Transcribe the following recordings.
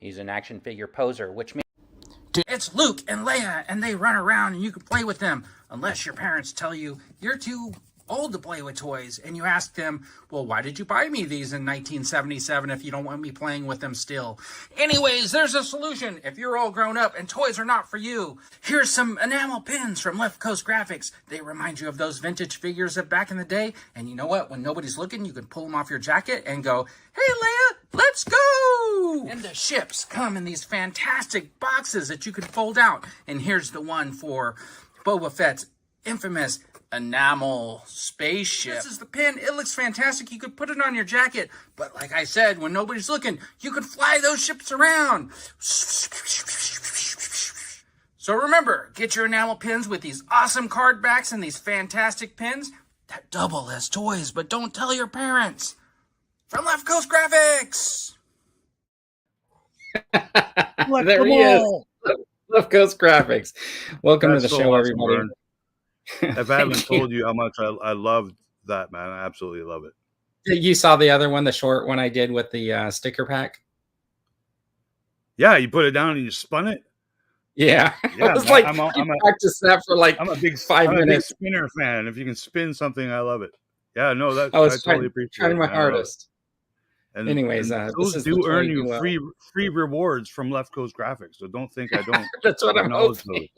He's an action figure poser, which means it's Luke and Leia, and they run around and you can play with them, unless your parents tell you you're too old to play with toys, and you ask them, well, why did you buy me these in 1977 if you don't want me playing with them still? Anyways, there's a solution. If you're all grown up and toys are not for you, here's some enamel pins from Left Coast Graphics. They remind you of those vintage figures of back in the day, and you know what? When nobody's looking, you can pull them off your jacket and go, hey, Leia, let's go! And the ships come in these fantastic boxes that you can fold out. And here's the one for Boba Fett's infamous enamel spaceship. This is the pin. It looks fantastic. You could put it on your jacket. But like I said, when nobody's looking, you could fly those ships around. So remember, get your enamel pins with these awesome card backs and these fantastic pins that double as toys, but don't tell your parents. From Left Coast Graphics. there he is. Left Coast Graphics. Welcome to the show, everybody. If I haven't told you how much I loved that, man, I absolutely love it. You saw the other one, the short one I did with the sticker pack? Yeah, you put it down and you spun it? Yeah. Yeah, I was like, I practiced that for like I'm a big 5 minutes. I'm a big spinner fan. If you can spin something, I love it. Yeah, no, I totally appreciate it. Trying my hardest. And anyways, those do earn you free rewards from Left Coast Graphics. So don't think I don't. That's what I'm hoping.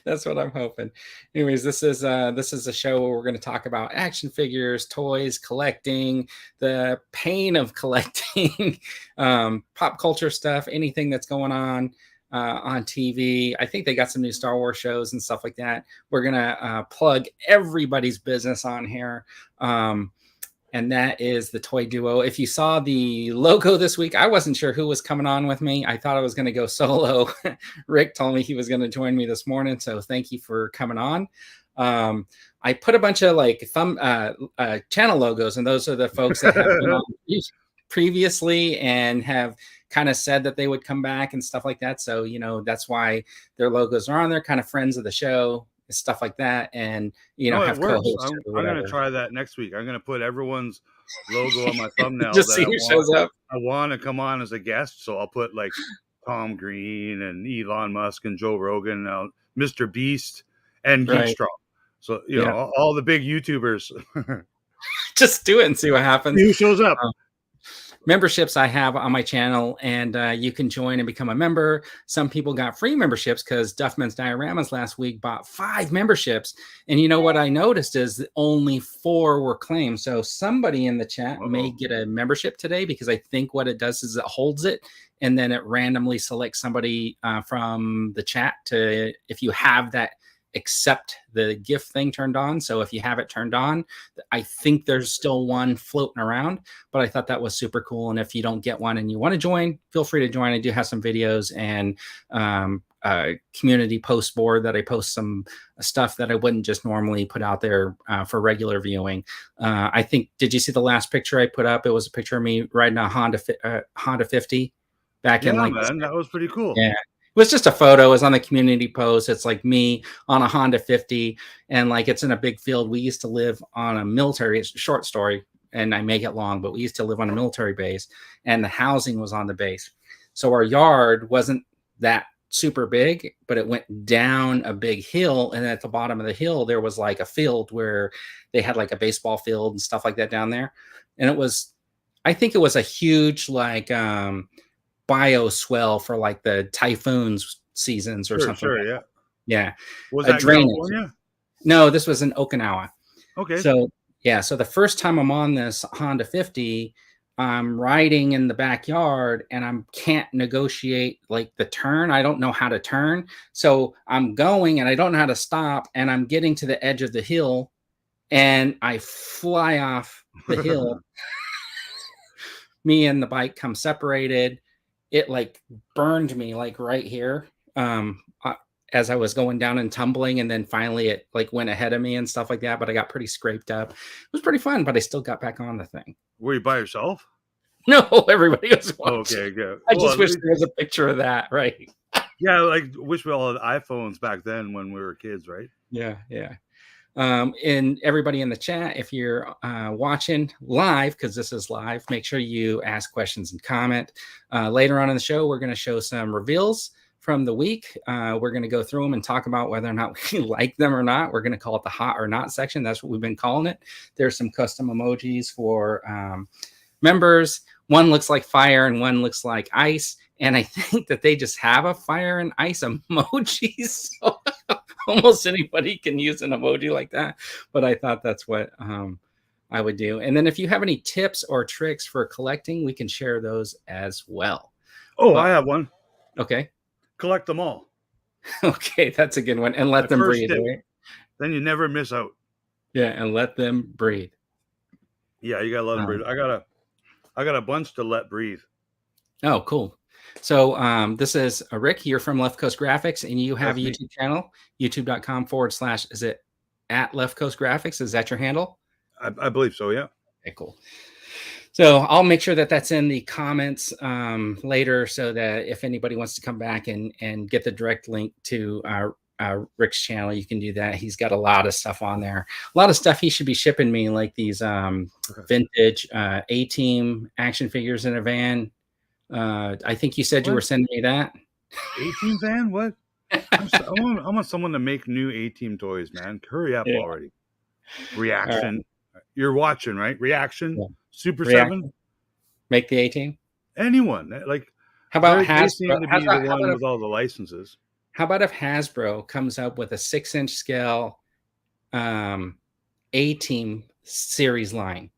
That's what I'm hoping. Anyways, this is a show where we're going to talk about action figures, toys, collecting, the pain of collecting, pop culture stuff, anything that's going on TV. I think they got some new Star Wars shows and stuff like that. We're gonna plug everybody's business on here. And that is the Toy Duo. If you saw the logo this week, I wasn't sure who was coming on with me. I thought I was going to go solo. Rick told me he was going to join me this morning, so thank you for coming on. I put a bunch of like channel logos, and those are the folks that have been on previously and have kind of said that they would come back and stuff like that. So, you know, that's why their logos are on there, kind of friends of the show. Stuff like that, and you know, have co-hosts. I'm going to try that next week. I'm going to put everyone's logo on my thumbnail. Just see who shows up. I want to come on as a guest, so I'll put like Tom Green and Elon Musk and Joe Rogan, Mr. Beast, and Geekstrom. So you know, all the big YouTubers. Just do it and see what happens. Who shows up? Memberships I have on my channel, and you can join and become a member. Some people got free memberships because Duffman's Dioramas last week bought 5 memberships. And you know what I noticed is that only 4 were claimed. So somebody in the chat may get a membership today, because I think what it does is it holds it, and then it randomly selects somebody from the chat to, if you have that, accept the gift thing turned on. So if you have it turned on, I think there's still one floating around, but I thought that was super cool. And if you don't get one and you want to join, feel free to join. I do have some videos and community post board that I post some stuff that I wouldn't just normally put out there for regular viewing. I think, did you see the last picture I put up? It was a picture of me riding a Honda 50 back in like, man, that was pretty cool. Yeah. It was just a photo. It was on the community post. It's like me on a Honda 50, and like it's in a big field. We used to live on a military, it's a short story, and I make it long, but we used to live on a military base, and the housing was on the base. So our yard wasn't that super big, but it went down a big hill, and at the bottom of the hill there was like a field where they had like a baseball field and stuff like that down there. And it was, I think it was a huge like bioswale for like the typhoons seasons or something. Sure, like yeah. Was that California? No, this was in Okinawa. Okay. So yeah, so the first time I'm on this Honda 50, I'm riding in the backyard and I can't negotiate like the turn. I don't know how to turn. So I'm going and I don't know how to stop, and I'm getting to the edge of the hill and I fly off the hill. Me and the bike come separated. It like burned me like right here as I was going down and tumbling, and then finally it like went ahead of me and stuff like that, but I got pretty scraped up. It was pretty fun, but I still got back on the thing. Were you by yourself? No, everybody was watching. Okay, good. I just wish there was a picture of that, right? Yeah, like wish we all had iPhones back then when we were kids, right? Yeah. And everybody in the chat, if you're watching live, because this is live, make sure you ask questions and comment. Later on in the show, we're going to show some reveals from the week. We're going to go through them and talk about whether or not we like them or not. We're going to call it the hot or not section. That's what we've been calling it. There's some custom emojis for members. One looks like fire and one looks like ice. And I think that they just have a fire and ice emoji. So almost anybody can use an emoji like that. But I thought that's what I would do. And then if you have any tips or tricks for collecting, we can share those as well. Oh, I have one. Okay. Collect them all. Okay, that's a good one. And let them breathe. Right? Then you never miss out. Yeah, and let them breathe. Yeah, you gotta let them breathe. I got a bunch to let breathe. Oh, cool. So this is Rick. You're from Left Coast Graphics, and you have a YouTube channel, youtube.com/ is it at Left Coast Graphics? Is that your handle? I believe so, yeah. Okay, cool. So I'll make sure that that's in the comments later, so that if anybody wants to come back and get the direct link to Rick's channel, you can do that. He's got a lot of stuff on there. A lot of stuff he should be shipping me, like these vintage A-Team action figures in a van. I think you said you were sending me that. A-Team van? What? I want someone to make new A-Team toys, man. Hurry up already. Reaction. You're watching, right? Reaction. Yeah. Super Reaction. 7. Make the A-Team. Anyone. Like, how about Hasbro? They seem to be the one with all the licenses. How about if Hasbro comes up with a 6-inch scale A-Team series line?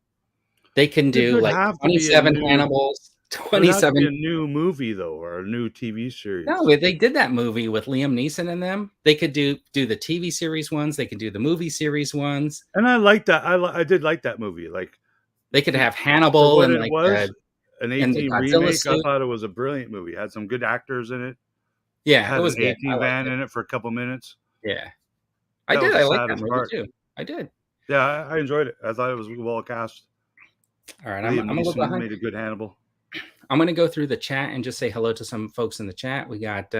They can do like 27 Hannibals. 27. A new movie though, or a new TV series. No, they did that movie with Liam Neeson in them. They could do the TV series ones. They could do the movie series ones. And I like that. I did like that movie. Like, they could have Hannibal and like an A-Team remake. Suit. I thought it was a brilliant movie. It had some good actors in it. Yeah, it was an A-Team van in it for a couple minutes. Yeah, I did. I liked that movie too. I did. Yeah, I enjoyed it. I thought it was well cast. All right, I'm a little behind. Made a good Hannibal. I'm going to go through the chat and just say hello to some folks in the chat. We got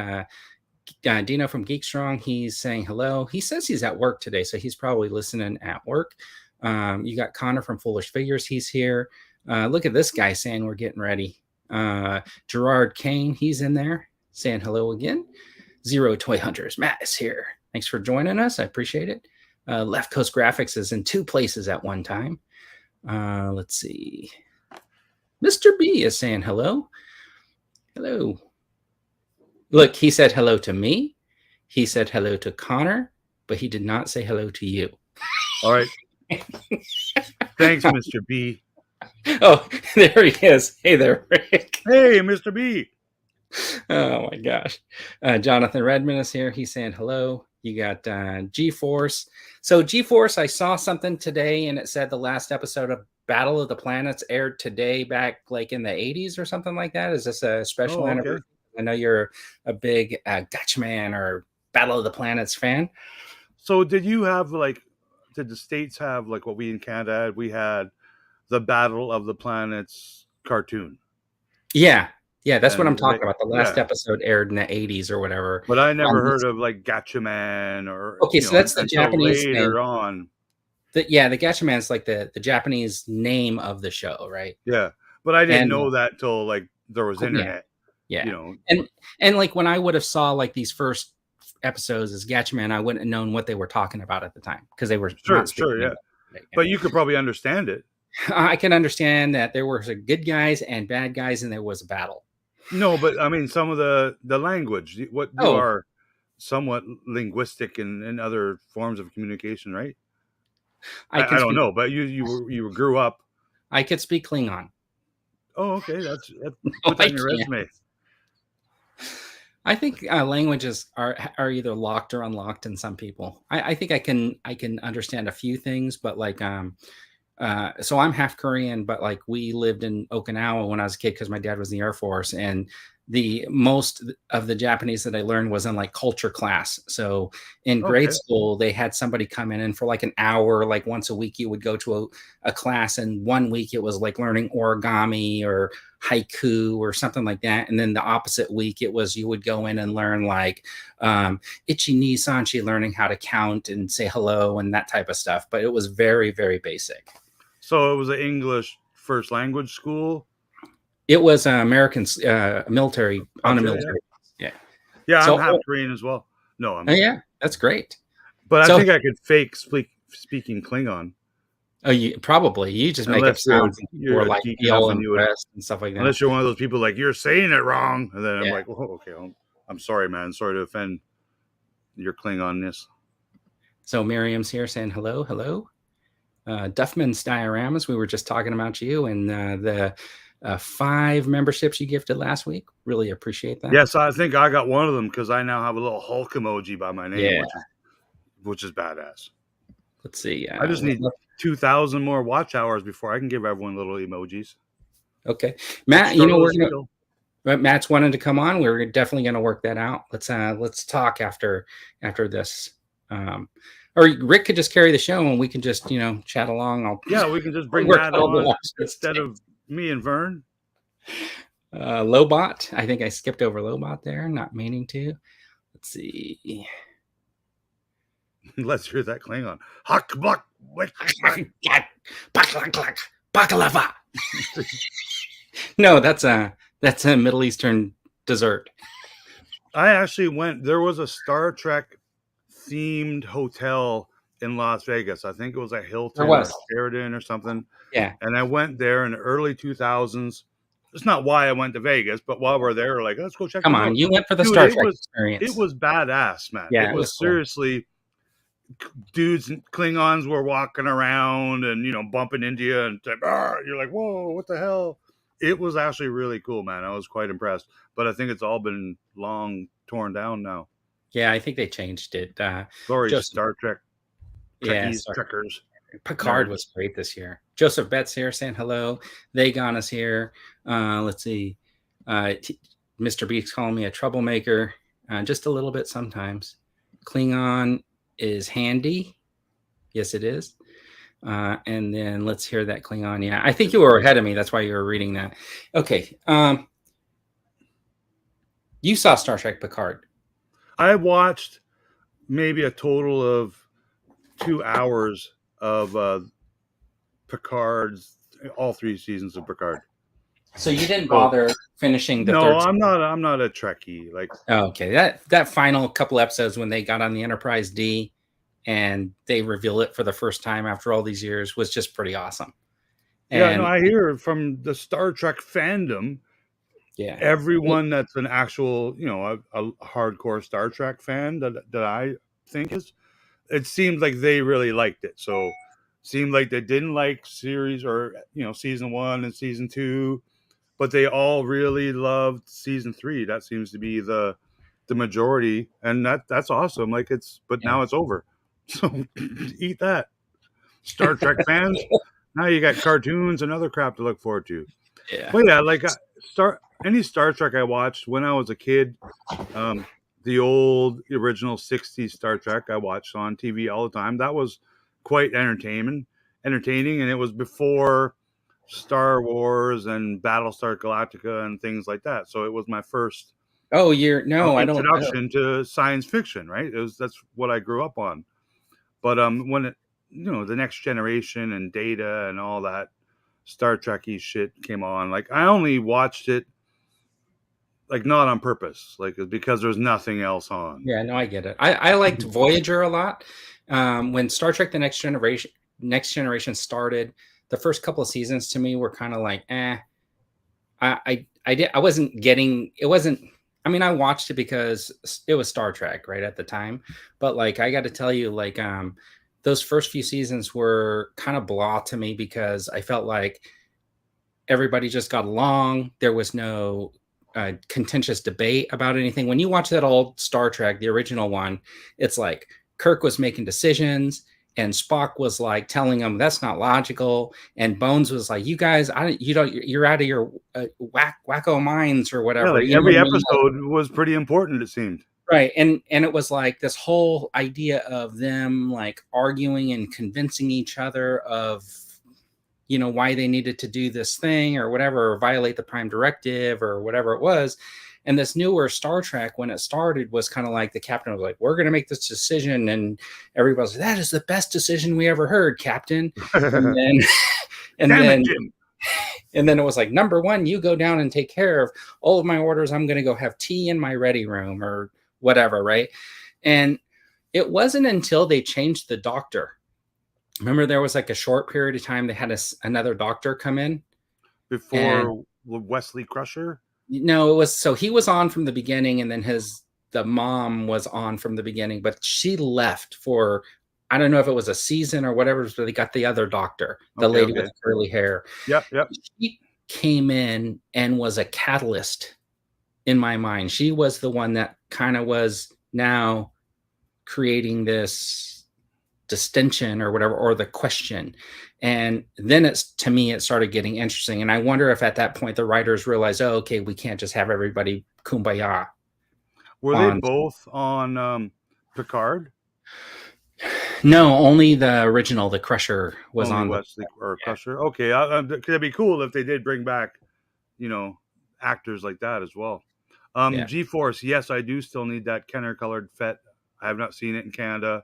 Dino from Geek Strong. He's saying hello. He says he's at work today, so he's probably listening at work. You got Connor from Foolish Figures. He's here. Look at this guy saying we're getting ready. Gerard Kane, he's in there saying hello again. Zero Toy Hunters. Matt is here. Thanks for joining us. I appreciate it. Left Coast Graphics is in 2 places at one time. Let's see. Mr. B is saying hello. Hello. Look, he said hello to me. He said hello to Connor, but he did not say hello to you. All right. Thanks, Mr. B. Oh, there he is. Hey there, Rick. Hey, Mr. B. Oh, my gosh. Jonathan Redmond is here. He's saying hello. You got G-Force. So G-Force, I saw something today, and it said the last episode of Battle of the Planets aired today back like in the 80s or something like that. Is this a special anniversary? I know you're a big Gatchaman or Battle of the Planets fan. So did you have did the States have like what we in Canada had? We had the Battle of the Planets cartoon. Yeah. Yeah, that's what I'm talking about. The last episode aired in the 80s or whatever. But I never heard of like Gatchaman or... Okay, so that's the Japanese later on. The Gatchaman's like the Japanese name of the show, right? Yeah, but I didn't know that till like there was internet. Yeah. You know, and like when I would have saw like these first episodes as Gatchaman, I wouldn't have known what they were talking about at the time because they were sure, yeah. But you could probably understand it. I can understand that there were good guys and bad guys, and there was a battle. No, but I mean some of the language. You are somewhat linguistic in other forms of communication, right? I don't know, but you grew up. I could speak Klingon. Oh, okay. That's put that on your resume. I think languages are either locked or unlocked in some people. I think I can understand a few things, but like so I'm half Korean, but like we lived in Okinawa when I was a kid because my dad was in the Air Force, and the most of the Japanese that I learned was in like culture class. So in grade school, they had somebody come in, and for like an hour, like once a week, you would go to a class, and 1 week it was like learning origami or haiku or something like that. And then the opposite week, it was you would go in and learn like Ichi ni sanchi, learning how to count and say hello and that type of stuff. But it was very, very basic. So it was an English first language school? It was American military, on a military. Yeah, So, I'm half Korean as well. No, I'm yeah, that's great. But I think I could fake speaking Klingon. Oh, you probably just make up sounds or like yell and press and stuff like that. Unless you're one of those people like you're saying it wrong, and then I'm like, oh, okay, I'm sorry, man. Sorry to offend your Klingonness. So Miriam's here saying hello, hello. Duffman's dioramas. We were just talking about you and the 5 memberships you gifted last week. Really appreciate that. Yes, I think I got one of them because I now have a little Hulk emoji by my name, which is badass. Let's see. I just need 2,000 more watch hours before I can give everyone little emojis. Okay, Matt. Matt's wanted to come on. We're definitely going to work that out. Let's talk after this. Or Rick could just carry the show and we can just chat along. We can just bring Matt on instead of me and Vern. Lobot. I think I skipped over Lobot there, not meaning to. Let's see. Let's hear that Klingon. Hak blak baklava. No, that's a Middle Eastern dessert. I actually went. There was a Star Trek themed hotel in Las Vegas. I think it was a Hilton or Sheraton or something. Yeah. And I went there in the early 2000s. It's not why I went to Vegas, but while we're there, like, let's go check. Come on, you went for the Star Trek experience. It was badass, man. Yeah, it was seriously cool. Dudes and Klingons were walking around and bumping into you and you're like, whoa, what the hell? It was actually really cool, man. I was quite impressed. But I think it's all been long torn down now. Yeah, I think they changed it. Sorry, Star Trek. Trekkers. Picard was great this year. Joseph Betts here saying hello. Vagon is here. Let's see. Mr. Beaks calling me a troublemaker. Just a little bit sometimes. Klingon is handy. Yes, it is. And then let's hear that Klingon. Yeah, I think you were ahead of me. That's why you were reading that. Okay. You saw Star Trek Picard. I watched maybe a total of 2 hours of Picard's, all 3 seasons of Picard. So you didn't bother finishing the third season? No, I'm not a Trekkie. Like, okay, that final couple episodes when they got on the Enterprise D and they reveal it for the first time after all these years was just pretty awesome. And I hear from the Star Trek fandom. Yeah, everyone that's an actual, a hardcore Star Trek fan that I think is, it seemed like they really liked it. So it seemed like they didn't like series or season 1 and season 2, but they all really loved season 3. That seems to be the majority, and that's awesome. Like now it's over. So eat that, Star Trek fans. Now you got cartoons and other crap to look forward to. Yeah, but yeah, like any Star Trek I watched when I was a kid, the original 60s Star Trek I watched on TV all the time. That was quite entertaining, and it was before Star Wars and Battlestar Galactica and things like that. So it was my first introduction to science fiction, right? That's what I grew up on. But when it, the Next Generation and Data and all that Star Trek-y shit came on, like I only watched it like not on purpose, like because there's nothing else on. Yeah, no, I get it. I liked Voyager a lot. When Star Trek: The Next Generation started, the first couple of seasons to me were kind of like, I wasn't getting. It wasn't. I mean, I watched it because it was Star Trek, right, at the time. But like, I got to tell you, like, those first few seasons were kind of blah to me because I felt like everybody just got along. There was no contentious debate about anything. When you watch that old Star Trek, the original one, it's like Kirk was making decisions and Spock was like telling him that's not logical, and Bones was like, "You guys, you're out of your wacko minds or whatever." Yeah, like every episode was pretty important, it seemed. Right, and it was like this whole idea of them like arguing and convincing each other of, why they needed to do this thing or whatever, or violate the Prime Directive or whatever it was. And this newer Star Trek, when it started, was kind of like the captain was like, we're going to make this decision. And everybody's like, that is the best decision we ever heard, Captain. And then, and then it was like, number one, you go down and take care of all of my orders. I'm going to go have tea in my ready room or whatever. Right. And it wasn't until they changed the doctor. Remember, there was like a short period of time they had another doctor come in before Wesley Crusher. No, it was, so he was on from the beginning, and then the mom was on from the beginning, but she left for, I don't know if it was a season or whatever, but they got the other doctor, the lady with the curly hair. Yep. She came in and was a catalyst in my mind. She was the one that kind of was now creating this distinction or whatever, or the question. And then to me, it started getting interesting. And I wonder if at that point the writers realized, oh, okay, we can't just have everybody kumbaya. Were they both on Picard? No, only the original, the Crusher was on Wesley or Crusher. Okay, it'd be cool if they did bring back, actors like that as well. G-Force, yes, I do still need that Kenner colored Fett. I have not seen it in Canada.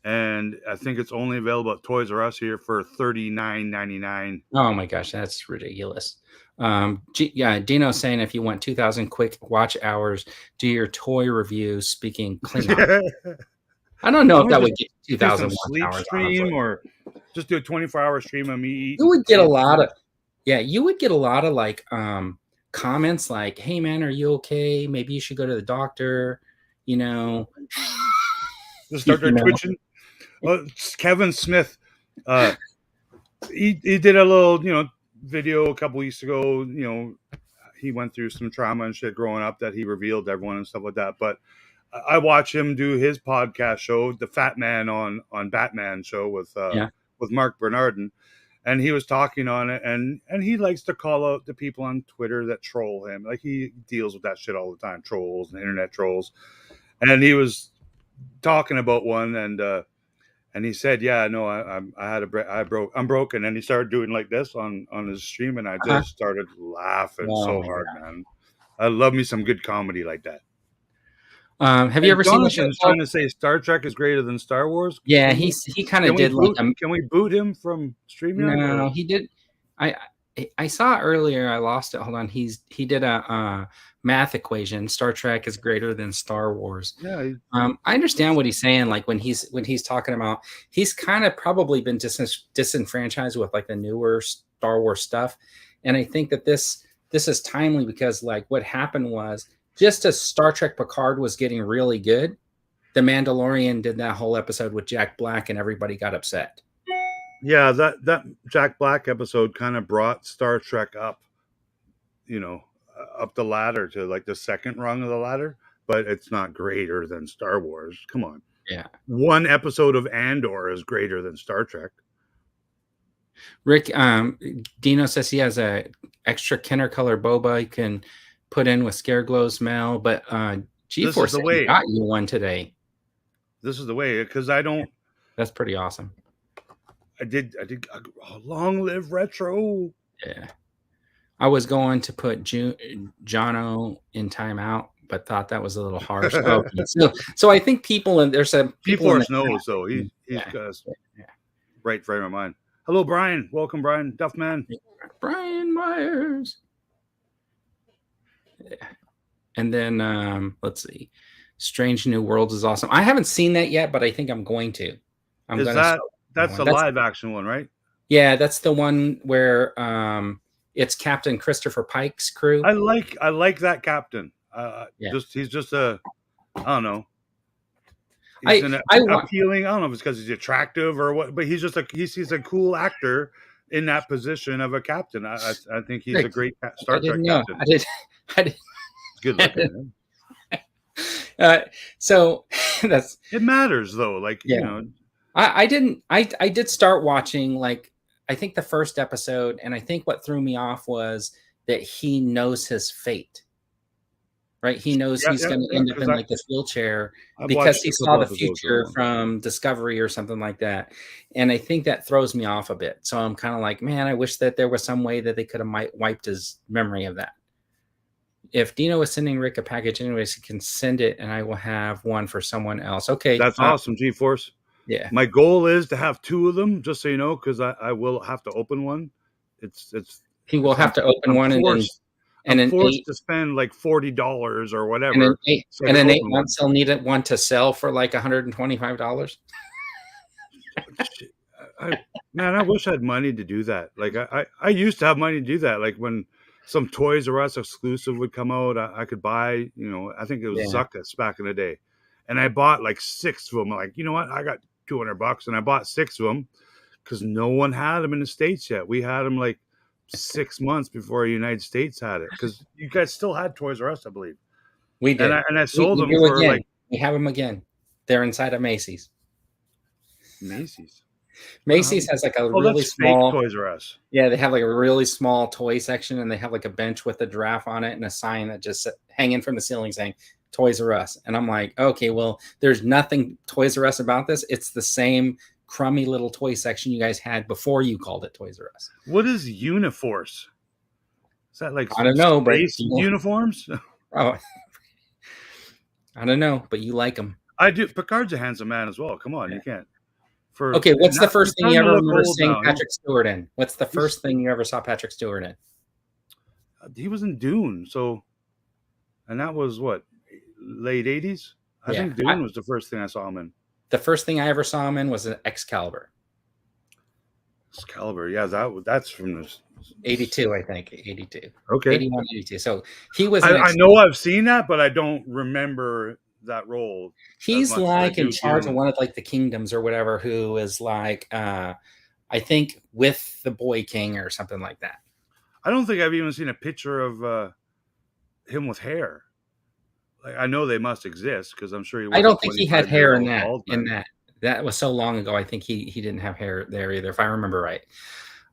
And I think it's only available at Toys R Us here for $39.99. Oh my gosh, that's ridiculous. Dino's saying if you want 2,000 quick watch hours, do your toy review speaking Klingon. I don't know if that would get 2,000 sleep hours, stream, honestly. Or just do a 24-hour stream of me eating. You would get a lot of like comments like, "Hey man, are you okay? Maybe you should go to the doctor." Just start there twitching. Kevin Smith, he did a little, video a couple weeks ago. He went through some trauma and shit growing up that he revealed to everyone and stuff like that. But I watch him do his podcast show, the Fat Man on Batman show with Mark Bernardin, and he was talking on it, and he likes to call out the people on Twitter that troll him. Like, he deals with that shit all the time, trolls and internet trolls, and he was talking about one, and he said, "Yeah, no, I'm broken," and he started doing like this on his stream, and I just started laughing so hard, man. I love me some good comedy like that. Have you ever seen the show? Trying to say Star Trek is greater than Star Wars? Yeah, he kind of did. Can we boot him from streaming? No, he did. I saw earlier. I lost it. Hold on. He did a math equation. Star Trek is greater than Star Wars. Yeah. I understand what he's saying. Like when he's talking about, he's kind of probably been disenfranchised with like the newer Star Wars stuff, and I think that this is timely because like what happened was just as Star Trek Picard was getting really good, The Mandalorian did that whole episode with Jack Black, and everybody got upset. Yeah, that Jack Black episode kind of brought Star Trek up, up the ladder to like the second rung of the ladder, but it's not greater than Star Wars. Come on. Yeah. One episode of Andor is greater than Star Trek. Rick, Dino says he has a extra Kenner color boba you can put in with Scareglow's mail, but G-Force got you one today. This is the way, because I don't. That's pretty awesome. I did. Long live retro. Yeah, I was going to put Jono in timeout, but thought that was a little harsh. So I think there's a G-Force knows though. He's got us right frame of mind. Hello, Brian. Welcome, Brian Duffman. Brian Myers. Yeah. And then let's see. Strange New Worlds is awesome. I haven't seen that yet, but I think I'm going to. That's the live action one, right? Yeah, that's the one where it's Captain Christopher Pike's crew. I like that captain. He's just I don't know. He's appealing. I don't know if it's because he's attractive or what, but he's a cool actor in that position of a captain. I think he's a great Star Trek captain. I did. Good looking. So it matters though. Like I did start watching like I think the first episode, and I think what threw me off was that he knows his fate. right? He knows Yeah, he's yeah, going to yeah. end up Because in like this wheelchair I've because watched he a saw couple the episodes of future that. from Discovery or something like that. And I think that throws me off a bit. So I'm kind of like, man, I wish that there was some way that they could have wiped his memory of that. If Dino is sending Rick a package anyways, he can send it and I will have one for someone else. Okay. That's awesome, G-Force. Yeah. My goal is to have 2 of them, just so you know, because I will have to open one. He will have to open I'm one forced. and I'm in forced eight to spend like $40 or and whatever. So I and can in eight open one. months he'll need one to sell for like $125. Shit. Man, I wish I had money to do that. Like I used to have money to do that. Like when some Toys R Us exclusive would come out, I could buy, I think it was Yeah. Zuckus back in the day. And I bought like 6 of them. Like, you know what? I got $200 and I bought 6 of them because no one had them in the States yet. We had them like 6 months before the United States had it because you guys still had Toys R Us, I believe. We did. And I sold we them do for again. like We have them again. They're inside of Macy's. Macy's. Macy's has like a really that's small fake Toys R Us. Yeah, they have like a really small toy section and they have like a bench with a giraffe on it and a sign that just hanging from the ceiling saying Toys R Us. And I'm like, okay, well, there's nothing Toys R Us about this. It's the same crummy little toy section you guys had before you called it Toys R Us. What is Uniforce? Is that like I don't know, but uniforms? Oh, I don't know, but you like them. I do. Picard's a handsome man as well. Come on, you can't. Okay, what's the first thing you ever remember seeing Patrick Stewart in? What's the first thing you ever saw Patrick Stewart in? He was in Dune, and that was what, late 80s? I think Dune was the first thing I saw him in. The first thing I ever saw him in was an Excalibur. Excalibur, yeah, that's from the 82, I think. 82. Okay. 81, 82. So he was. I know I've seen that, but I don't remember that role. He's like in charge of one of like the kingdoms or whatever, who is like, I think with the Boy King or something like that. I don't think I've even seen a picture of him with hair. Like, I know they must exist because I'm sure he. I don't think he had hair in that. That was so long ago. I think he didn't have hair there either, if I remember right.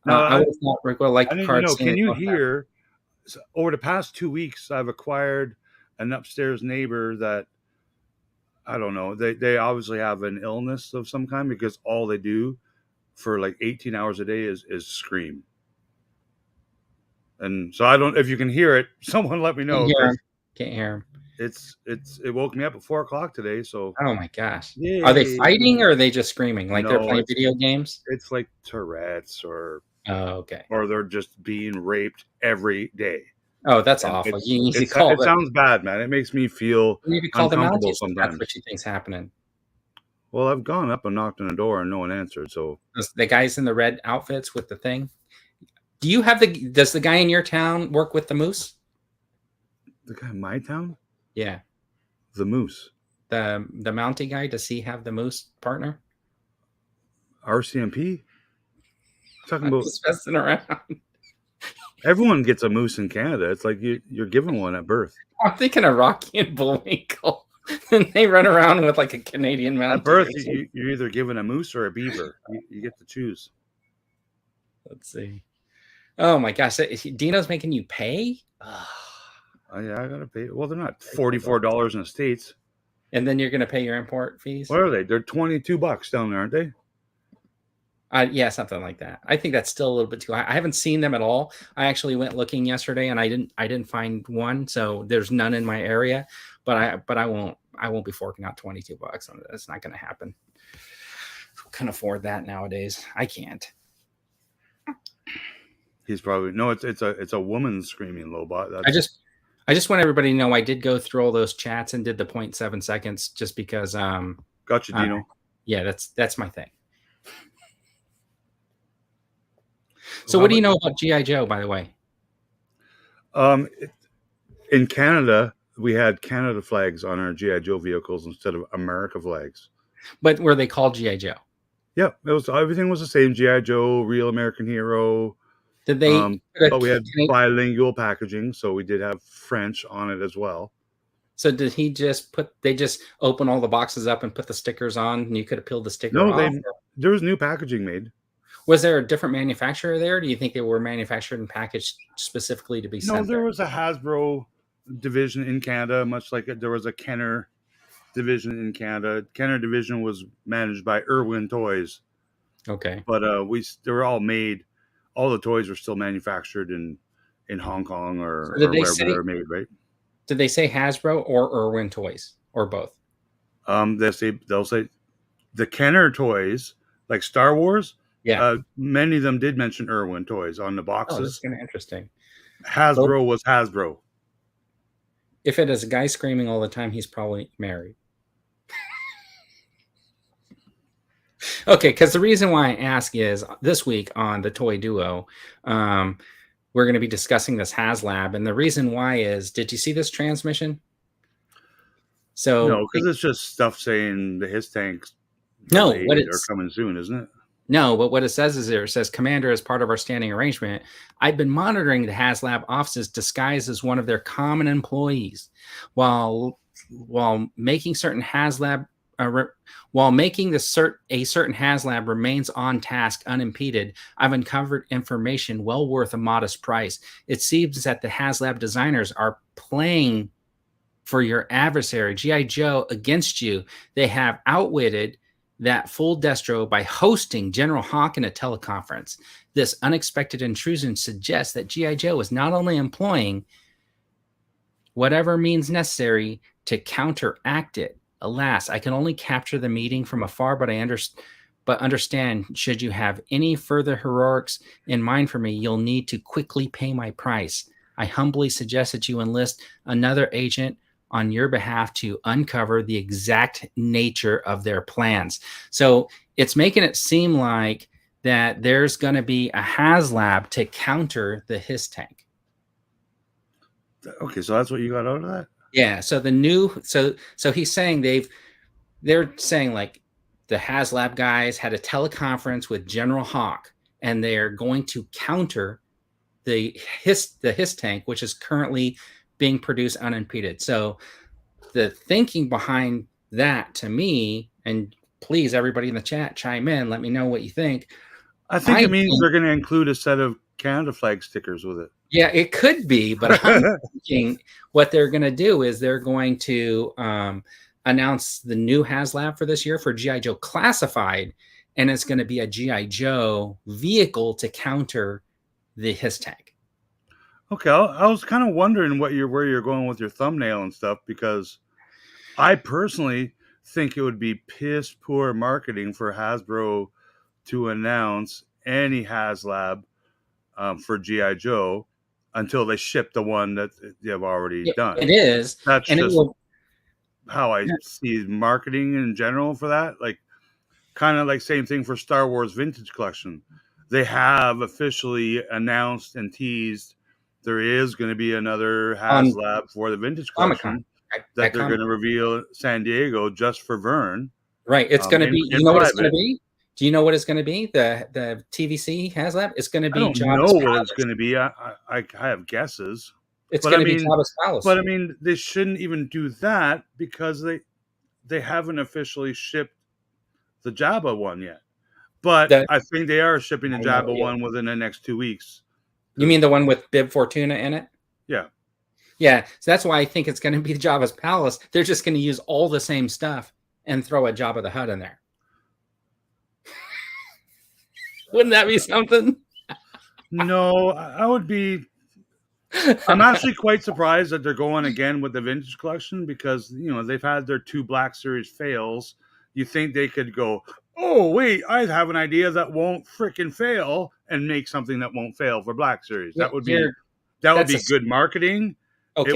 No, I was not like. I need to know. Can you hear? Over the past 2 weeks, I've acquired an upstairs neighbor that I don't know. They obviously have an illness of some kind because all they do for like 18 hours a day is scream. And so I don't. If you can hear it, someone let me know. Can't hear him. It woke me up at 4 o'clock today. So oh my gosh, yay. Are they fighting or are they just screaming like they're playing video games? It's like Tourette's or okay, or they're just being raped every day. Oh, that's awful. You need to call it. Sounds bad, man. It makes me feel you need to call them out sometimes. That's what you think's happening. Well, I've gone up and knocked on the door and no one answered. So the guys in the red outfits with the thing. Do you have does the guy in your town work with the moose? The guy in my town? Yeah. The moose. The Mountie guy, does he have the moose partner? RCMP? Talking about just messing around. Everyone gets a moose in Canada. It's like you're given one at birth. I'm thinking of Rocky and Bullwinkle. And they run around with like a Canadian Mountie. At birth, you're either given a moose or a beaver. You get to choose. Let's see. Oh my gosh, Dino's making you pay? Yeah, I gotta pay. Well, they're not $44 in the States. And then you're gonna pay your import fees? What are they? They're $22 down there, aren't they? Yeah, something like that. I think that's still a little bit too high. I haven't seen them at all. I actually went looking yesterday and I didn't find one, so there's none in my area. But I won't be forking out $22 on it. That's not gonna happen. Who can afford that nowadays? I can't. He's probably it's a woman screaming Lobot. I just want everybody to know I did go through all those chats and did the 0.7 seconds just because gotcha, Dino. Yeah, that's my thing. So what do you know about G.I. Joe, by the way? In Canada, we had Canada flags on our G.I. Joe vehicles instead of America flags. But were they called G.I. Joe? Yeah, everything was the same. G.I. Joe, Real American Hero. Did they? But we had bilingual packaging, so we did have French on it as well. So did he they just open all the boxes up and put the stickers on, and you could have peeled the sticker off? No, there was new packaging made. Was there a different manufacturer there? Do you think they were manufactured and packaged specifically to be sent? No, there was a Hasbro division in Canada, much like there was a Kenner division in Canada. Kenner division was managed by Irwin Toys, Okay. but they were all made. All the toys were still manufactured in Hong Kong So or wherever they were made, right? did they say Hasbro or Irwin Toys or both? They'll say the Kenner toys, like Star Wars. Yeah. Many of them did mention Irwin Toys on the Oh, that's boxes. kind of interesting. Hasbro was Hasbro. If it is a guy screaming all the time, he's probably married. Okay, because the reason why I ask is this week on the Toy Duo, we're going to be discussing this HasLab, and the reason why is, did you see this transmission? So No, because it's just stuff saying the his tanks no, delayed are coming soon, isn't it? No, but what it says is it says, Commander, as part of our standing arrangement, I've been monitoring the HasLab offices disguised as one of their common employees while making certain HasLab while making a certain HasLab remains on task unimpeded. I've uncovered information well worth a modest price. It seems that the HasLab designers are playing for your adversary, G.I. Joe, against you. They have outwitted that full destro by hosting General Hawk in a teleconference. This unexpected intrusion suggests that G.I. Joe is not only employing whatever means necessary to counteract it. Alas, I can only capture the meeting from afar, but understand, should you have any further heroics in mind for me, you'll need to quickly pay my price. I humbly suggest that you enlist another agent on your behalf to uncover the exact nature of their plans. So it's making it seem like that there's going to be a HasLab to counter the his tank. Okay, so that's what you got out of that? Yeah. So the new, so he's saying they're saying like the HasLab guys had a teleconference with General Hawk, and they're going to counter the his tank, which is currently being produced unimpeded. So the thinking behind that, to me, and please everybody in the chat chime in, let me know what you think. I think it means they're going to include a set of Canada flag stickers with it. Yeah, it could be, but I'm thinking what they're going to do is they're going to announce the new HasLab for this year for G.I. Joe Classified, and it's going to be a G.I. Joe vehicle to counter the his tank. Okay, I was kind of wondering where you're going with your thumbnail and stuff, because I personally think it would be piss poor marketing for Hasbro to announce any HasLab for G.I. Joe until they ship the one that they have already done. It is. That's and just how I see marketing in general for that. Like, kind of like same thing for Star Wars Vintage Collection. They have officially announced and teased there is going to be another HasLab for the Vintage Collection that they're going to reveal San Diego just for Vern. Right. It's going to be, you know what it's going to be? Do you know what it's going to be? The TVC HasLab? It's going to be Jabba's Palace. I don't know what it's going to be. I have guesses. It's going to be Jabba's Palace. But I mean, they shouldn't even do that because they haven't officially shipped the Jabba one yet. But I think they are shipping the Jabba one within the next 2 weeks. You mean the one with Bib Fortuna in it? Yeah. Yeah. So that's why I think it's going to be Jabba's Palace. They're just going to use all the same stuff and throw a Jabba the Hutt in there. Wouldn't that be something? No, I would be. I'm actually quite surprised that they're going again with the Vintage Collection because, you know, they've had their 2 Black Series fails. You think they could go, oh, wait, I have an idea that won't freaking fail and make something that won't fail for Black Series. That would be good marketing. Okay.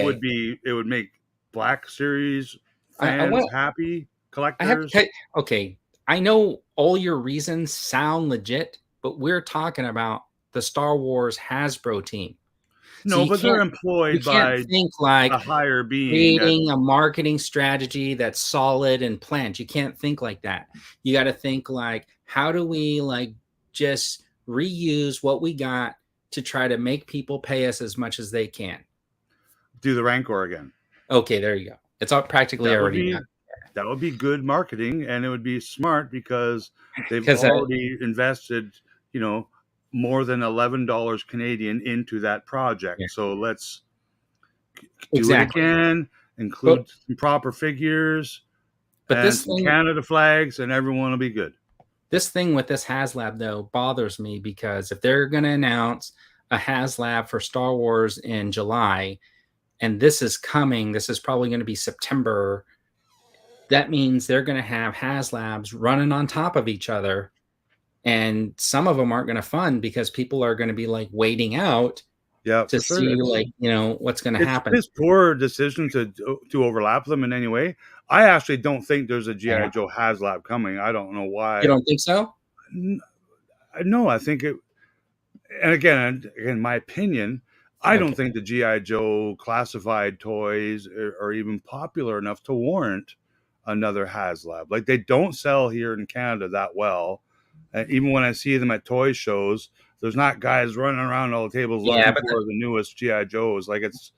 It would make Black Series fans happy, collectors. Okay. I know all your reasons sound legit, but we're talking about the Star Wars Hasbro team. No, but they're employed by like a higher being. Creating a marketing strategy that's solid and planned. You can't think like that. You got to think like, how do we like just reuse what we got to try to make people pay us as much as they can? Do the Rancor again. Okay, there you go. It's all practically already done. That would be good marketing, and it would be smart because they've already invested, you know, more than $11 Canadian into that project. Yeah. So let's do it Exactly. again, include some proper figures, But and this some thing, Canada flags, and everyone will be good. this thing with this HasLab though bothers me, because if they're going to announce a HasLab for Star Wars in July, and this is coming, this is probably going to be September. That means they're going to have HasLabs running on top of each other, and some of them aren't going to fund because people are going to be like waiting out Yeah, to for sure. see like, you know, what's going to happen. It's poor decision to overlap them in any way. I actually don't think there's a GI Joe HasLab coming. I don't know why. You don't think so? No, I think it. And again, my opinion, I don't think the GI Joe classified toys are even popular enough to warrant another HasLab. Like, they don't sell here in Canada that well. And even when I see them at toy shows, there's not guys running around all the tables looking for the newest GI Joes. Like, it's.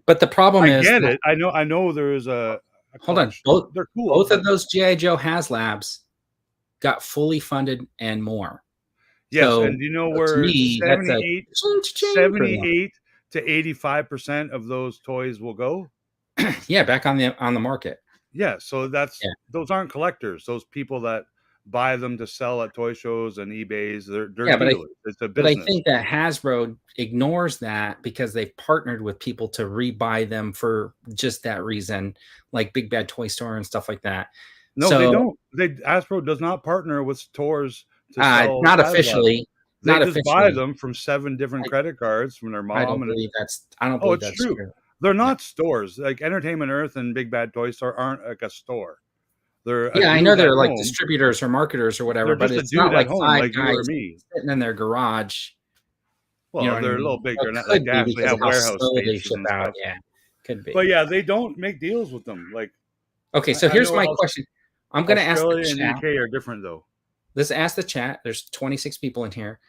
But the problem I is, get it. I know there is a hold on. They're cool. Both of those GI Joe HasLabs got fully funded and more. Yes, so, and you know where 78 to 85% of those toys will go? Yeah, back on the market. Yeah, so those aren't collectors. Those people that buy them to sell at toy shows and eBays, they're dealers. It's a business. But I think that Hasbro ignores that because they've partnered with people to rebuy them for just that reason, like Big Bad Toy Store and stuff like that. No, they don't. Hasbro does not partner with stores to sell. Not officially. They just buy them from 7 different credit cards from their mom. I don't believe that's true. They're not stores. Like Entertainment Earth and Big Bad Toy Store aren't like a store. They're I know they're like distributors or marketers or whatever, but it's not like 5 guys sitting in their garage. Well, you know, they're a little bigger. Like they actually have warehouse spaces and stuff. Yeah, could be. But yeah, they don't make deals with them. Like, okay, so here's my question. I'm going to ask the chat. and UK are different though. Let's ask the chat. There's 26 people in here.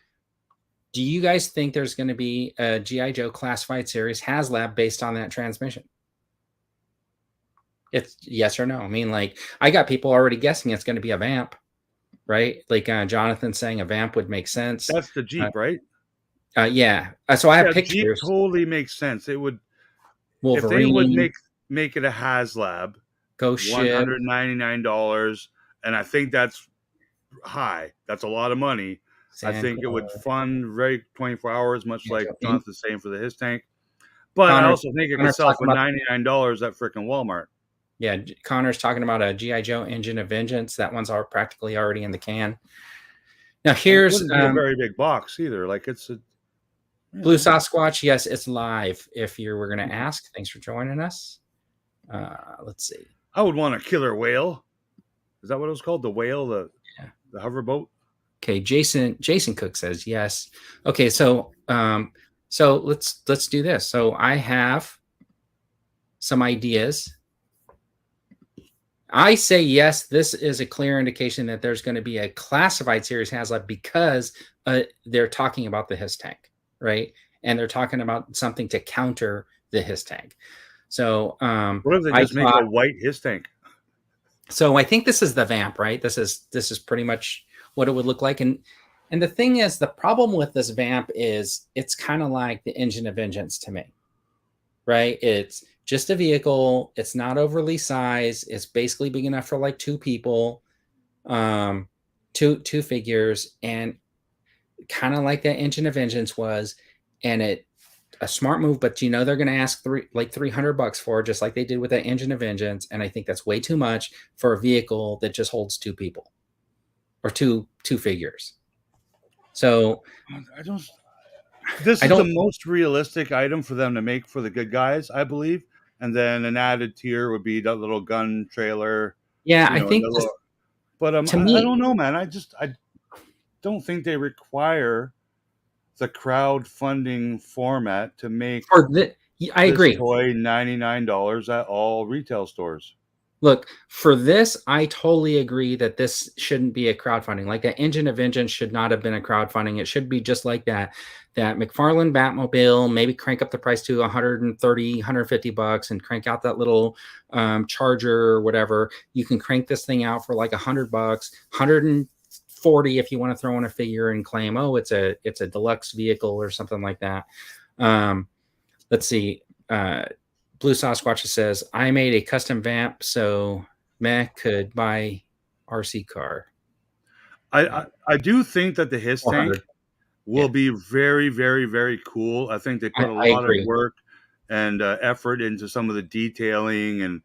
Do you guys think there's going to be a GI Joe classified series HasLab based on that transmission? It's yes or no. I mean, like, I got people already guessing it's going to be a Vamp, right? Like Jonathan saying a Vamp would make sense. That's the Jeep, right? Yeah. So I have pictures. Jeep totally makes sense. It would. Wolverine. If they would make it a HasLab, go ship $199, and I think that's high. That's a lot of money. I think it would fund 24 hours, much like Jonathan's saying for the his tank. But I also think it could sell for $99 at freaking Walmart. Yeah, Connor's talking about a GI Joe Engine of Vengeance. That one's practically already in the can. Now here's a very big box either. Like it's a Blue Sasquatch. Yes, it's live. If you were going to ask, thanks for joining us. Let's see. I would want a killer whale. Is that what it was called? The whale, the hoverboat. Okay, Jason Cook says yes. Okay, so let's do this. So I have some ideas. I say yes. This is a clear indication that there's going to be a classified series HasLab because they're talking about the his tank, right? And they're talking about something to counter the his tank. So what if they just make a white his tank? So I think this is the Vamp, right? This is pretty much what it would look like. And the thing is, the problem with this Vamp is it's kind of like the Engine of Vengeance to me, right? It's just a vehicle. It's not overly sized. It's basically big enough for like 2 people, two figures, and kind of like that Engine of Vengeance was. And a smart move, but you know they're going to ask $300 for it, just like they did with that Engine of Vengeance. And I think that's way too much for a vehicle that just holds 2 people or two figures. So this is the most realistic item for them to make for the good guys, I believe. And then an added tier would be that little gun trailer. Yeah, I think. But I don't know, man. I don't think they require the crowdfunding format to make. I agree. Toy $99 at all retail stores. Look, for this, I totally agree that this shouldn't be a crowdfunding. Like that Engine of Vengeance should not have been a crowdfunding. It should be just like that McFarlane Batmobile, maybe crank up the price to $130, $150 and crank out that little charger or whatever. You can crank this thing out for like $100, $140 if you want to throw in a figure and claim, oh, it's a deluxe vehicle or something like that. Let's see. Blue Sasquatch says, I made a custom vamp so meh could buy RC car. I do think that the his tank 400. will Yeah, be very, very, very cool. I think they put a I lot of agree. work and effort into some of the detailing and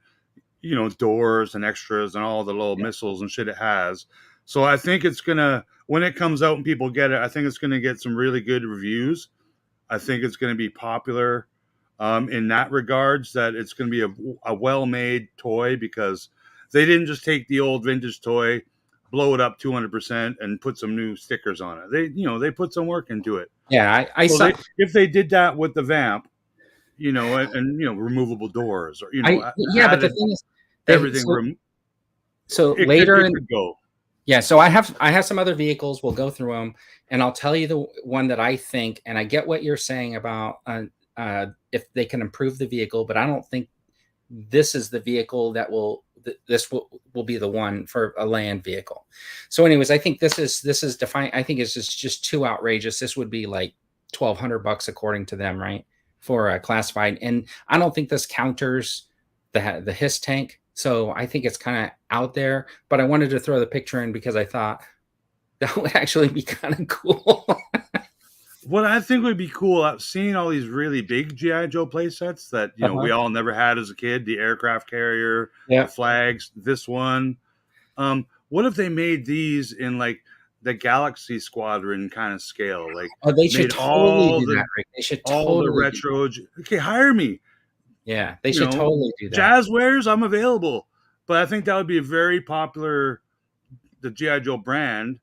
doors and extras and all the little Yeah. missiles and shit it has. So I think it's gonna, when it comes out and people get it, I think it's gonna get some really good reviews. I think it's gonna be popular in that regards. That it's gonna be a well-made toy because they didn't just take the old vintage toy, blow it up 200% and put some new stickers on it. They put some work into it. Yeah, I So saw. if they did that with the vamp, and removable doors, or Yeah, but the added thing is, they everything, so it could later it in could go. yeah, so I have some other vehicles. We'll go through them, and I'll tell you the one that I think. And I get what you're saying about if they can improve the vehicle, but I don't think this is the vehicle that this will be the one for a land vehicle. So, anyways, I think this is defined. I think it's just too outrageous. This would be like $1,200 according to them, right, for a classified. And I don't think this counters the his tank. So I think it's kind of out there. But I wanted to throw the picture in because I thought that would actually be kind of cool. What I think would be cool, seeing all these really big GI Joe play sets that we all never had as a kid, the aircraft carrier, Yeah. the flags, this one. What if they made these in like the Galaxy Squadron kind of scale? Like Oh, they should made totally do that, Rick. They should all the totally do that. retro. Okay, hire me. Yeah, they should totally do that. Jazzwares, I'm available. But I think that would be a very popular, the GI Joe brand.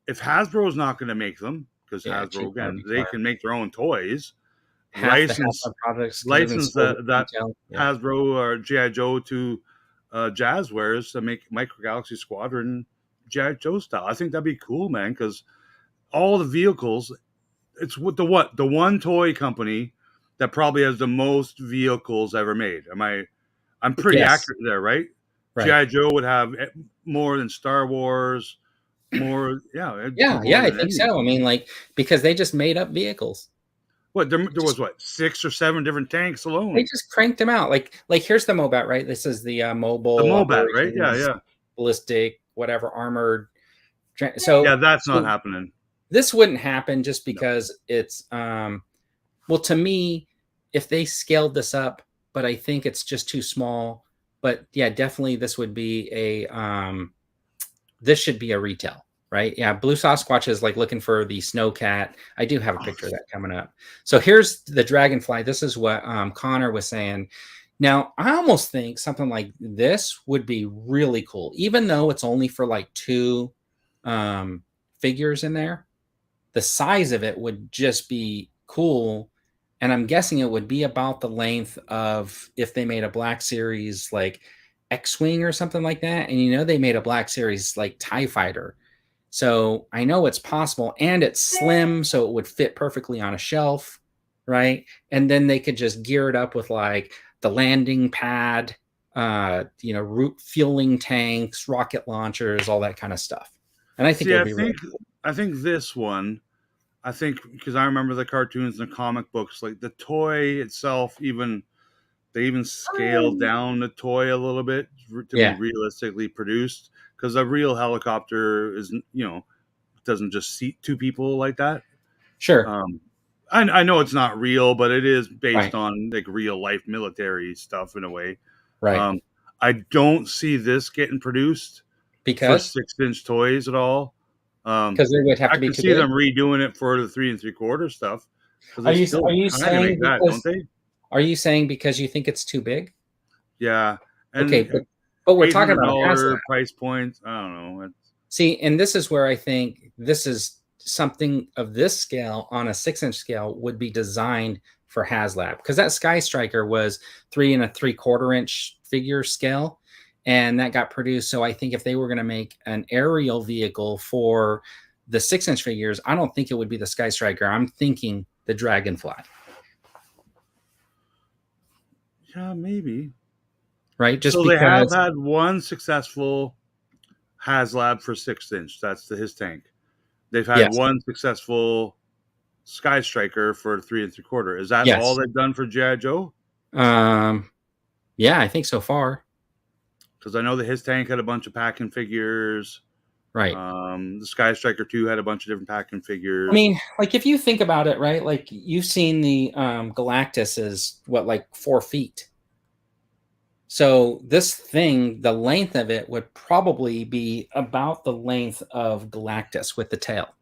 If Hasbro's not going to make them, because Hasbro cheaper would again, be they fine. can make their own toys. Half the License Hasbro products could have been license sold at that retail. Yeah. Hasbro or GI Joe to Jazzwares to make Micro Galaxy Squadron GI Joe style. I think that'd be cool, man. Because all the vehicles, it's with the one toy company that probably has the most vehicles ever made. I'm pretty Yes. accurate there, right? Right. GI Joe would have more than Star Wars. More, yeah, Yeah, I think so. I mean, like, because they just made up vehicles. What there was 6 or 7 different tanks alone. They just cranked them out. Like here's the Mobat, right? This is the mobile, the Mobat, right? Yeah, ballistic, whatever, armored. So yeah, that's not happening. This wouldn't happen just because it's well, to me, if they scaled this up, but I think it's just too small. But yeah, definitely this would be this should be a retail, right? Yeah, Blue Sasquatch is like looking for the Snowcat. I do have a picture of that coming up. So here's the Dragonfly. This is what Connor was saying. Now, I almost think something like this would be really cool, even though it's only for like 2 figures in there. The size of it would just be cool. And I'm guessing it would be about the length of if they made a Black Series like X-Wing or something like that. And they made a Black Series like TIE Fighter. So I know it's possible, and it's slim, so it would fit perfectly on a shelf, right? And then they could just gear it up with like the landing pad, root fueling tanks, rocket launchers, all that kind of stuff. And I think it would be really cool. I think this one, because I remember the cartoons and the comic books, like the toy itself, they even scaled down the toy a little bit to be realistically produced, because a real helicopter isn't, doesn't just seat 2 people like that. Sure. I know it's not real, but it is based on like real life military stuff in a way. Right. I don't see this getting produced because for 6-inch toys at all. Because they would have to be. I can see them redoing it for the 3 3/4 stuff. Are you saying that, don't they? Are you saying because you think it's too big? Yeah. And okay, but we're talking about HasLab. Price points. I don't know. See, and this is where I think this is something of this scale on a 6-inch scale would be designed for HasLab, because that Sky Striker was 3 3/4-inch figure scale, and that got produced. So I think if they were going to make an aerial vehicle for the 6-inch figures, I don't think it would be the Sky Striker. I'm thinking the Dragonfly. Yeah, maybe. Right? Just so because they have had one successful HasLab for 6-inch. That's his tank. They've had one successful Sky Striker for 3 3/4. Is that all they've done for GI Joe? Yeah, I think so far. Because I know the His Tank had a bunch of packing figures. Right. The Sky Striker 2 had a bunch of different packing figures. I mean, like if you think about it, right? Like you've seen the Galactus is what, like 4 feet. So this thing, the length of it would probably be about the length of Galactus with the tail.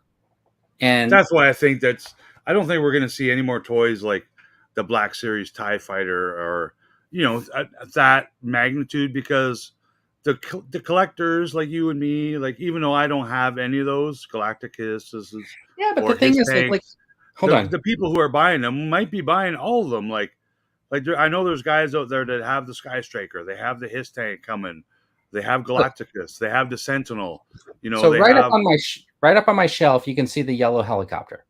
And that's why I think I don't think we're going to see any more toys like the Black Series TIE Fighter or, that magnitude, because the collectors like you and me, like, even though I don't have any of those Galacticus yeah, but the or thing His is like Tanks, hold on. the people who are buying them might be buying all of them. Like I know there's guys out there that have the Sky Striker, they have the His Tank coming, they have Galacticus, they have the Sentinel. So they right have up on my shelf, you can see the yellow helicopter.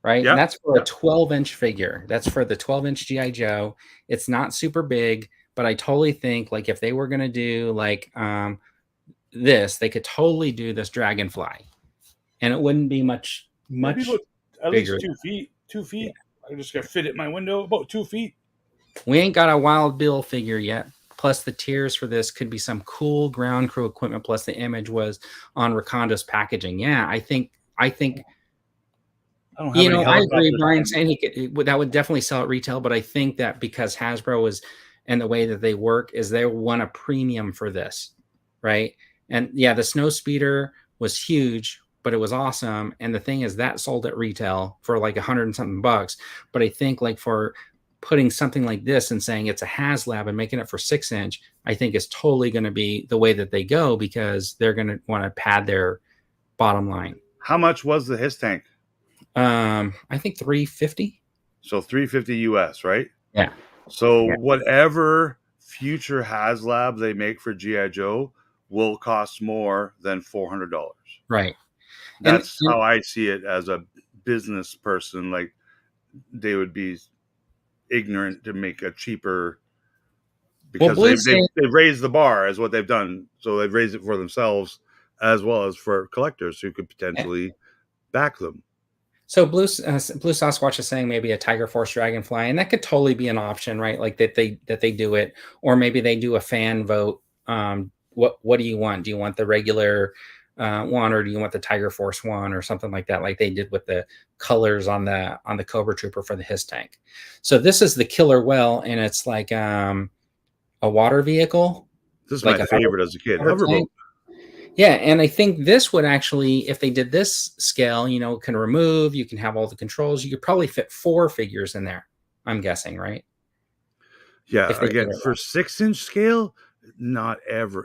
Right. And that's for a 12-inch figure. That's for the 12-inch GI Joe. It's not super big, but I totally think like if they were going to do like this, they could totally do this Dragonfly, and it wouldn't be much at bigger. least 2 feet. 2 feet. Yeah. I just got to fit it in my window about 2 feet. We ain't got a Wild Bill figure yet. Plus the tiers for this could be some cool ground crew equipment. Plus the image was on Rakonda's packaging. Yeah, I think I agree, Brian, saying that would definitely sell at retail, but I think that because Hasbro is, and the way that they work is they want a premium for this, right? And yeah, the Snow Speeder was huge, but it was awesome. And the thing is that sold at retail for like $100 and something bucks. But I think like for putting something like this and saying it's a HasLab and making it for 6-inch, I think is totally going to be the way that they go, because they're going to want to pad their bottom line. How much was the His Tank? I think $350. So $350 US, right? Yeah. So whatever future HasLab they make for GI Joe will cost more than $400. Right. That's how I see it as a business person. Like, they would be ignorant to make a cheaper, because they've raised the bar as what they've done. So they've raised it for themselves as well as for collectors who could potentially back them. So Blue Sasquatch is saying maybe a Tiger Force Dragonfly, and that could totally be an option, right? Like that they do it, or maybe they do a fan vote. What do you want? Do you want the regular one, or do you want the Tiger Force one, or something like that, like they did with the colors on the Cobra Trooper for the His Tank? So this is the Killer Whale, and it's like a water vehicle. This is like my favorite as a kid. Hoverboat. Yeah, and I think this would actually, if they did this scale, can remove, you can have all the controls, you could probably fit 4 figures in there, I'm guessing, right? Yeah, again, for 6-inch scale, never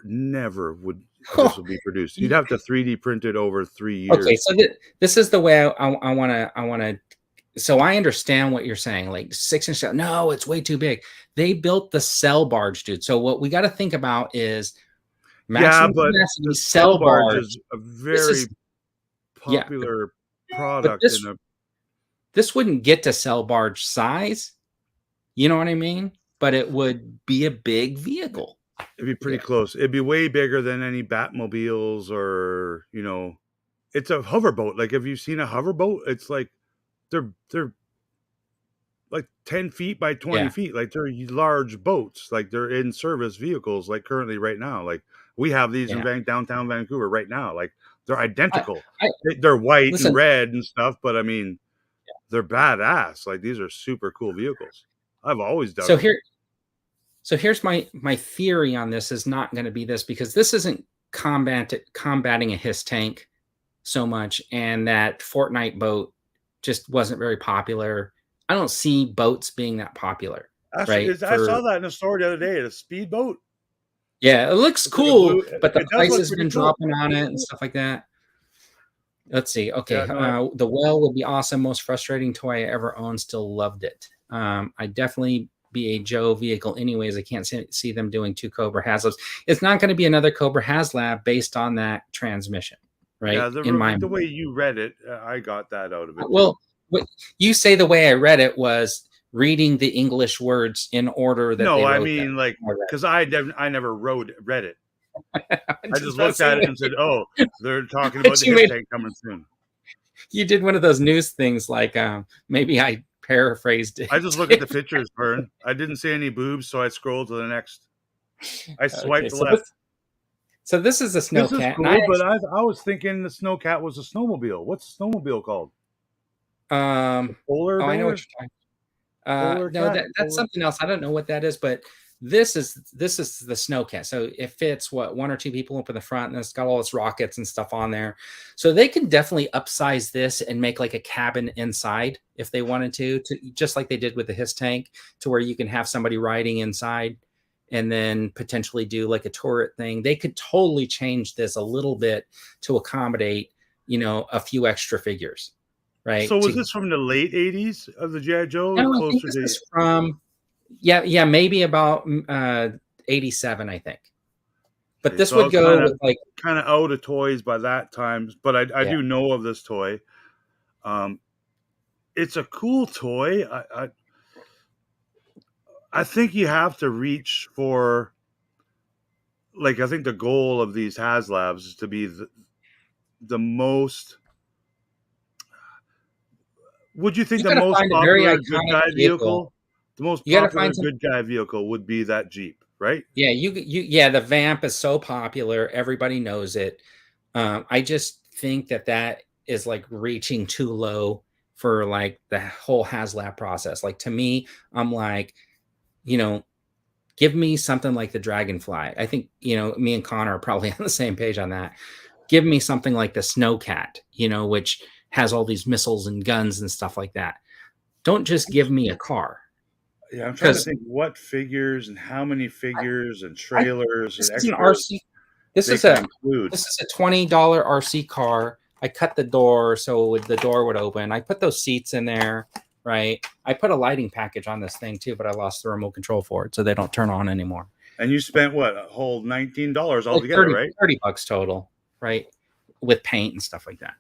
would this would be produced. You'd have to 3D print it over 3 years. Okay, so this is the way I want to. So I understand what you're saying, like 6-inch. No, it's way too big. They built the cell barge, dude. So what we got to think about is, but the cell barge is a very popular product. This wouldn't get to cell barge size. You know what I mean? But it would be a big vehicle. It'd be pretty close. It'd be way bigger than any Batmobiles or, it's a hoverboat. Like, have you seen a hoverboat? It's like they're like 10 feet by 20 feet. Like, they're large boats. Like, they're in service vehicles, like currently right now. Like, we have these in downtown Vancouver right now. Like, they're identical. They're white and red and stuff, but I mean, they're badass. Like, these are super cool vehicles. I've always done So here's my theory on this is not going to be this, because this isn't combating a His Tank so much, and that Fortnite boat just wasn't very popular. I don't see boats being that popular. Actually, right? I saw that in a store the other day, a speedboat. Yeah, it looks cool, but the price has been dropping on it and stuff like that. Let's see. Okay, the Whale would be awesome. Most frustrating toy I ever owned. Still loved it. I definitely be a Joe vehicle anyways. I can't see them doing 2 Cobra HasLabs. It's not going to be another Cobra HasLab based on that transmission, right? Yeah, the way you read it, I got that out of it. Well, what you say the way I read it was reading the English words in order that they wrote I mean, them. Like, because I never read it. I just looked at it and said, "Oh, they're talking about the His Tank coming soon." You did one of those news things, like maybe I paraphrased it. I just look at the pictures, Vern. I didn't see any boobs, so I scrolled to the next. I swiped Okay, left. so this is a This is snowcat, and cool, but I was thinking the snowcat was a snowmobile. What's a snowmobile called? oh, Polar I know what bear? you're talking. Polar No, cat? that's something else. I don't know what that is, but this is the snowcat. So it fits one or two people up in the front, and it's got all its rockets and stuff on there. So they can definitely upsize this and make like a cabin inside if they wanted to just like they did with the HISS tank, to where you can have somebody riding inside and then potentially do like a turret thing. They could totally change this a little bit to accommodate, a few extra figures, right? So was this from the late 80s of the G.I. Joe? No, I think Closer this to is from maybe about 87, I think. But okay, this so I would was go with like kind of out of toys by that time, but I yeah. do know of this toy. It's a cool toy. I think you have to reach for, like, I think the goal of these HasLabs is to be the most. Would you think You the got to most find a very popular good iconic guy vehicle. vehicle, the most You got to popular find some. good guy vehicle would be that Jeep, right? Yeah, yeah. The Vamp is so popular, everybody knows it. I just think that is like reaching too low for like the whole HasLab process. Like to me, I'm like, give me something like the Dragonfly. I think me and Connor are probably on the same page on that. Give me something like the Snowcat, which has all these missiles and guns and stuff like that. Don't just give me a car. Yeah, I'm trying to think what figures and how many figures and trailers This and is an extras RC. This they is can a include. $20 RC car. I cut the door so the door would open. I put those seats in there, right? I put a lighting package on this thing too, but I lost the remote control for it, so they don't turn on anymore. And you spent what, a whole $19 Like altogether, right? $30 total, right? With paint and stuff like that.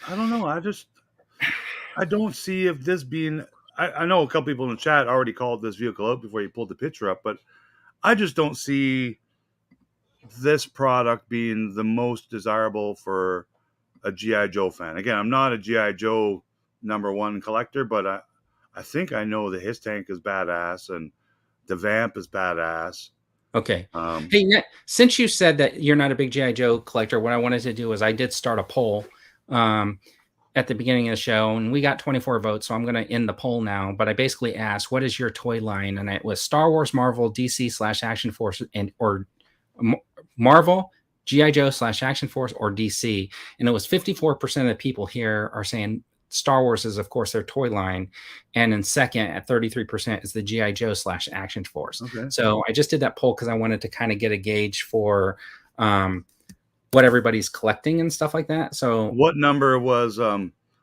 I don't know. I don't see if this being. I know a couple people in the chat already called this vehicle out before you pulled the picture up, but I just don't see this product being the most desirable for a G.I. Joe fan. Again, I'm not a G.I. Joe #1 collector, but I think I know the HISS tank is badass and the Vamp is badass. Okay. Hey, since you said that you're not a big G.I. Joe collector, what I wanted to do is I did start a poll at the beginning of the show, and we got 24 votes, so I'm going to end the poll now. But I basically asked, what is your toy line? And it was Star Wars, Marvel, DC/Action Force, or Marvel, G.I. Joe/Action Force, or DC. And it was 54% of the people here are saying Star Wars is, of course, their toy line. And in second, at 33%, is the G.I. Joe/Action Force. Okay. So I just did that poll because I wanted to kind of get a gauge for what everybody's collecting and stuff like that. So what number was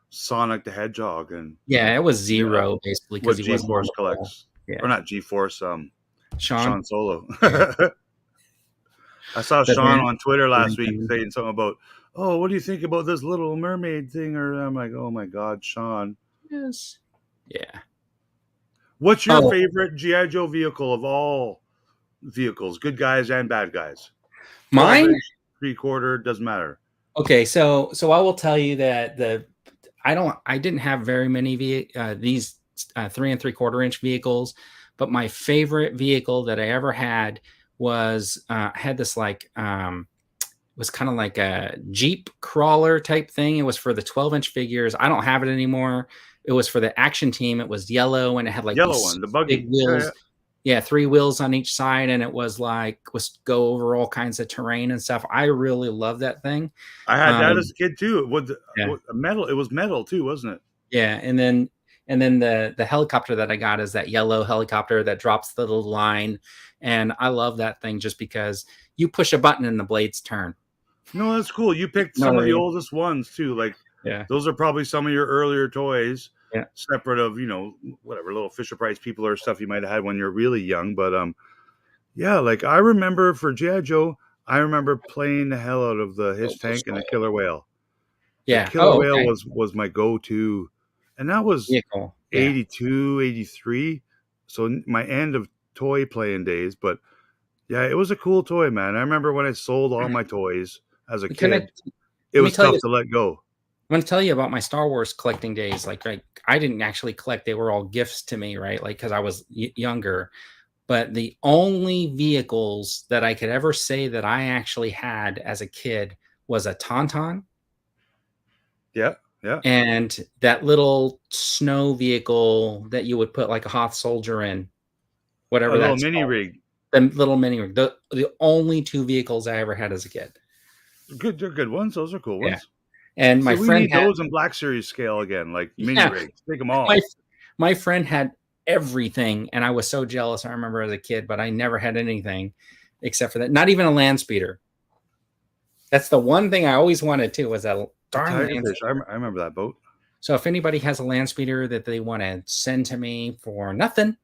Sonic the Hedgehog? And yeah, it was 0 basically because he G-Force collects. Yeah. Or not G-Force, Sean Solo. Yeah. I saw Sean on Twitter last week saying something about, oh, what do you think about this Little Mermaid thing? Or I'm like, oh my God, Sean. Yes. Yeah. What's your favorite G.I. Joe vehicle of all vehicles, good guys and bad guys? Mine? 3/4, doesn't matter. Okay, so I will tell you that I didn't have very many these 3 3/4-inch vehicles, but my favorite vehicle that I ever had was had this like was kind of like a Jeep crawler type thing. It was for the 12-inch figures. I don't have it anymore. It was for the action team. It was yellow and it had like yellow one, the buggy, big wheels. Yeah, 3 wheels on each side, and it was go over all kinds of terrain and stuff. I really love that thing. I had that as a kid too. It was metal. It was metal too, wasn't it? Yeah, and then the helicopter that I got is that yellow helicopter that drops the little line, and I love that thing just because you push a button and the blades turn. No, that's cool. You picked some of the oldest ones too. Like, yeah, those are probably some of your earlier toys. Yeah. Separate of, whatever little Fisher Price people or stuff you might have had when you're really young. But yeah, like I remember for G.I. Joe, I remember playing the hell out of the HISS tank and the Killer Whale. Yeah. The Killer Whale was my go-to. And that was 82, 83. So my end of toy playing days. But yeah, it was a cool toy, man. I remember when I sold all my toys as a kid, it was tough to let go. I'm going to tell you about my Star Wars collecting days. Like I didn't actually collect; they were all gifts to me, right? Like because I was younger. But the only vehicles that I could ever say that I actually had as a kid was a Tauntaun. Yeah, yeah. And that little snow vehicle that you would put like a Hoth soldier in, A whatever little that's mini called. rig. The little mini rig. The only two vehicles I ever had as a kid. Good, they're good ones. Those are cool Yeah. ones. And See, my we friend need had, those in Black Series scale again, like mini yeah, rigs. Take them all. my friend had everything, and I was so jealous. I remember as a kid, but I never had anything except for that. Not even a land speeder. That's the one thing I always wanted too, was that darn land speeder. I remember that boat. So if anybody has a land speeder that they want to send to me for nothing,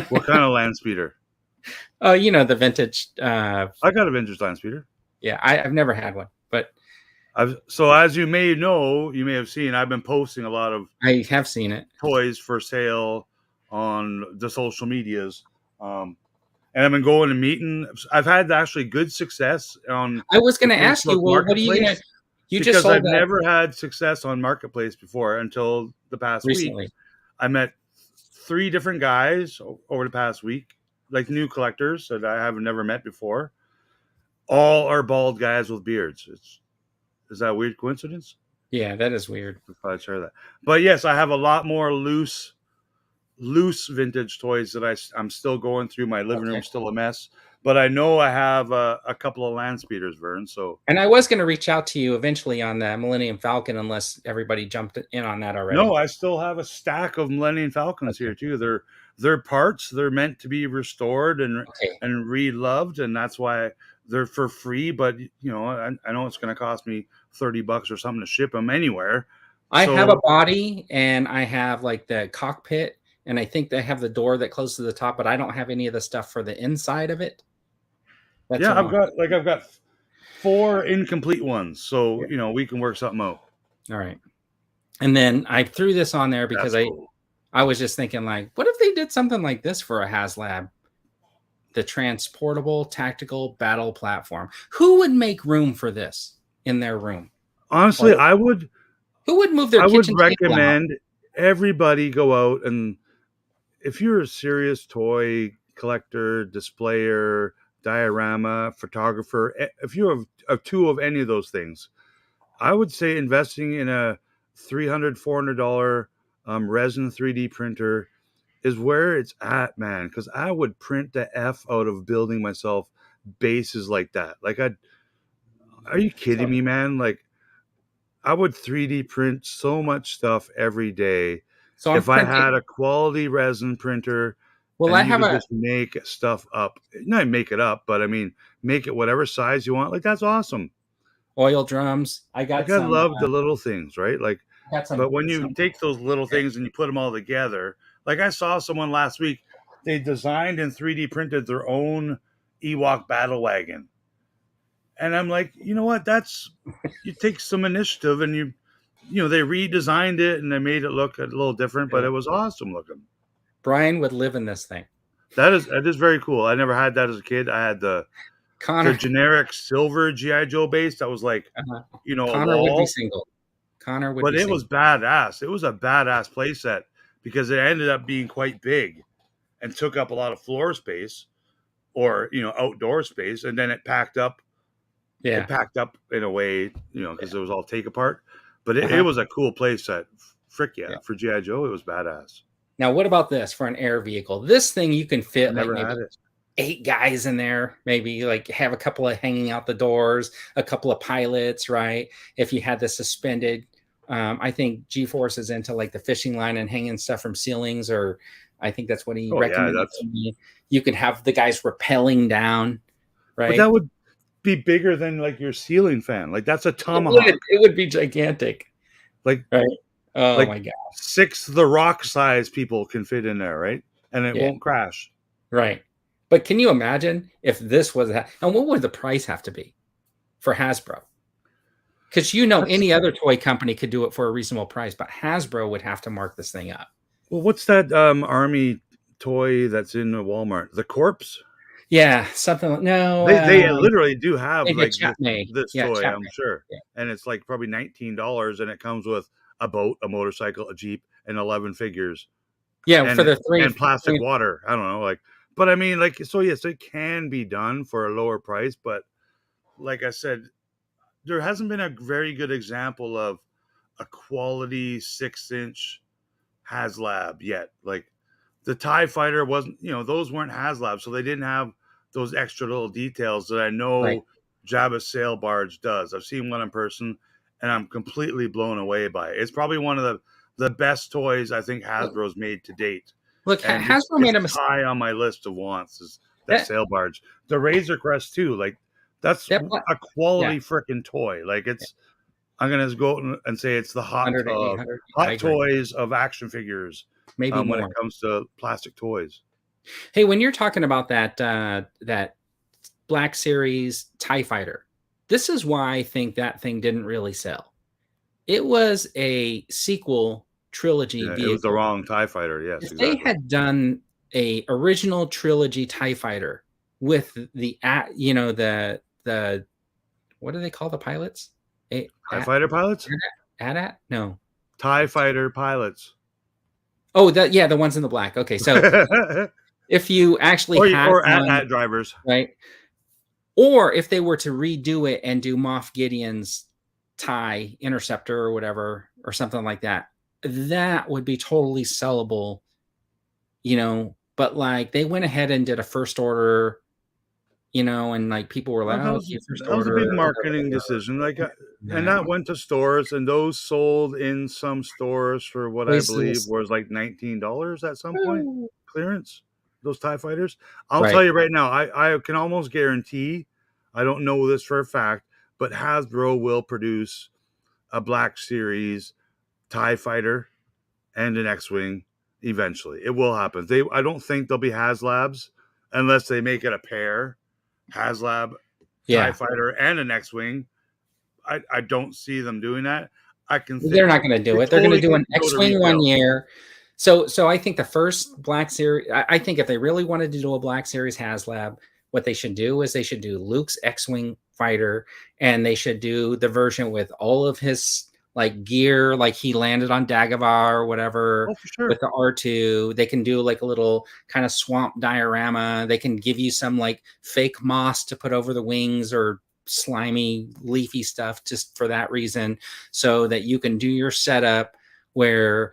What kind of land speeder? oh, you know, the vintage. I got a vintage land speeder. Yeah, I've never had one, but So as you may know, you may have seen, I've been posting a lot of I have seen it. toys for sale on the social medias. And I've been going and meeting. I've had actually good success on. I was going to the ask you, Facebook well, what are you going to? Marketplace, You just because sold I've that never had success on Marketplace before until the past recently. week. I met 3 different guys over the past week, like new collectors that I have never met before. All are bald guys with beards. Is that a weird coincidence? Yeah, that is weird. If I share that, but yes, I have a lot more loose vintage toys that I'm still going through. My living room's still a mess, but I know I have a couple of land speeders, Vern. So, and I was going to reach out to you eventually on the Millennium Falcon, unless everybody jumped in on that already. no, I still have a stack of Millennium Falcons here too. They're parts. They're meant to be restored and re-loved, and that's why they're for free. But you know, I know it's going to cost me $30 or something to ship them anywhere. I have a body, and I have like the cockpit, and I think they have the door that closes to the top, but I don't have any of the stuff for the inside of it. I've got 4 incomplete ones, so you know we can work something out. All right. And then I threw this on there because I was just thinking, like, what if they did something like this for a HasLab? The transportable tactical battle platform. Who would make room for this in their room? Honestly, I would. Who would move their kitchen table? I would recommend everybody go out, and if you're a serious toy collector, displayer, diorama, photographer, if you have 2 of any of those things, I would say investing in a $300, $400 resin 3D printer is where it's at, man. Because I would print the F out of building myself bases like that. Like, are you kidding me, man? Like, I would 3D print so much stuff every day. So if I had a quality resin printer, well, I have just make stuff up. Not make it up, but I mean, make it whatever size you want. Like, that's awesome. Oil drums. I love the little things, right? Like, but when you take those little things and you put them all together, like I saw someone last week, they designed and 3D printed their own Ewok battle wagon. And I'm like, you know what? You take some initiative and you know, they redesigned it and they made it look a little different, but it was awesome looking. Brian would live in this thing. That is very cool. I never had that as a kid. I had the generic silver GI Joe base that was like, you know, Connor would be single. Connor would, but it was badass. It was a badass playset because it ended up being quite big and took up a lot of floor space, or you know, outdoor space, and then it packed up. Yeah, it packed up in a way, you know, because it was all take apart. But it was a cool playset. Frick yeah, for GI Joe, it was badass. Now, what about this for an air vehicle? This thing you can fit like maybe 8 guys in there, maybe like have a couple of hanging out the doors, a couple of pilots, right? If you had the suspended, I think G-Force is into like the fishing line and hanging stuff from ceilings, or I think that's what he recommended to me. You could have the guys rappelling down, right? But that would be bigger than like your ceiling fan. Like, that's a tomahawk. It would be gigantic. Like, right? Oh like my god! 6 The Rock size people can fit in there, right? And it won't crash, right? But can you imagine if this was and what would the price have to be for Hasbro? Because any other toy company could do it for a reasonable price, but Hasbro would have to mark this thing up. Well, what's that army toy that's in Walmart? The Corpse? Yeah, something like no. They literally do have Maybe a like Chapney. this Yeah, toy, I'm Chapney. sure, Yeah. and it's like probably $19, and it comes with a boat, a motorcycle, a Jeep, and 11 figures, Yeah, for and the plastic three water. I don't know, like, but I mean, like, so yes, it can be done for a lower price, but like I said, there hasn't been a very good example of a quality 6-inch HasLab yet. Like the TIE fighter wasn't, those weren't HasLab, so they didn't have those extra little details that I right. know Jabba's sail barge does. I've seen one in person, and I'm completely blown away by it. It's probably one of the best toys I think Hasbro's made to date, Look, and Hasbro it's made a mistake. high on my list of wants. Is that That sail barge? The Razor Crest too. Like that's that a yeah, quality freaking toy. Like it's. I'm gonna go out and say it's the 100 to 800. I hot agree. toys of action figures Maybe when it more. comes to plastic toys. Hey, when you're talking about that Black Series TIE Fighter, this is why I think that thing didn't really sell. It was a sequel trilogy Yeah, it was the vehicle. wrong TIE fighter. Yes, If they exactly. had done a original trilogy TIE Fighter with the the what do they call the pilots? TIE fighter pilots? AT-AT? No. TIE fighter pilots. Oh, the ones in the black. Okay, so if you actually had or one, at drivers. right? Or if they were to redo it and do Moff Gideon's TIE Interceptor or whatever, or something like that, that would be totally sellable, But like they went ahead and did a first order, and like people were like, Well, "Oh, okay, first that was a big order." marketing decision. Like, and that went to stores, and those sold in some stores for what I believe Places. was like $19 at some point clearance. Those TIE fighters. I'll Right. tell you right now, I can almost guarantee. I don't know this for a fact, but Hasbro will produce a Black Series TIE fighter and an X-wing eventually. It will happen. I don't think they'll be HasLabs unless they make it a pair. HasLab TIE Yeah. fighter and an X-wing. I don't see them doing that. They're not going to do it. They're going to do an X-wing 1 year. So I think the first Black Series, I think if they really wanted to do a Black Series HasLab, what they should do is they should do Luke's X-wing fighter, and they should do the version with all of his like gear, like he landed on Dagobah or whatever. Oh, for sure. With the R2. They can do like a little kind of swamp diorama. They can give you some like fake moss to put over the wings or slimy, leafy stuff just for that reason, so that you can do your setup where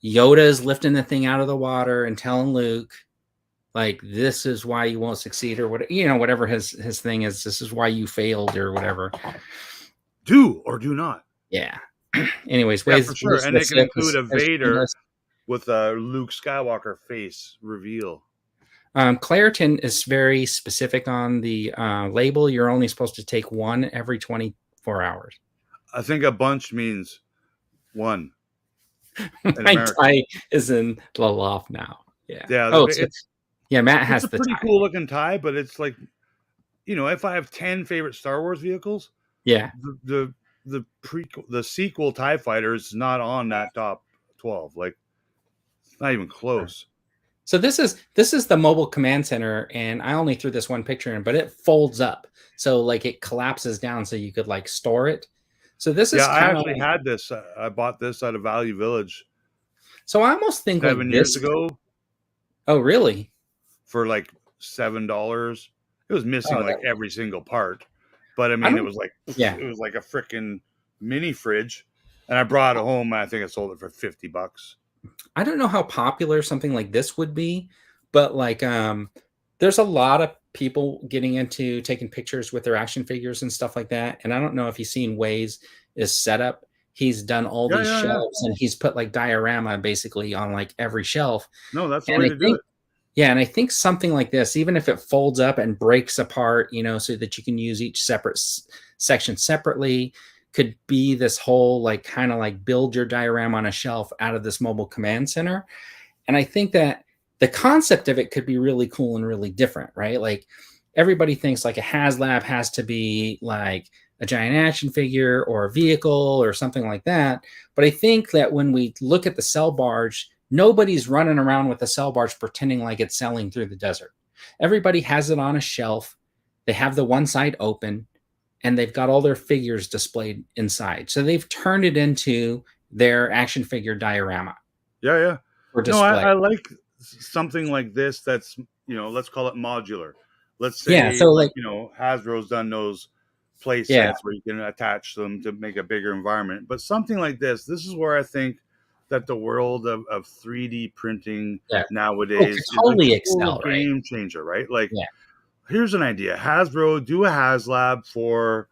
Yoda is lifting the thing out of the water and telling Luke, like, this is why you won't succeed, or whatever his thing is. This is why you failed, or whatever. Do or do not. Yeah. Anyways, yeah, for sure. And it can include a Vader with a Luke Skywalker face reveal. Claritin is very specific on the label. You're only supposed to take one every 24 hours. I think a bunch means one. My tie is in the loft now. Yeah. Yeah. Matt has the pretty cool looking tie, but it's like, if I have 10 favorite Star Wars vehicles, yeah, the sequel TIE fighter is not on that top 12. Like, it's not even close. So this is the mobile command center, and I only threw this one picture in, but it folds up, so like it collapses down, so you could like store it. So this is I actually had this. I bought this at a Value Village. So I almost think 7 years ago. Oh, really? For like $7. It was missing every single part, but I mean, it was like it was like a freaking mini fridge, and I brought it home. And I think I sold it for $50. I don't know how popular something like this would be, but like there's a lot of people getting into taking pictures with their action figures and stuff like that. And I don't know if you've seen Waze is set up. He's done all these shelves, and he's put like diorama basically on like every shelf. No, that's the way to do it. Yeah, and I think something like this, even if it folds up and breaks apart, so that you can use each separate section separately, could be this whole like kind of like build your diorama on a shelf out of this mobile command center. And I think that the concept of it could be really cool and really different, right? Like everybody thinks like a HasLab has to be like a giant action figure or a vehicle or something like that. But I think that when we look at the cell barge, nobody's running around with a cell barge pretending like it's sailing through the desert. Everybody has it on a shelf. They have the one side open, and they've got all their figures displayed inside. So they've turned it into their action figure diorama Yeah, yeah. for No, display. I like something like this that's, let's call it modular. Let's Yeah, say, so like Hasbro's done those play yeah, sets where you can attach them to make a bigger environment. But something like this is where I think that the world of 3D printing yeah. Oh, could nowadays is a totally total excel, right? game changer, right? Like, Yeah. here's an idea. Hasbro, do a HasLab for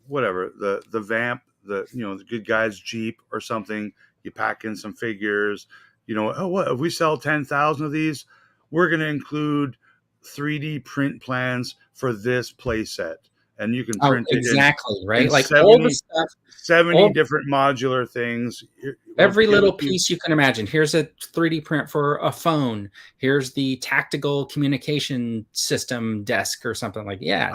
whatever, the Vamp, the Good Guys Jeep or something. You pack in some figures. What if we sell 10,000 of these? We're going to include 3D print plans for this play set, and you can Oh, print it exactly, in right? Like all the 70 stuff, 70 all different modular things. every Give little it to you. piece you can imagine. Here's a 3D print for a phone. Here's the tactical communication system desk or something like. Yeah,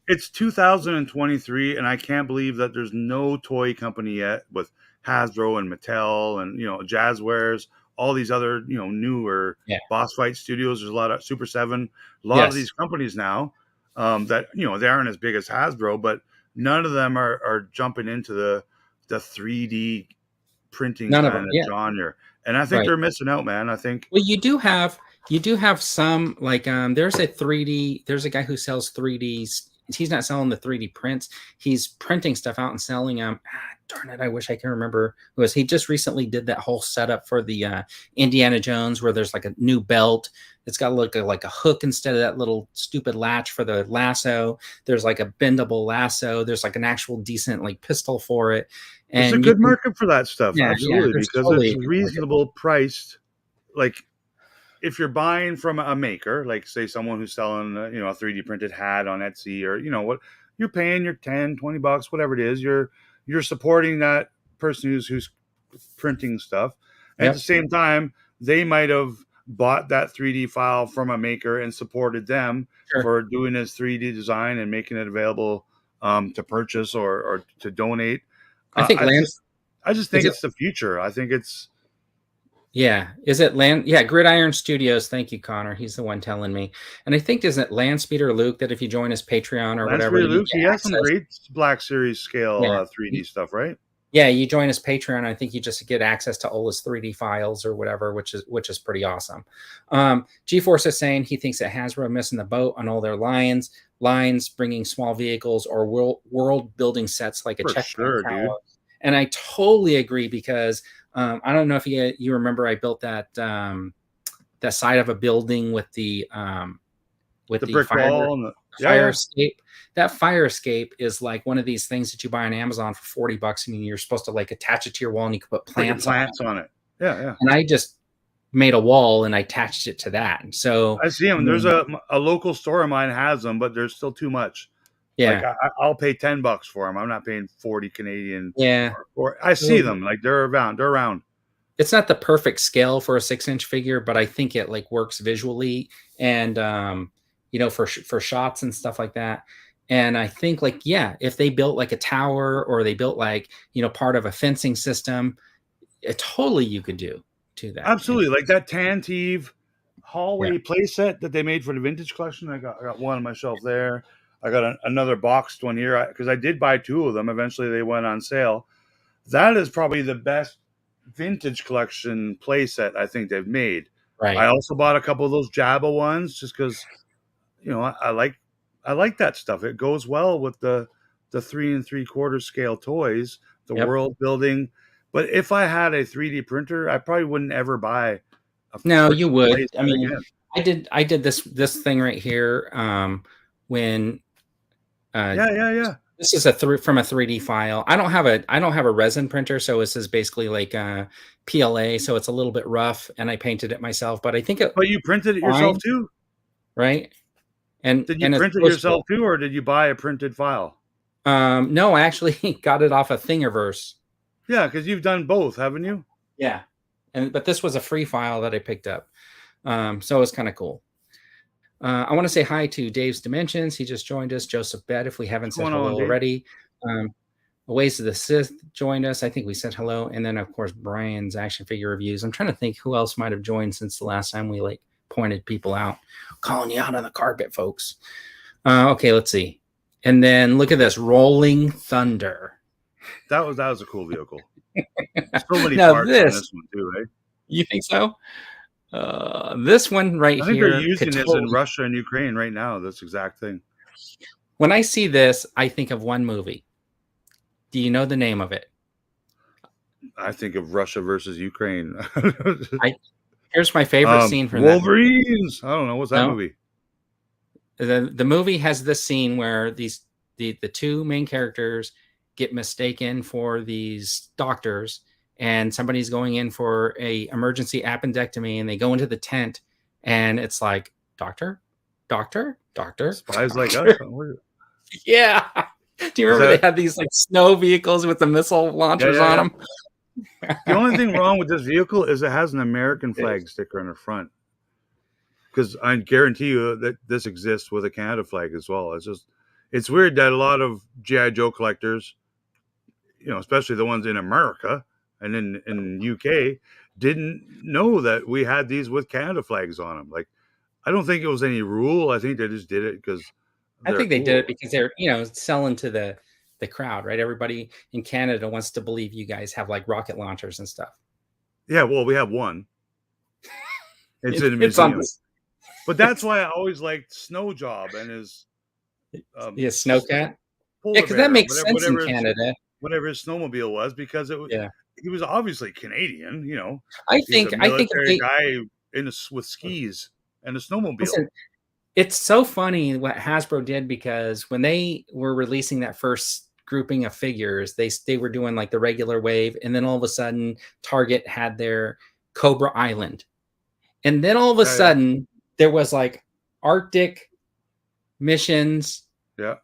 It's 2023, and I can't believe that there's no toy company yet with Hasbro and Mattel and Jazzwares, all these other newer yeah, Boss Fight Studios. There's a lot of Super 7, a lot of yes, these companies now that they aren't as big as Hasbro, but none of them are jumping into the 3D printing none of them. kind of Yeah, genre, and I think right. they're missing out, man. I think Well, you do have some like there's a 3D. There's a guy who sells 3Ds. He's not selling the 3D prints. He's printing stuff out and selling them. Darn it! I wish I can remember who was. He just recently did that whole setup for the Indiana Jones, where there's like a new belt. It's got like a hook instead of that little stupid latch for the lasso. There's like a bendable lasso. There's like an actual decent like pistol for it. it's a And good market for that stuff, yeah, absolutely, there's because totally it's reasonable priced. Like, if you're buying from a maker, like say someone who's selling a 3D printed hat on Etsy, or what, you're paying your 10-20 bucks, whatever it is, you're supporting that person who's printing stuff. And at the yep, same time, they might have bought that 3D file from a maker and supported them sure. for doing his 3D design and making it available to purchase or to donate. I think I land just is think it it's the future. I think it's Yeah. Is it Land? Yeah, Gridiron Studios. Thank you, Connor. He's the one telling me. And I think, isn't it Landspeed or Luke that if you join his Patreon or Lance whatever, you Luke. get He has some access? great Black Series scale Yeah. 3D stuff, right? Yeah, you join his Patreon. I think you just get access to all his 3D files or whatever, which is pretty awesome. GeForce is saying he thinks that Hasbro missing the boat on all their lines, bringing small vehicles or world building sets like a For checkpoint sure, tower. dude. And I totally agree because I don't know if you remember I built that that side of a building with the brick fire wall and fire escape. That fire escape is like one of these things that you buy on Amazon for $40, and you're supposed to like attach it to your wall, and you can put plants on it. Yeah, yeah. And I just made a wall and I attached it to that. And so I see them. There's a local store of mine has them, but there's still too much. yeah, Like I'll pay $10 for them. I'm not paying 40 Canadian. yeah. Or I see them like they're around. They're around. It's not the perfect scale for a 6-inch figure, but I think it like works visually and for shots and stuff like that. And I think like, yeah, if they built like a tower or they built like, part of a fencing system, totally you could do that. Absolutely. Like that Tantive hallway play set that they made for the vintage collection. I got one on my shelf there. I got another boxed one here because I did buy 2 of them. Eventually they went on sale. That is probably the best vintage collection play set I think they've made. Right. I also bought a couple of those Jabba ones just because, I like that stuff. It goes well with the 3 3/4 scale toys, the world building. But if I had a 3D printer, I probably wouldn't ever buy. No, you would. I mean, again. I did this thing right here when. Yeah. This is from a 3D file. I don't have a resin printer, so this is basically like PLA, so it's a little bit rough, and I painted it myself. But I think But you printed it yourself too, right? And did you print it yourself too, or did you buy a printed file? No, I actually got it off of Thingiverse. Yeah, because you've done both, haven't you? Yeah, but this was a free file that I picked up, so it's kind of cool. I want to say hi to Dave's Dimensions. He just joined us. Joseph Bed, if we haven't said hello already. Ways of the Sith joined us. I think we said hello. And then, of course, Brian's action figure reviews. I'm trying to think who else might have joined since the last time we pointed people out. Calling you out on the carpet, folks. Okay, let's see. And then look at this, Rolling Thunder. That was a cool vehicle. So many Now parts on this one too, right? You think so? This one right I think here. they're using this in Russia and Ukraine right now. This exact thing. When I see this, I think of one movie. Do you know the name of it? I think of Russia versus Ukraine. Here's my favorite scene from Wolverines. I don't know. What's that movie? The movie has this scene where the two main characters get mistaken for these doctors, and somebody's going in for a emergency appendectomy, and they go into the tent, and it's like, doctor. Spies like us. Yeah. Do you remember they had these like snow vehicles with the missile launchers on them? The only thing wrong with this vehicle is it has an American flag sticker on the front. Because I guarantee you that this exists with a Canada flag as well. It's weird that a lot of G.I. Joe collectors, especially the ones in America and in UK, didn't know that we had these with Canada flags on them. Like, I don't think it was any rule. I think they just did it because I think they did it because they're, selling to the crowd, right? Everybody in Canada wants to believe you guys have like rocket launchers and stuff. Yeah, well, we have one. It's in a museum. But that's why I always liked Snow Job and his Snowcat. Yeah, because that makes sense in Canada. Whatever his snowmobile was, because he was obviously Canadian. I think a military guy with skis and a snowmobile. Listen, it's so funny what Hasbro did, because when they were releasing that first grouping of figures, they were doing like the regular wave, and then all of a sudden Target had their Cobra Island, and then all of a sudden there was like Arctic missions. Yeah.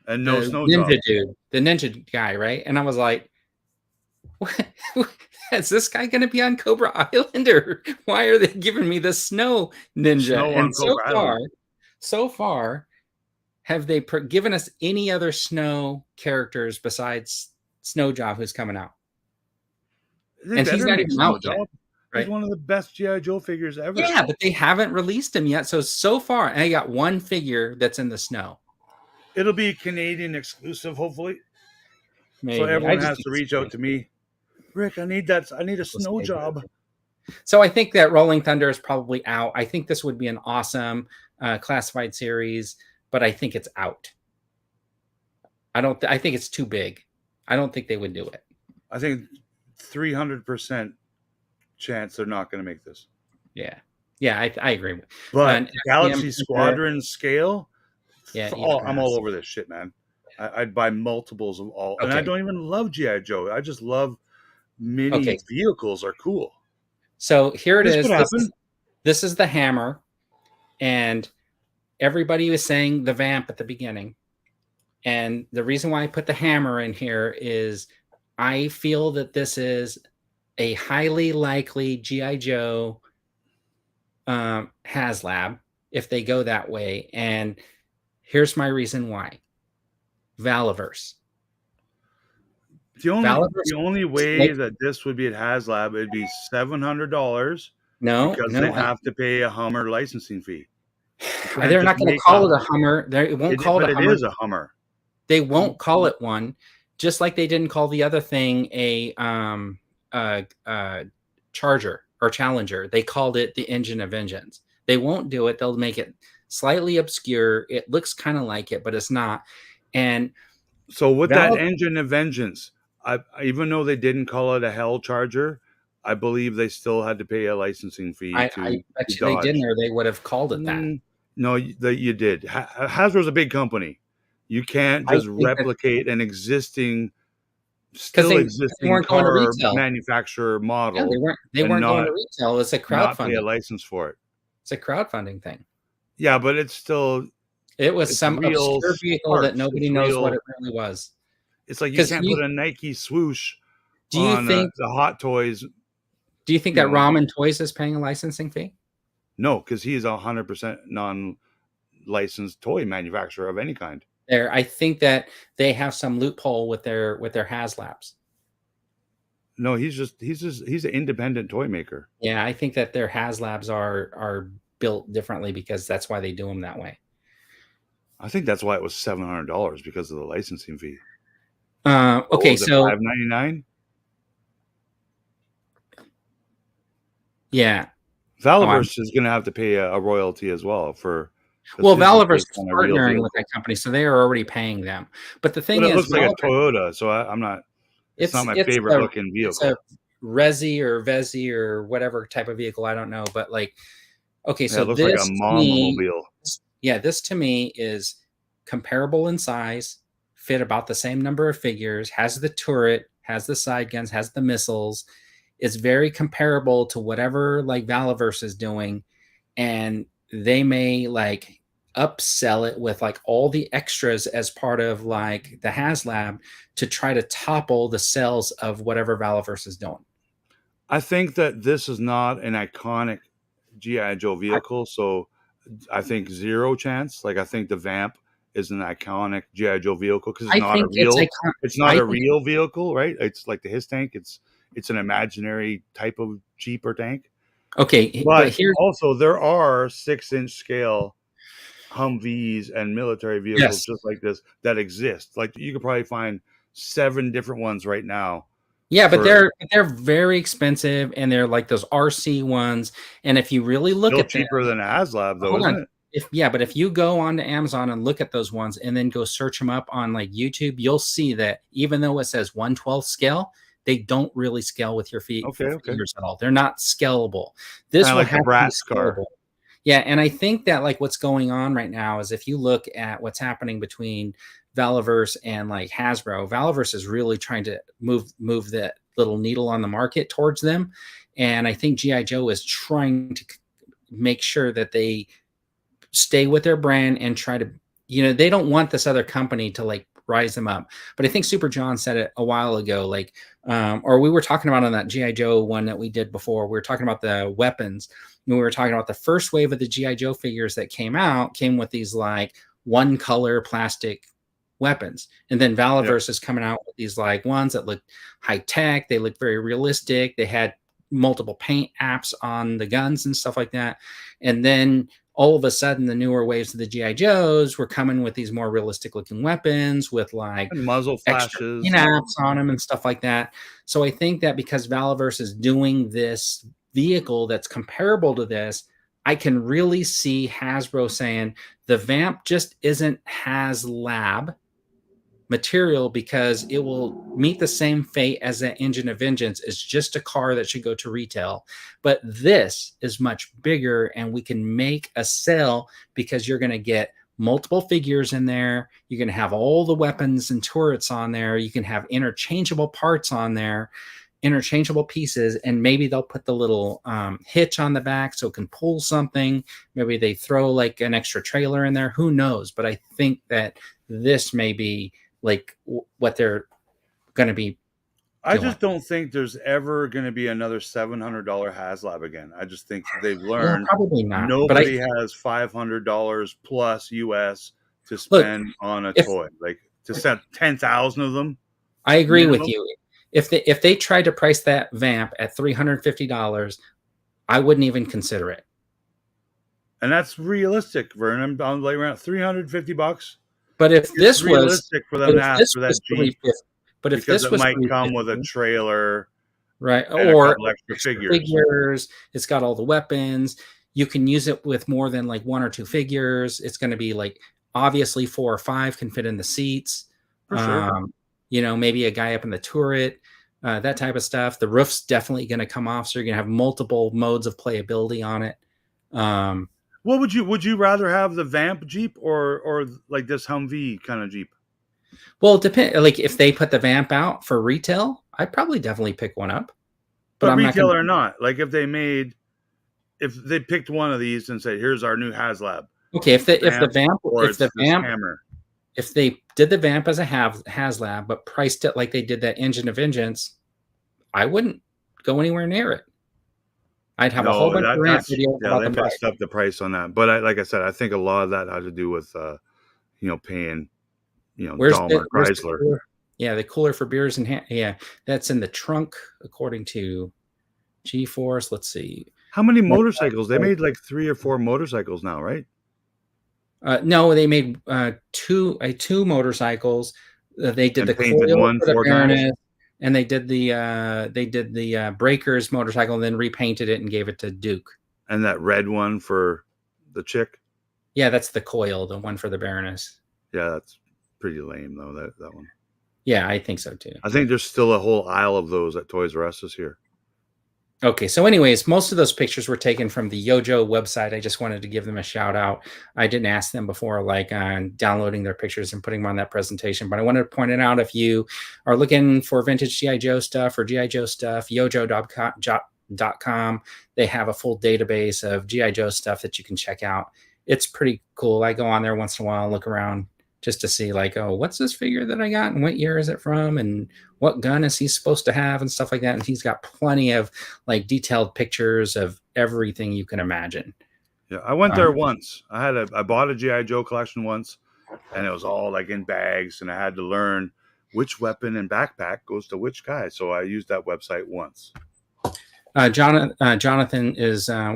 And no snow ninja job. dude, the ninja guy, right? And I was like, what? Is this guy going to be on Cobra Island, or why are they giving me this snow ninja? And so far, have they given us any other snow characters besides Snow Job, who's coming out? And he's not even out yet. Right? He's one of the best G.I. Joe figures ever. Yeah, but they haven't released him yet. So far, I got one figure that's in the snow. It'll be Canadian exclusive, hopefully. Maybe. So everyone has to reach out to me. Rick, I need a Snow Job. So I think that Rolling Thunder is probably out. I think this would be an awesome classified series, but I think it's out. I think it's too big. I don't think they would do it. I think 300% chance they're not going to make this. Yeah, I agree. But Galaxy Squadron scale, yeah, I'm all over this shit, man. I'd buy multiples of all, and I don't even love G.I. Joe. I just love mini vehicles are cool. So here it is. This is the Hammer, and everybody was saying the Vamp at the beginning. And the reason why I put the Hammer in here is I feel that this is a highly likely G.I. Joe HasLab if they go that way. And here's my reason why. Valaverse. The only way that this would be at HasLab, it'd be $700. No, because they have to pay a Hummer licensing fee. They're not going to call it a Hummer. They won't call it a Hummer. It is a Hummer. They won't call it one, just like they didn't call the other thing a Charger or Challenger. They called it the Engine of Vengeance. They won't do it. They'll make it slightly obscure. It looks kind of like it, but it's not. And so with that Engine of Vengeance, even though they didn't call it a Hell Charger, I believe they still had to pay a licensing fee. I bet you they didn't, or they would have called it that. No, you did. Hasbro's a big company. You can't just replicate an existing car manufacturer model. Yeah, they weren't going to retail. It's a crowdfunding. Pay a license for it. It's a crowdfunding thing. Yeah, but it's still. It was some obscure vehicle that nobody knows what it really was. It's like you can't put a Nike swoosh on the Hot Toys. Do you think that Ramen Toys is paying a licensing fee? No, because he is 100% non-licensed toy manufacturer of any kind. I think that they have some loophole with their HasLabs. No, he's an independent toy maker. Yeah, I think that their HasLabs are built differently because that's why they do them that way. I think that's why it was $700 because of the licensing fee. What Okay, was it, so $599? yeah. Valaverse is going to have to pay a royalty as well for. Well, Valaverse is on a real partnering vehicle with that company, so they are already paying them. But the thing But it is, looks like a Toyota, so I'm not. It's not my favorite looking it's vehicle. a Resi or Vezi or whatever type of vehicle. I don't know, but like, okay, Yeah, so it looks like a this to me, Mom-mobile. yeah, this to me is comparable in size, fit about the same number of figures, has the turret, has the side guns, has the missiles. It's very comparable to whatever like Valaverse is doing, and they may like upsell it with like all the extras as part of like the HasLab to try to topple the sales of whatever Valaverse is doing. I think that this is not an iconic GI Joe vehicle, so I think zero chance. Like I think the Vamp is an iconic GI Joe vehicle because it's I not a think it's real. iconic. It's not a real vehicle, right? It's like the His tank. It's an imaginary type of Jeep or tank. Okay, but here's also there are 6-inch scale Humvees and military vehicles just like this that exist. Like you could probably find 7 different ones right now. Yeah, but they're very expensive, and they're like those RC ones. And if you really look at cheaper than a HasLab, though, hold isn't on. it? But if you go onto Amazon and look at those ones, and then go search them up on like YouTube, you'll see that even though it says 1/12 scale, they don't really scale with your fingers at all. They're not scalable. This will like have a Bratz car. Yeah, and I think that like what's going on right now is if you look at what's happening between Valaverse and like Hasbro, Valaverse is really trying to move that little needle on the market towards them, and I think GI Joe is trying to make sure that they stay with their brand and try to, they don't want this other company to like rise them up. But I think Super John said it a while ago, like, or we were talking about on that GI Joe one that we did before. We were talking about the weapons. We were talking about the first wave of the GI Joe figures that came with these like one color plastic weapons, and then Valaverse is coming out with these like ones that look high tech. They look very realistic. They had multiple paint apps on the guns and stuff like that. And then all of a sudden, the newer waves of the GI Joes were coming with these more realistic looking weapons with like and muzzle flashes, apps on them and stuff like that. So I think that because Valaverse is doing this vehicle that's comparable to this, I can really see Hasbro saying the Vamp just isn't HasLab material because it will meet the same fate as that Engine of Vengeance. It's just a car that should go to retail. But this is much bigger, and we can make a sale because you're going to get multiple figures in there. You're going to have all the weapons and turrets on there. You can have interchangeable parts on there, interchangeable pieces, and maybe they'll put the little hitch on the back so it can pull something. Maybe they throw like an extra trailer in there. Who knows? But I think that this may be like what they're going to be. I just don't think there's ever going to be another $700 HasLab again. I just think they've learned probably not. Nobody has $500 plus US to spend on a toy. Like to sell 10,000 of them. I agree with you. If they tried to price that Vamp at $350, I wouldn't even consider it. And that's realistic, Vernon. I'm like around $350. But if this was realistic for them to ask for that Jeep, but if this was, it might come with a trailer, right, or extra figures, it's got all the weapons. You can use it with more than like 1 or 2 figures. It's going to be like obviously 4 or 5 can fit in the seats. For sure. Maybe a guy up in the turret, that type of stuff. The roof's definitely going to come off, so you're going to have multiple modes of playability on it. What would you rather have, the Vamp Jeep or like this Humvee kind of Jeep? Well, it depends. Like if they put the Vamp out for retail, I'd probably definitely pick one up. But I'm retail or not, like if they picked one of these and said, "Here's our new HasLab." Okay, if they did the Vamp as a HasLab, but priced it like they did that Engine of Vengeance, I wouldn't go anywhere near it. I'd have a whole bunch of rant videos about they messed up the price on that. But like I said, I think a lot of that had to do with, paying, Daimler, Chrysler. Yeah, the cooler for beers and yeah, that's in the trunk according to G-Force. Let's see. How many motorcycles? They made like 3 or 4 motorcycles now, right? No, they made two motorcycles. They did And the painted coil one for the 4 times. Baroness, and they did the Breakers motorcycle, and then repainted it and gave it to Duke. And that red one for the chick. Yeah, that's the coil, the one for the Baroness. Yeah, that's pretty lame though. That one. Yeah, I think so too. I think there's still a whole aisle of those at Toys R Us this year. Okay, so anyways, most of those pictures were taken from the Yojo website. I just wanted to give them a shout out. I didn't ask them before, like on downloading their pictures and putting them on that presentation, but I wanted to point it out. If you are looking for vintage GI Joe stuff or GI Joe stuff, yojo.com, they have a full database of GI Joe stuff that you can check out. It's pretty cool. I go on there once in a while and look around just to see, like, oh, what's this figure that I got and what year is it from and what gun is he supposed to have and stuff like that. And he's got plenty of like detailed pictures of everything you can imagine. Yeah, I went there once. I bought a GI Joe collection once, and it was all like in bags, and I had to learn which weapon and backpack goes to which guy. So I used that website once. Jonathan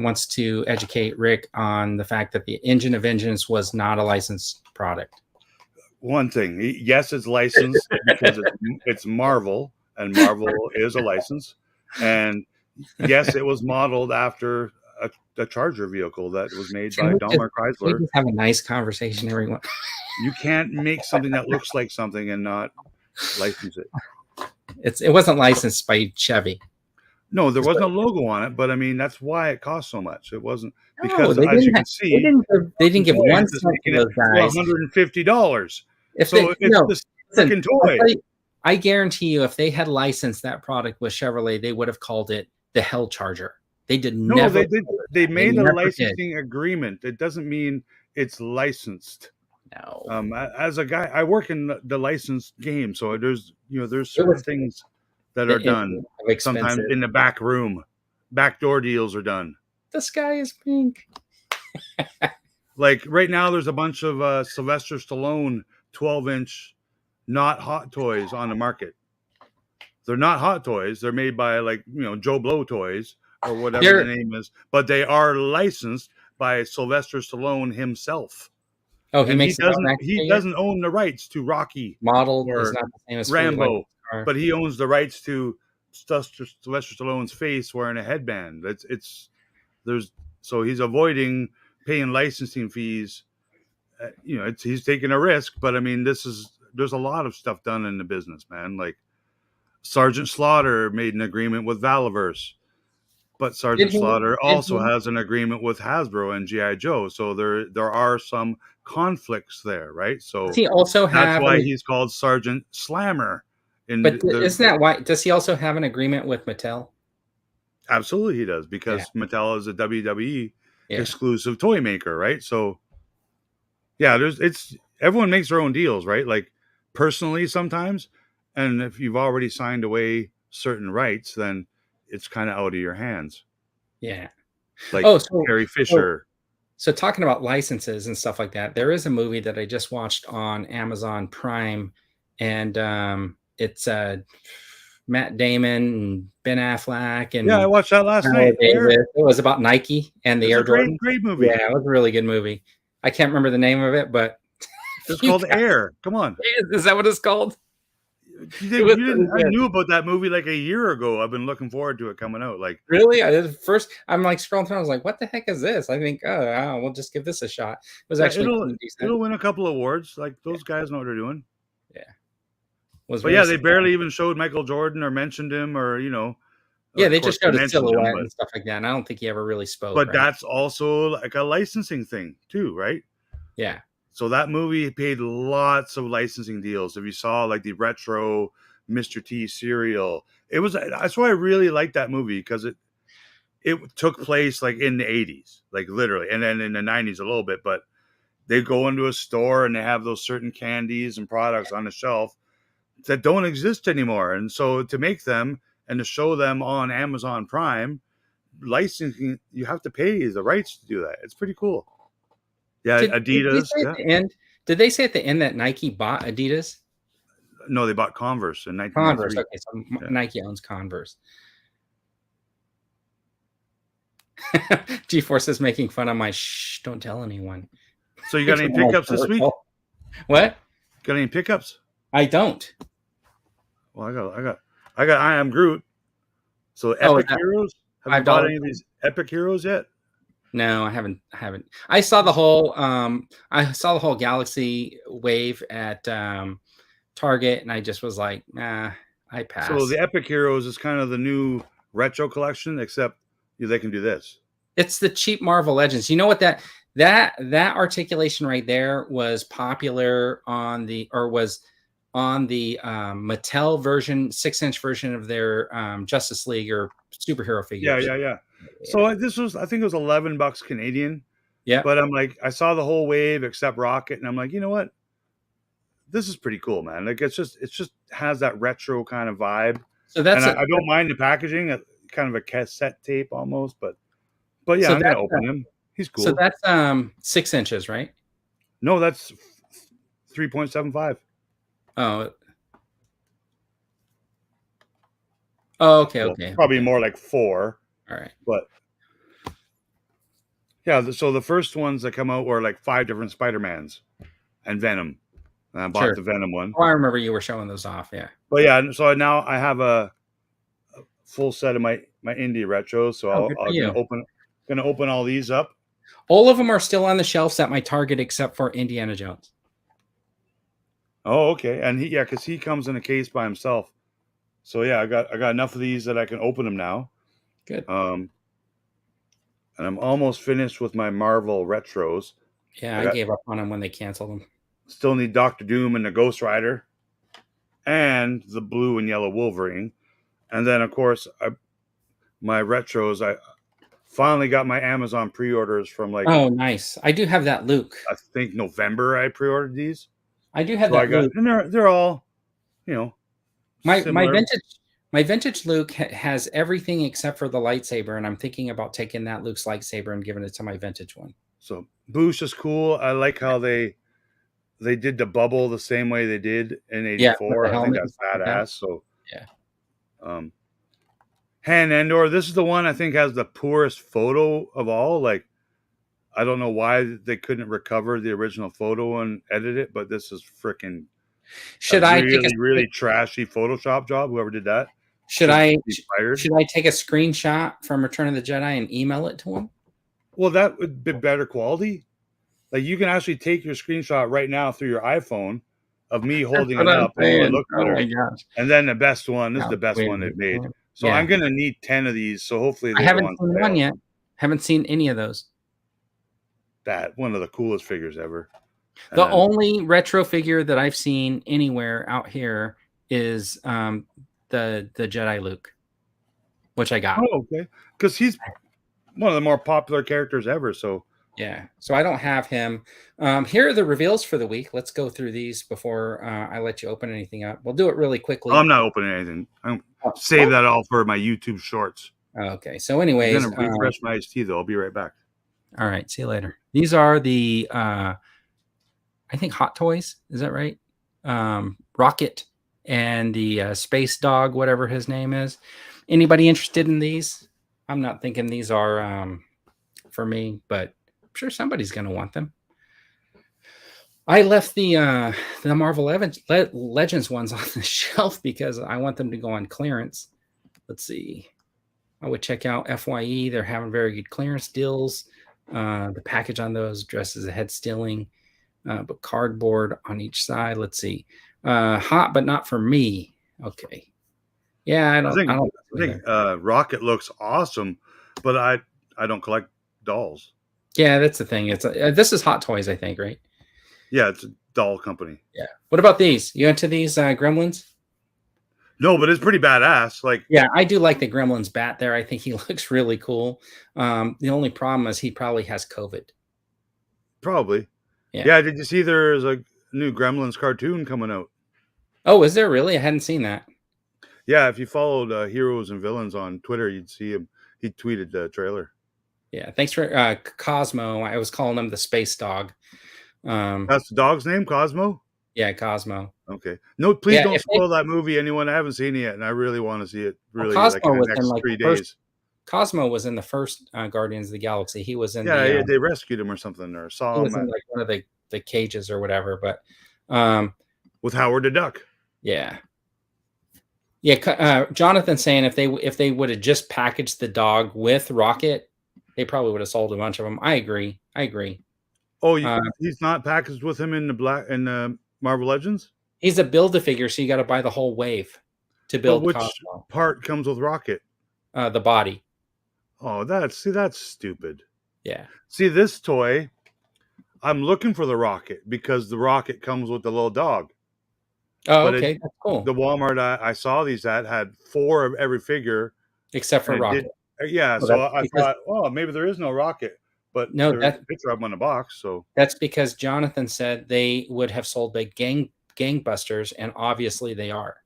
wants to educate Rick on the fact that the Engine of Vengeance was not a licensed product. One thing, yes, it's licensed because it's Marvel, and Marvel is a license. And yes, it was modeled after a Charger vehicle that was made by Daimler Chrysler. We just have a nice conversation, everyone. You can't make something that looks like something and not license it. It wasn't licensed by Chevy. No, there wasn't a logo on it, but I mean that's why it cost so much. It wasn't because, as you can see, they didn't give one cent to those guys. $150. It's this freaking toy. I guarantee you, if they had licensed that product with Chevrolet, they would have called it the Hell Charger. They did never. They made a licensing agreement. It doesn't mean it's licensed. No. As a guy, I work in the licensed game, so there's certain things that are done. Sometimes in the back room, backdoor deals are done. The sky is pink. Like right now, there's a bunch of Sylvester Stallone 12-inch not Hot Toys on the market. They're not Hot Toys. They're made by Joe Blow Toys or whatever the name is, but they are licensed by Sylvester Stallone himself. Oh, he doesn't own the rights to Rocky model or is not the same as Rambo, but he owns the rights to Sylvester Stallone's face wearing a headband. So he's avoiding paying licensing fees. He's taking a risk, but I mean, there's a lot of stuff done in the business, man. Like Sergeant Slaughter made an agreement with Valaverse, but Sergeant Slaughter also has an agreement with Hasbro and GI Joe. So there are some conflicts there, right? So does he also that's why he's called Sergeant Slammer. Isn't that why? Does he also have an agreement with Mattel? Absolutely, he does, because Mattel is a WWE exclusive toy maker, right? So yeah, everyone makes their own deals, right? Like personally sometimes, and if you've already signed away certain rights, then it's kind of out of your hands. Yeah. Like Carrie Fisher. So talking about licenses and stuff like that, there is a movie that I just watched on Amazon Prime, and it's Matt Damon and Ben Affleck, and I watched that last night. It was about Nike and the Air Jordan. Great movie. Yeah, it was a really good movie. I can't remember the name of it, but it's called Air. Come on, is that what it's called? I knew about that movie like a year ago. I've been looking forward to it coming out. Like really, I'm like scrolling through. I was like, "What the heck is this?" I think, we'll just give this a shot. It was actually it'll win a couple of awards. Like those guys know what they're doing. Yeah. They barely even showed Michael Jordan or mentioned him or Yeah, they just showed a silhouette and stuff like that. And I don't think he ever really spoke. But that's also like a licensing thing too, right? Yeah. So that movie paid lots of licensing deals. If you saw like the retro Mr. T cereal, that's why I really liked that movie, because it took place like in the 80s, like literally, and then in the 90s a little bit. But they go into a store and they have those certain candies and products on the shelf that don't exist anymore. And so to make them and to show them on Amazon Prime, licensing, you have to pay the rights to do that. It's pretty cool. Yeah, Adidas. Did they say at the end that Nike bought Adidas? No, they bought Converse in Converse. 1993. Okay, so Nike owns Converse. G-Force is making fun of my shh, don't tell anyone. So you got any pickups this week? What? Got any pickups? I don't. Well, I got I Am Groot. So Epic Heroes. Have you bought any of these Epic Heroes yet? No, I haven't. I saw the whole Galaxy wave at Target, and I just was like, nah, I pass. So the Epic Heroes is kind of the new retro collection, except they can do this. It's the cheap Marvel Legends. You know what that articulation right there was popular on the Mattel version, 6-inch version of their Justice League or superhero figures. Yeah. So this was, I think it was $11 Canadian. Yeah. But I'm like, I saw the whole wave except Rocket, and I'm like, you know what? This is pretty cool, man. Like it just has that retro kind of vibe. So that's I don't mind the packaging, kind of a cassette tape almost, but yeah, so I'm gonna open him. He's cool. So that's 6 inches, right? No, that's 3.75. Oh, okay, okay. Probably more like 4. All right. But yeah, so the first ones that come out were like 5 different Spider-Mans and Venom. And I bought the Venom one. Oh, I remember you were showing those off, yeah. But yeah, so now I have a full set of my indie retros. So I'm gonna open all these up. All of them are still on the shelves at my Target except for Indiana Jones. Oh, okay. And because he comes in a case by himself. So yeah, I got enough of these that I can open them now. Good. And I'm almost finished with my Marvel retros. Yeah, I gave up on them when they canceled them. Still need Doctor Doom and the Ghost Rider, and the blue and yellow Wolverine, and then of course my retros. I finally got my Amazon pre-orders from like. Oh, nice! I do have that Luke. I think November I pre-ordered these. I do have that Luke, and they're all, my vintage Luke has everything except for the lightsaber, and I'm thinking about taking that Luke's lightsaber and giving it to my vintage one. So Boosh is cool. I like how they did the bubble the same way they did in '84. I think that's badass. So yeah. Han Endor. This is the one I think has the poorest photo of all. Like, I don't know why they couldn't recover the original photo and edit it, but this is freaking. Should I really trashy Photoshop job? Whoever did that. Should I take a screenshot from Return of the Jedi and email it to him? Well, that would be better quality. Like you can actually take your screenshot right now through your iPhone of me holding it up. And look better. Oh my gosh! And then the best one. This is the best one they've made. So I'm gonna need 10 of these. So hopefully I haven't seen one yet. Haven't seen any of those. That one of the coolest figures ever. The only retro figure that I've seen anywhere out here is the Jedi Luke, which I got. Oh, okay. Because he's one of the more popular characters ever. So yeah. So I don't have him. Here are the reveals for the week. Let's go through these before I let you open anything up. We'll do it really quickly. I'm not opening anything. I'm save that all for my YouTube shorts. Okay. So anyways, I'm gonna refresh my iced tea though. I'll be right back. All right. See you later. These are the I think Hot Toys. Is that right? Rocket and the Space Dog, whatever his name is. Anybody interested in these? I'm not thinking these are for me, but I'm sure somebody's going to want them. I left the Marvel Legends ones on the shelf because I want them to go on clearance. Let's see. I would check out FYE. They're having very good clearance deals. The package on those dresses a head stealing, but cardboard on each side. Let's see. Hot, but not for me. Okay. Yeah, I think Rocket looks awesome, but I don't collect dolls. Yeah, that's the thing. It's this is Hot Toys, I think, right? Yeah, it's a doll company. Yeah. What about these? You into these Gremlins? No, but it's pretty badass. Like, yeah, I do like the Gremlins bat there. I think he looks really cool. The only problem is he probably has COVID. Probably. Yeah. Did you see there's a new Gremlins cartoon coming out? Oh, is there really? I hadn't seen that. Yeah, if you followed Heroes and Villains on Twitter, you'd see him. He tweeted the trailer. Yeah, thanks for Cosmo. I was calling him the Space Dog. That's the dog's name, Cosmo? Yeah, Cosmo. Okay. No, please Yeah, don't if they spoil that movie. Anyone, I haven't seen it yet, and I really want to see it. well, Really, like in the next 3 days. Cosmo was in the first Guardians of the Galaxy. Yeah, yeah, they rescued him or something, or he saw was him in like one of the cages or whatever. But um, with Howard the Duck. yeah, yeah. Jonathan saying if they would have just packaged the dog with Rocket, they probably would have sold a bunch of them. I agree. I agree. Oh, Uh, he's not packaged with him in the Marvel Legends. he's a build-a-figure, so you got to buy the whole wave to But build which Cosmo. part comes with Rocket? The body. Oh, that's stupid. Yeah. See, this toy, I'm looking for the Rocket because the Rocket comes with the little dog. Oh, But okay, that's cool. the Walmart I saw these at had 4 of every figure, Except for Rocket. Yeah, Well, so I thought, oh, maybe there is no Rocket, but no, there's a picture of him on the box. So that's because Jonathan said they would have sold like gangbusters, and obviously they are.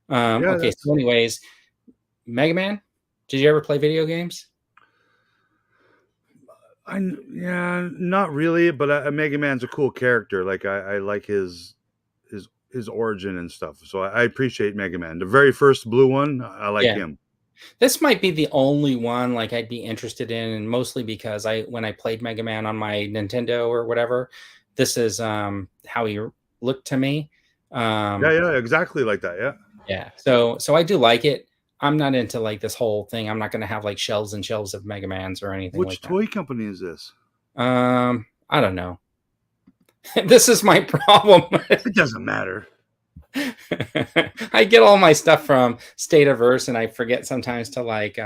yeah, Okay, so anyways, Mega Man. Did you ever play video games? yeah, not really, but Mega Man's a cool character. Like I like his origin and stuff. So I appreciate Mega Man. The very first blue one, I like him. This might be the only one like I'd be interested in, and mostly because when I played Mega Man on my Nintendo or whatever, this is how he looked to me. Yeah, exactly like that. Yeah. Yeah. So I do like it. I'm not into like this whole thing. I'm not going to have like shelves and shelves of Mega Mans or anything like Which that. toy company is this? I don't know. This is my problem. It doesn't matter. I get all my stuff from Stateaverse, and I forget sometimes to like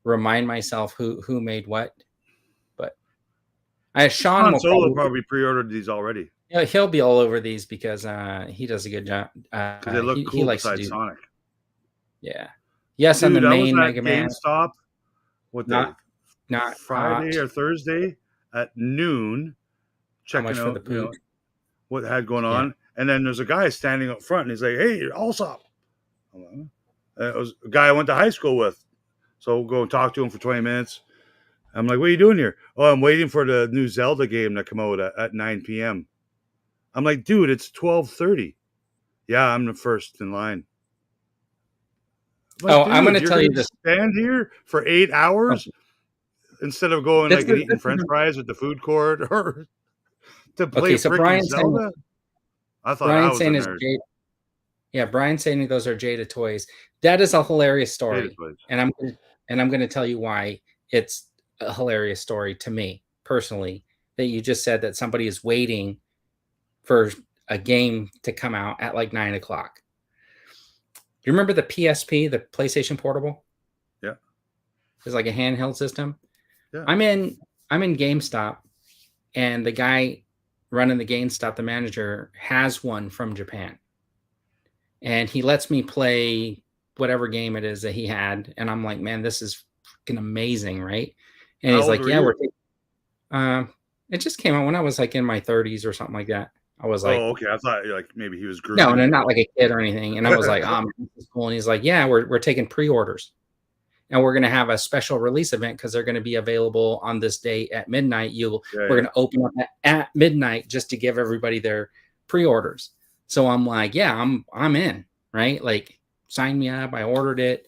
remind myself who made what. But Sean will Solo probably pre-ordered these already. Yeah, he'll be all over these because he does a good job. Because they look cool he likes to do Sonic. Yeah. Yes, Dude, on the I main was at Mega Man. GameStop. What day? Not Friday or Thursday at noon. Checking out what had going on. And then there's a guy standing up front, and he's like, "Hey, Allsop." It was a guy I went to high school with. So we'll go and talk to him for 20 minutes. I'm like, "What are you doing here?" "Oh, I'm waiting for the new Zelda game to come out at 9 p.m. I'm like, "Dude, it's 12:30. "Yeah, I'm the first in line." Like, I'm going to tell you this. Stand here for 8 hours instead of going and eating French fries at the food court or to play freaking Zelda. I thought I was a nerd. Brian's saying those are Jada toys. That is a hilarious story, and I'm going to tell you why it's a hilarious story to me personally. That you just said that somebody is waiting for a game to come out at like 9 o'clock. You remember the PSP, the PlayStation Portable? Yeah, it's like a handheld system. Yeah, I'm in GameStop, and the guy running the GameStop, the manager, has one from Japan. And he lets me play whatever game it is that he had. And I'm like, man, this is freaking amazing, right? And he's like, yeah, it just came out when I was like in my 30s or something like that. I was like, oh, okay. I thought like maybe he was grooming. No, not like a kid or anything. And I was like, this is cool. And he's like, yeah, we're taking pre-orders. And we're going to have a special release event because they're going to be available on this day at midnight. We're going to open up at midnight just to give everybody their pre-orders. So I'm like, yeah, I'm in, right? Like, sign me up. I ordered it.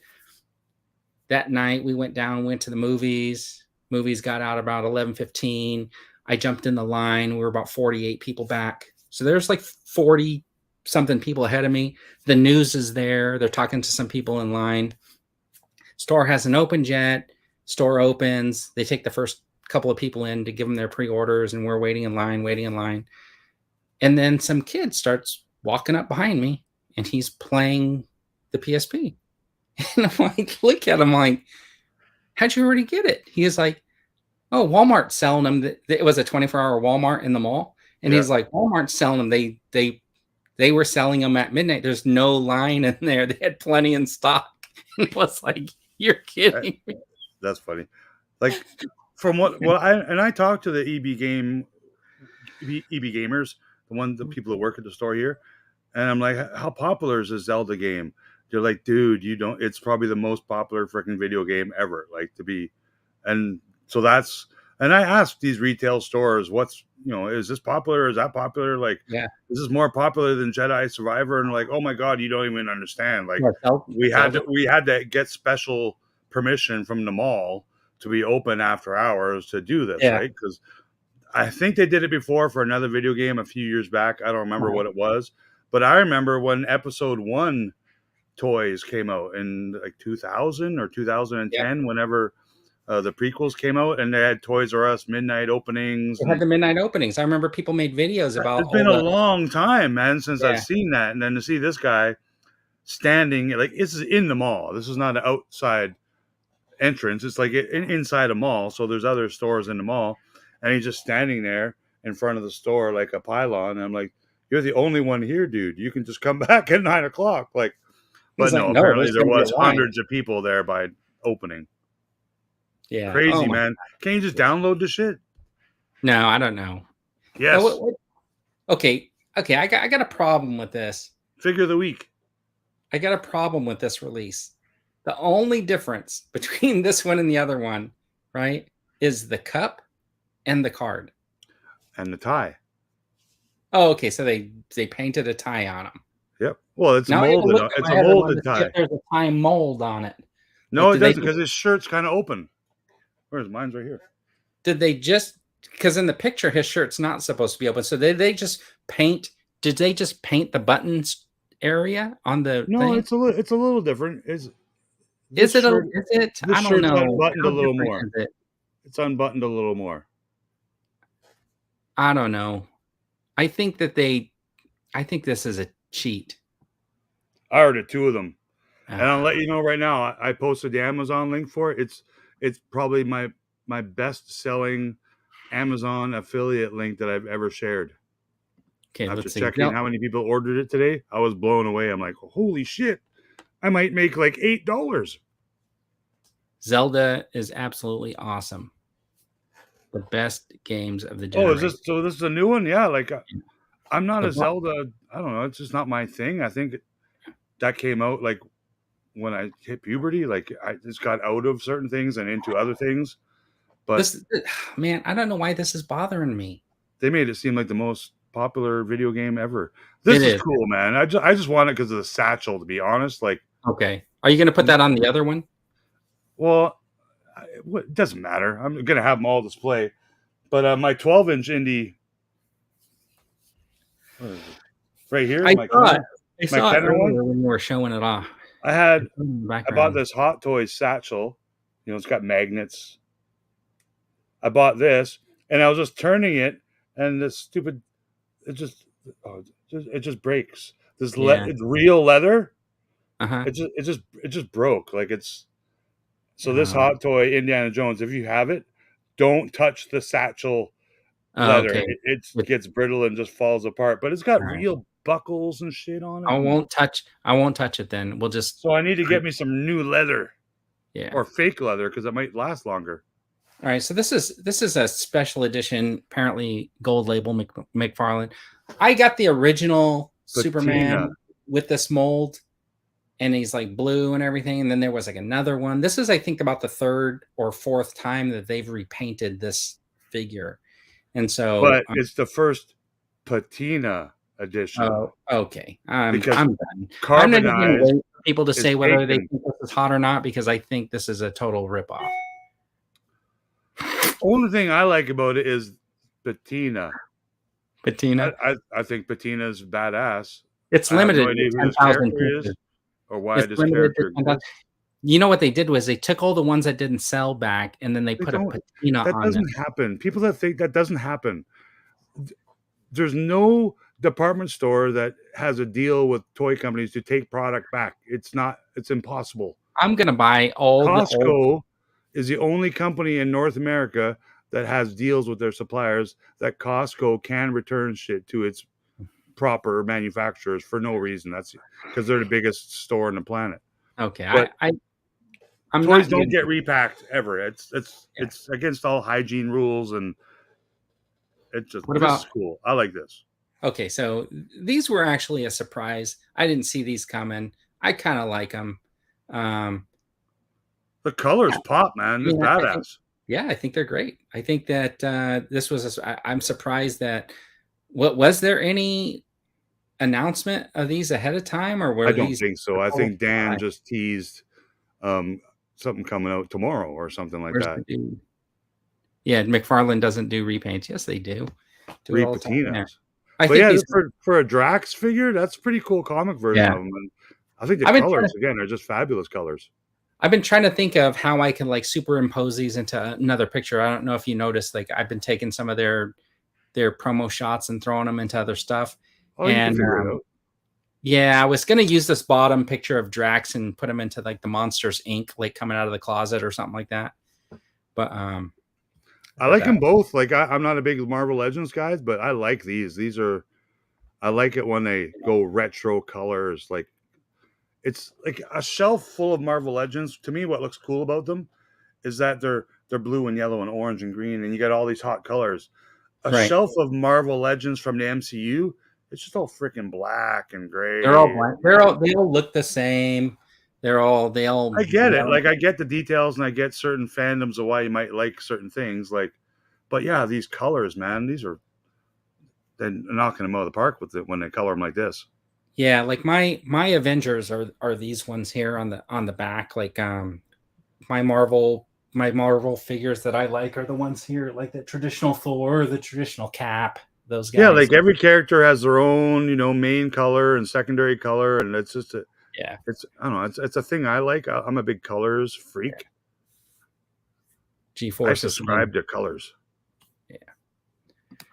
That night we went to the movies. Movies got out about 11:15. I jumped in the line. We were about 48 people back. So there's like 40 something people ahead of me. The news is there. They're talking to some people in line. Store hasn't opened yet. Store opens. They take the first couple of people in to give them their pre-orders, and we're waiting in line. And then some kid starts walking up behind me, and he's playing the PSP. And I'm like, look at him like, how'd you already get it? He is like, oh, Walmart's selling them. It was a 24-hour Walmart in the mall. And he's like, Walmart's selling them. They were selling them at midnight. There's no line in there. They had plenty in stock. And it was like, you're kidding me. That's funny. Like from I talked to the EB gamers, the people that work at the store here, and I'm like, how popular is this Zelda game? They're like, dude, it's probably the most popular freaking video game ever. Like to be, and so and I asked these retail stores, what's is this popular? Is that popular? Like, Yeah. this is more popular than Jedi Survivor. And like, oh my God, you don't even understand. Like, we had to get special permission from the mall to be open after hours to do this, right? Because I think they did it before for another video game a few years back. I don't remember what it was, but I remember when episode 1 toys came out in like 2000 or 2010, whenever the prequels came out, and they had Toys R Us midnight openings. They had the midnight openings. I remember people made videos about. It's been a long time, man, since I've seen that, and then to see this guy standing, like, this is in the mall. This is not an outside entrance. It's like inside a mall, so there's other stores in the mall, and he's just standing there in front of the store like a pylon. And I'm like, you're the only one here, dude. You can just come back at 9 o'clock. Like, but no, apparently there was hundreds of people there by opening. Yeah, crazy, man. Can you just download the shit? No, I don't know. Yes. Okay. I got a problem with this. Figure of the week. I got a problem with this release. The only difference between this one and the other one, right, is the cup and the card and the tie. Oh, okay. So they painted a tie on them. Yep. Well, it's molded. It's a molded tie. There's a tie mold on it. No, it doesn't, because his shirt's kind of open. Where's mine's right here? Did they just, because in the picture his shirt's not supposed to be open, so did they just paint the buttons area on the No, thing? it's a little different. Is it I don't know. Unbuttoned a little more. It's unbuttoned a little more. I don't know. I think this is a cheat. I ordered 2 of them. And I'll let you know right now, I posted the Amazon link for it. It's probably my best selling Amazon affiliate link that I've ever shared. Okay, after checking how many people ordered it today, I was blown away. I'm like, holy shit, I might make like $8. Zelda is absolutely awesome. The best games of the generation. Oh, this is a new one? Yeah, like I'm not a Zelda. I don't know. It's just not my thing. I think that came out like when I hit puberty. Like I just got out of certain things and into other things. But man, I don't know why this is bothering me. They made it seem like the most popular video game ever. This is cool, man. I just want it because of the satchel, to be honest. Like, okay, are you going to put that on the other one? Well, it doesn't matter. I'm going to have them all display. But my 12-inch indie, right here, I saw it earlier when you were showing it off. I bought this Hot Toys satchel. It's got magnets. I bought this, and I was just turning it, and this stupid, it just breaks. It's real leather. It just broke. Like it's. So this Hot Toy Indiana Jones, if you have it, don't touch the satchel leather. Okay. It gets brittle and just falls apart. But it's got real buckles and shit on it. I won't touch it then. We'll just. So I need to get me some new leather. Yeah. Or fake leather, because it might last longer. All right. So this is a special edition, apparently gold label McFarlane. I got the original Superman with this mold. And he's like blue and everything. And then there was like another one. This is, I think, about the 3rd or 4th time that they've repainted this figure. And so, but it's the first patina edition. Oh, okay. I'm done. I'm not going to wait for people to say whether they think this is hot or not, because I think this is a total ripoff. Only thing I like about it is patina. Patina? I think patina is badass. It's limited to 10,000 pieces. Or why this character exists. You know what they did was they took all the ones that didn't sell back, and then they put a patina on them. That doesn't happen. People that think that doesn't happen. There's no department store that has a deal with toy companies to take product back. It's impossible. I'm going to buy all Costco is the only company in North America that has deals with their suppliers that Costco can return shit to its proper manufacturers for no reason. That's because they're the biggest store on the planet. Okay, toys don't get repacked ever. It's against all hygiene rules, and this is cool. I like this. Okay, so these were actually a surprise. I didn't see these coming. I kind of like them. The colors pop, man. It's badass. Yeah, I think they're great. I think that this was. I'm surprised that. What was there any announcement of these ahead of time, or I were don't these think so. a I total think Dan surprise? just teased um, something coming out tomorrow or something like Where's the that. dude? Yeah, McFarlane doesn't do repaints. Yes, they do. Do it Reed all the time. Yeah, Patinas. I But think yeah, these. for a Drax figure, that's a pretty cool comic version Yeah, of him. And I think the I've been trying colors to. again are just fabulous colors. I've been trying to think of how I can like superimpose these into another picture. I don't know if you noticed, like I've been taking some of their promo shots and throwing them into other stuff. Oh, you can And figure it out. yeah, I was gonna use this bottom picture of Drax and put him into like the Monsters Inc. like coming out of the closet or something like that. But I like them both. Like I'm not a big Marvel Legends guy, but I like these. These are I like it when they go retro colors. Like it's like a shelf full of Marvel Legends. To me, what looks cool about them is that they're blue and yellow and orange and green, and you got all these hot colors. A right. shelf of Marvel Legends from the MCU, it's just all freaking black and They're all gray. blank. They all look the same. They all I get it. blend. Like I get the details and I get certain fandoms of why you might like certain things. Like, but yeah, these colors, man, these are they're knocking them out of the park with it when they color them like this. Yeah, like my Avengers are these ones here on the back. Like my Marvel figures that I like are the ones here, like the traditional Thor, the traditional Cap, those Yeah, guys. like every character has their own, main color and secondary color, and it's just Yeah, it's I don't know, it's a thing I like. I'm a big colors freak. I G-Force is saying, subscribe to colors. yeah.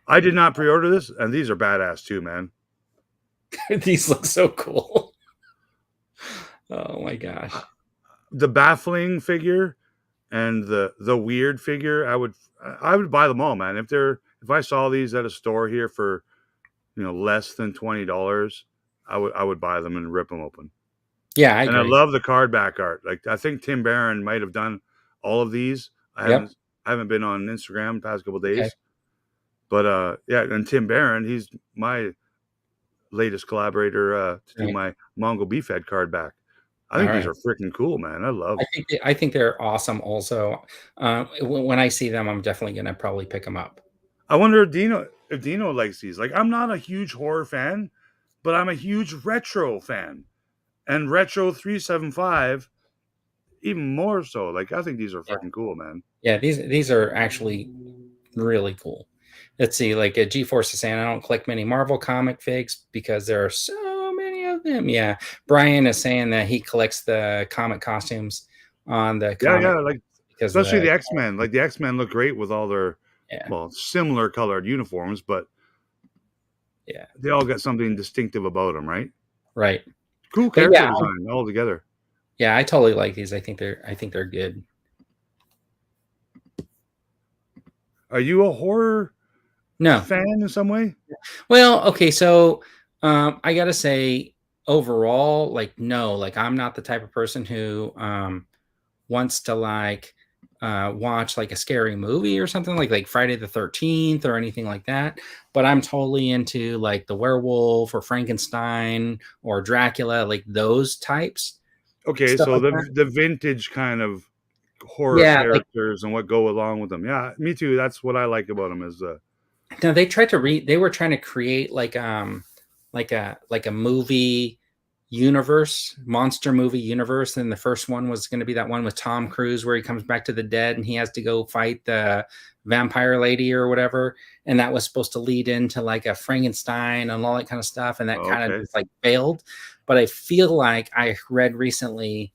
I did not pre-order this, and these are badass too, man. These look so cool. Oh my gosh. The baffling figure and the weird figure, I would buy them all, man. If I saw these at a store here for less than $20, I would buy them and rip them open. Yeah, I And I agree. love the card back art. Like I think Tim Barron might have done all of these. I Yep. haven't I haven't been on Instagram the past couple of Okay. days, but yeah, and Tim Barron, he's my latest collaborator to do Right. my Mongol Beef Head card back. I All think these right. are freaking cool, man. I think they're awesome. Also, when I see them, I'm definitely gonna probably pick them up. I wonder if Dino likes these. Like I'm not a huge horror fan, but I'm a huge retro fan. And Retro 375 even more so. Like I think these are Yeah, freaking cool, man. yeah. These are actually really cool. Let's see. Like G-Force is saying, I don't collect many Marvel comic figs because there are so many of them. Yeah. Brian is saying that he collects the comic costumes on the Yeah, comic yeah, like because of especially the the X-Men. Like the X-Men look great with all their yeah, well, similar colored uniforms, but yeah, they all got something distinctive about them, right? right. Cool But character yeah, design all together. yeah, I totally like these. I think they're good. Are you a horror No, fan in some way? well, okay, so I gotta say, overall, like, no, like I'm not the type of person who wants to like watch like a scary movie or something like Friday the 13th or anything like that. But I'm totally into like the werewolf or Frankenstein or Dracula, like those types, Okay, stuff so like the that. the vintage kind of horror Yeah, like characters and what go along with them. Yeah, me too. That's what I like about them is no, they were trying to create like a movie universe, monster movie universe. And the first one was going to be that one with Tom Cruise where he comes back to the dead and he has to go fight the vampire lady or whatever. And that was supposed to lead into like a Frankenstein and all that kind of stuff. And that kind of okay. just like failed. But I feel like I read recently,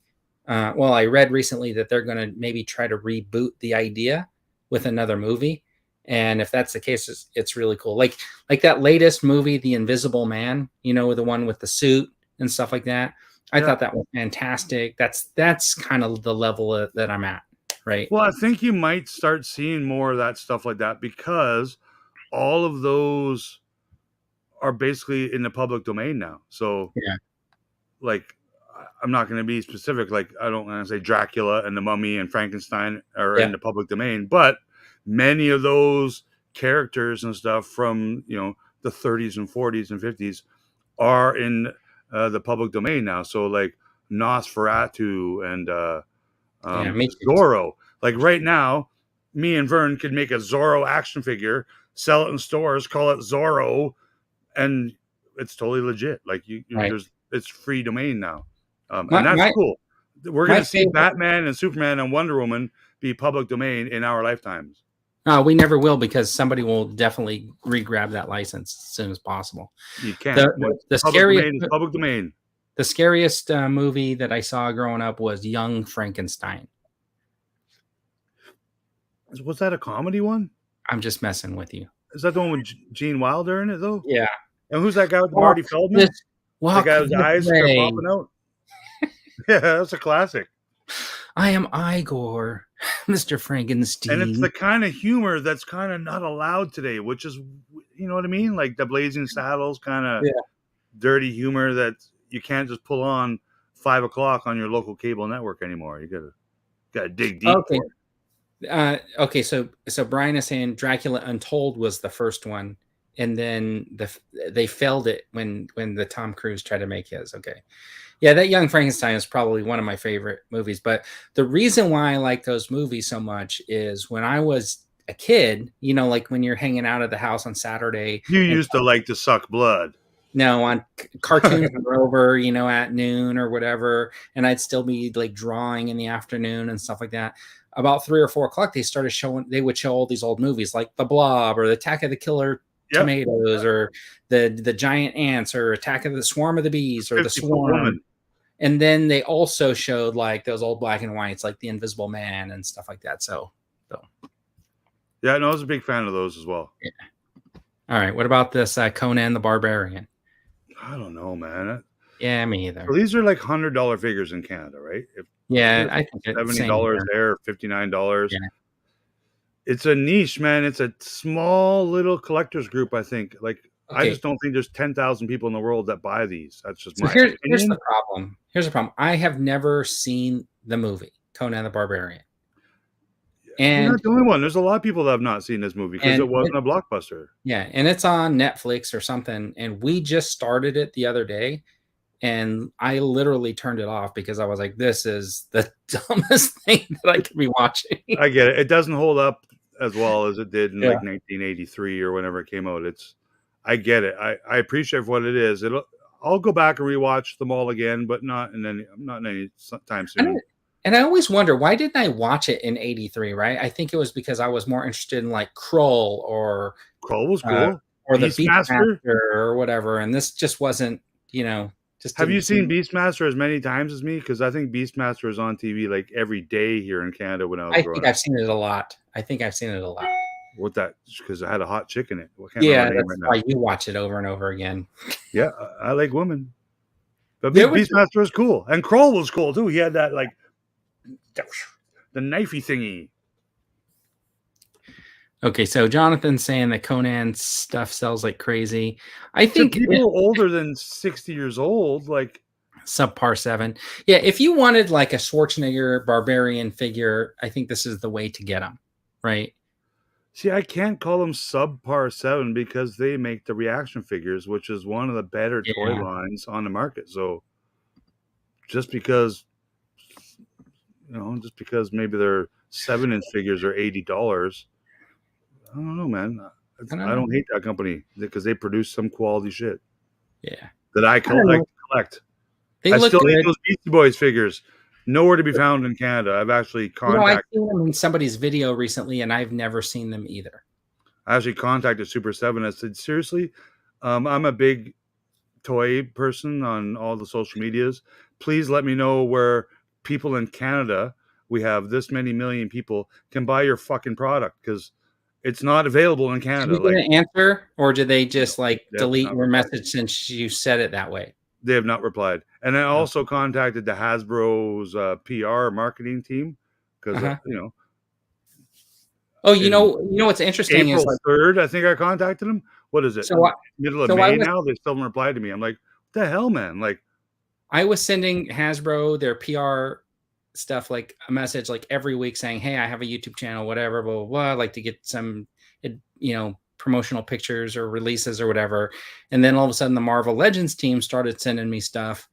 I read recently that they're going to maybe try to reboot the idea with another movie. And if that's the case, it's really cool. Like that latest movie, The Invisible Man, the one with the suit and stuff like that. I Yeah. thought that was fantastic. That's kind of the level that I'm at, right? Well, I think you might start seeing more of that stuff like that because all of those are basically in the public domain now. So, Yeah, like, I'm not going to be specific. Like, I don't want to say Dracula and the Mummy and Frankenstein are in yeah, the public domain, but many of those characters and stuff from the 30s and 40s and 50s are in the public domain now. So, like Nosferatu and yeah. Me too. Zorro. Like right now, me and Vern could make a Zorro action figure, sell it in stores, call it Zorro, and it's totally legit. Like Right. it's free domain now, My and that's my cool. We're my gonna see favorite. Batman and Superman and Wonder Woman be public domain in our lifetimes. We never will, because somebody will definitely re-grab that license as soon as possible. You can't. The Public scariest domain is public domain. the scariest movie that I saw growing up was Young Frankenstein. Was that a comedy one? I'm just messing with you. Is that the one with Gene Wilder in it though? Yeah. And who's that guy with Marty Feldman? The guy whose eyes kept popping out. Yeah, that's a classic. I am Igor, Mr. Frankenstein. And it's the kind of humor that's kind of not allowed today, which is, you know what I mean? Like the Blazing Saddles kind of dirty humor that you can't just pull on 5 o'clock on your local cable network anymore. You gotta dig deep. Okay. So Brian is saying Dracula Untold was the first one, and then they failed it when the Tom Cruise tried to make his. Okay. Yeah, that Young Frankenstein is probably one of my favorite movies. But the reason why I like those movies so much is when I was a kid, you know, like when you're hanging out at the house on Saturday. You used to like to suck blood. No, on cartoons were over, you know, at noon or whatever. And I'd still be like drawing in the afternoon and stuff like that. About 3 or 4 o'clock, they would show all these old movies like The Blob or The Attack of the Killer Tomatoes or the Giant Ants or Attack of the Swarm of the Bees or The Swarm. And then they also showed like those old black and whites like The Invisible Man and stuff like that. So yeah, no, I was a big fan of those as well. Yeah. All right, what about this Conan the Barbarian? I don't know, man. Yeah, me either. So these are like $100 figures in Canada, right? I think $70 there, $59. Yeah. It's a niche, man. It's a small little collectors group, I think. Like, okay. I just don't think there's 10,000 people in the world that buy these. That's just my opinion. Here's the problem. I have never seen the movie Conan the Barbarian. And you're not the only one. There's a lot of people that have not seen this movie because it wasn't a blockbuster. Yeah, and it's on Netflix or something. And we just started it the other day. And I literally turned it off because I was like, this is the dumbest thing that I could be watching. I get it. It doesn't hold up as well as it did in like 1983 or whenever it came out. I get it. I appreciate what it is. I'll go back and rewatch them all again, but not in any time soon. And I always wonder, why didn't I watch it in 83, right? I think it was because I was more interested in like Krull was cool. Or the Beastmaster or whatever. And this just wasn't, you know. Have you seen Beastmaster as many times as me? Because I think Beastmaster is on TV like every day here in Canada when I was growing up. I've seen it a lot. What that? Because I had a hot chick in it. Yeah, that's why you watch it over and over again. Yeah, I like women. But Beastmaster was cool. And Krull was cool too. He had that like the knifey thingy. Okay, so Jonathan's saying that Conan stuff sells like crazy. I think people older than 60 years old, like subpar 7. Yeah, if you wanted like a Schwarzenegger barbarian figure, I think this is the way to get them, right? See, I can't call them subpar 7 because they make the reaction figures, which is one of the better toy lines on the market. So just because maybe their 7-inch figures are $80. I don't know, man. I don't hate that company because they produce some quality shit. Yeah, that I collect. I still hate those Beastie Boys figures. Nowhere to be found in Canada. I've actually contacted. I seen them in somebody's video recently, and I've never seen them either. I actually contacted Super 7. I said, seriously, I'm a big toy person on all the social medias. Please let me know where people in Canada, we have this many million people, can buy your fucking product because it's not available in Canada. Did you get an answer, or did they just delete your message since you said it that way? They have not replied. And I also contacted the Hasbro's PR marketing team because Oh, you know what's interesting April 3rd, I think I contacted them. What is it? So middle of May now. They still haven't replied to me. I'm like, what the hell, man? Like, I was sending Hasbro their PR stuff like a message like every week saying, hey, I have a YouTube channel, whatever, blah, blah, blah. I'd like to get some, promotional pictures or releases or whatever. And then all of a sudden the Marvel Legends team started sending me stuff.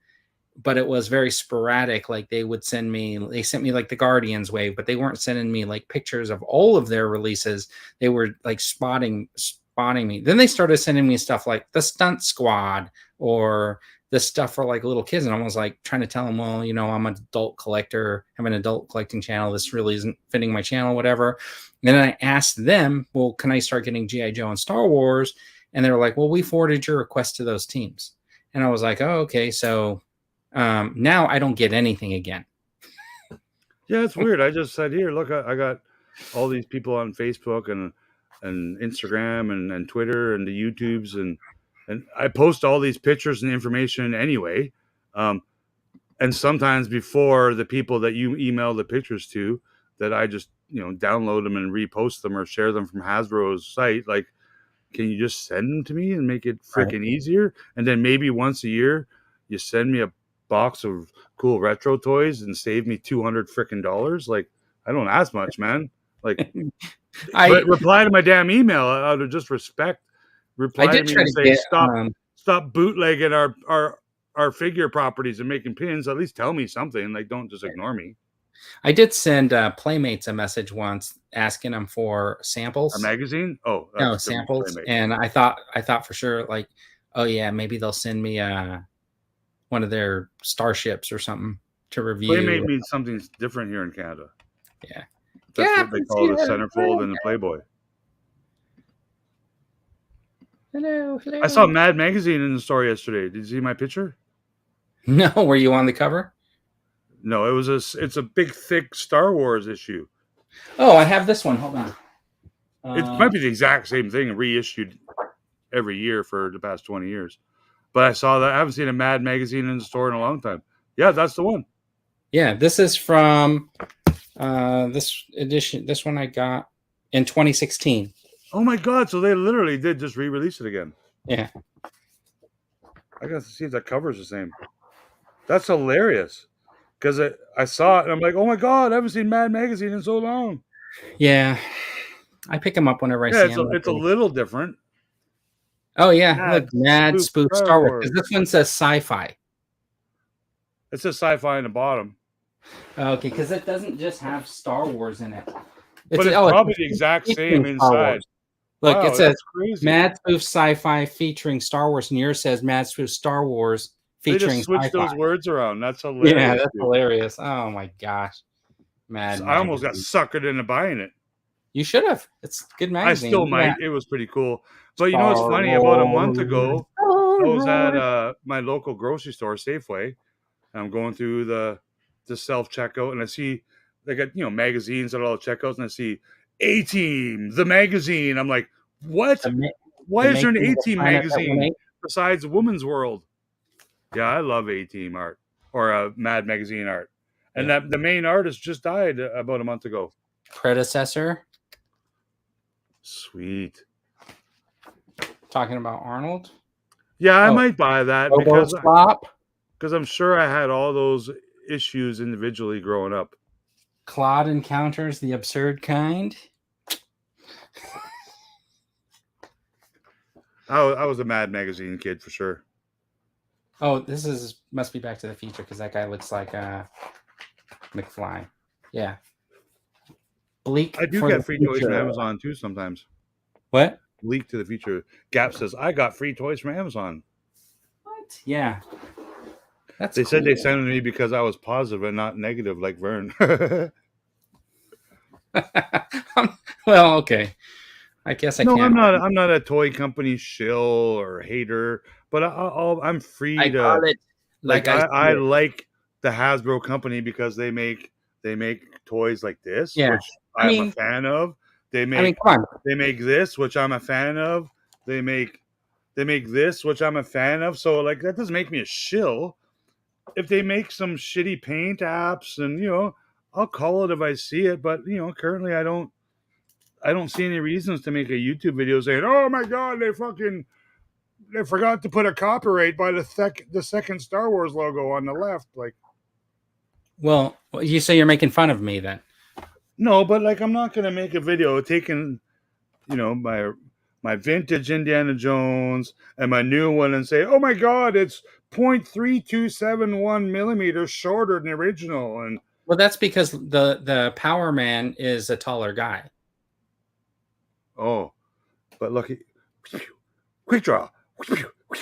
but it was very sporadic. Like they sent me like the Guardians wave, but they weren't sending me like pictures of all of their releases. They were like spotting me. Then they started sending me stuff like the Stunt Squad or the stuff for like little kids. And I was like trying to tell them, well, I'm an adult collector, I have an adult collecting channel. This really isn't fitting my channel, whatever. And then I asked them, well, can I start getting G.I. Joe and Star Wars? And they were like, well, we forwarded your request to those teams. And I was like, oh, okay. So now I don't get anything again. Yeah, it's weird. I just said, here, look, I got all these people on Facebook and Instagram and Twitter and the YouTubes and I post all these pictures and information anyway. And sometimes before the people that you email the pictures to, that I just download them and repost them or share them from Hasbro's site. Like, can you just send them to me and make it freaking easier? And then maybe once a year, you send me a box of cool retro toys and save me $200 freaking dollars. Like, I don't ask much, man. Like, but reply to my damn email out of just respect. Reply to me and say, stop bootlegging our figure properties and making pins. At least tell me something. Like, don't just ignore me. I did send Playmates a message once asking them for samples. A magazine? Oh, no, samples. Playmate. And I thought for sure, like, oh yeah, maybe they'll send me one of their starships or something to review. Playmate means something different here in Canada. Yeah. That's what they call the centerfold and the Playboy. Hello. I saw Mad Magazine in the store yesterday. Did you see my picture? No, were you on the cover? No, it's a big, thick Star Wars issue. Oh, I have this one. Hold on. It might be the exact same thing, reissued every year for the past 20 years. But I saw that. I haven't seen a Mad Magazine in the store in a long time. Yeah, that's the one. Yeah, this is from this edition. This one I got in 2016. Oh my God! So they literally did just re-release it again. Yeah. I got to see if that cover's the same. That's hilarious. Because I saw it and I'm like, oh my God, I haven't seen Mad Magazine in so long. Yeah. I pick them up whenever I see them. It's a little different. Oh, yeah. Look, Mad Spoof Star Wars. Because this one says sci-fi. It says sci-fi in the bottom. Okay, because it doesn't just have Star Wars in it. But it's probably the exact same inside. Look, wow, it says Mad Spoof Sci-Fi featuring Star Wars, and yours says Mad Spoof Star Wars featuring They just switched those words around. That's hilarious. Yeah, that's hilarious. Oh my gosh. Mad. I almost got suckered into buying it. You should have. It's good magazine. I still might. It was pretty cool. But you know what's funny? About a month ago, I was at my local grocery store, Safeway, and I'm going through the self-checkout, and I see they got magazines at all the checkouts, and I see A-Team, the magazine. I'm like, what? Why is there an A-Team magazine besides Woman's World? Yeah, I love A-Team art or Mad Magazine art. And that the main artist just died about a month ago. Predecessor? Sweet. Talking about Arnold? Yeah, I might buy that because I'm sure I had all those issues individually growing up. Claude Encounters the Absurd Kind? I was a Mad Magazine kid for sure. Oh, this must be Back to the Future because that guy looks like McFly. Yeah. Bleak. I do get free toys from Amazon too sometimes. What? Bleak to the Future. Gap says, I got free toys from Amazon. What? Yeah. They said they sent them to me because I was positive and not negative like Vern. Well, okay. I guess I can't. I'm not a toy company shill or hater, but I'm free to. I like the Hasbro company because they make toys like this, which I'm a fan of. They make this, which I'm a fan of. They make this, which I'm a fan of. So like that doesn't make me a shill. If they make some shitty paint apps, and I'll call it if I see it. But currently I don't see any reasons to make a YouTube video saying, "Oh my God, they forgot to put a copyright by the second Star Wars logo on the left." Like, well, you say you're making fun of me then? No, but like I'm not gonna make a video taking, my my vintage Indiana Jones and my new one and say, oh my God, it's 0.3271 millimeters shorter than the original. And Well, that's because the Power Man is a taller guy. oh, but look, quick draw.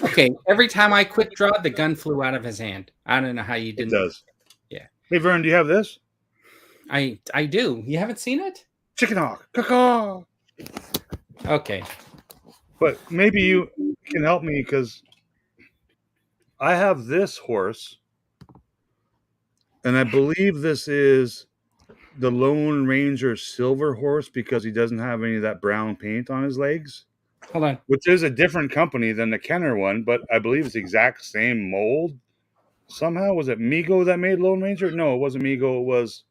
Okay, every time I quick draw, the gun flew out of his hand. I don't know how you didn't. It does. Yeah. Hey, Vern, do you have this? I do. You haven't seen it? Chicken hawk. Caw-caw. Okay. But maybe you can help me because I have this horse, and I believe this is the Lone Ranger Silver horse because he doesn't have any of that brown paint on his legs. Hold on. Which is a different company than the Kenner one, but I believe it's the exact same mold. Somehow, was it Mego that made Lone Ranger? No, it wasn't Mego. It was,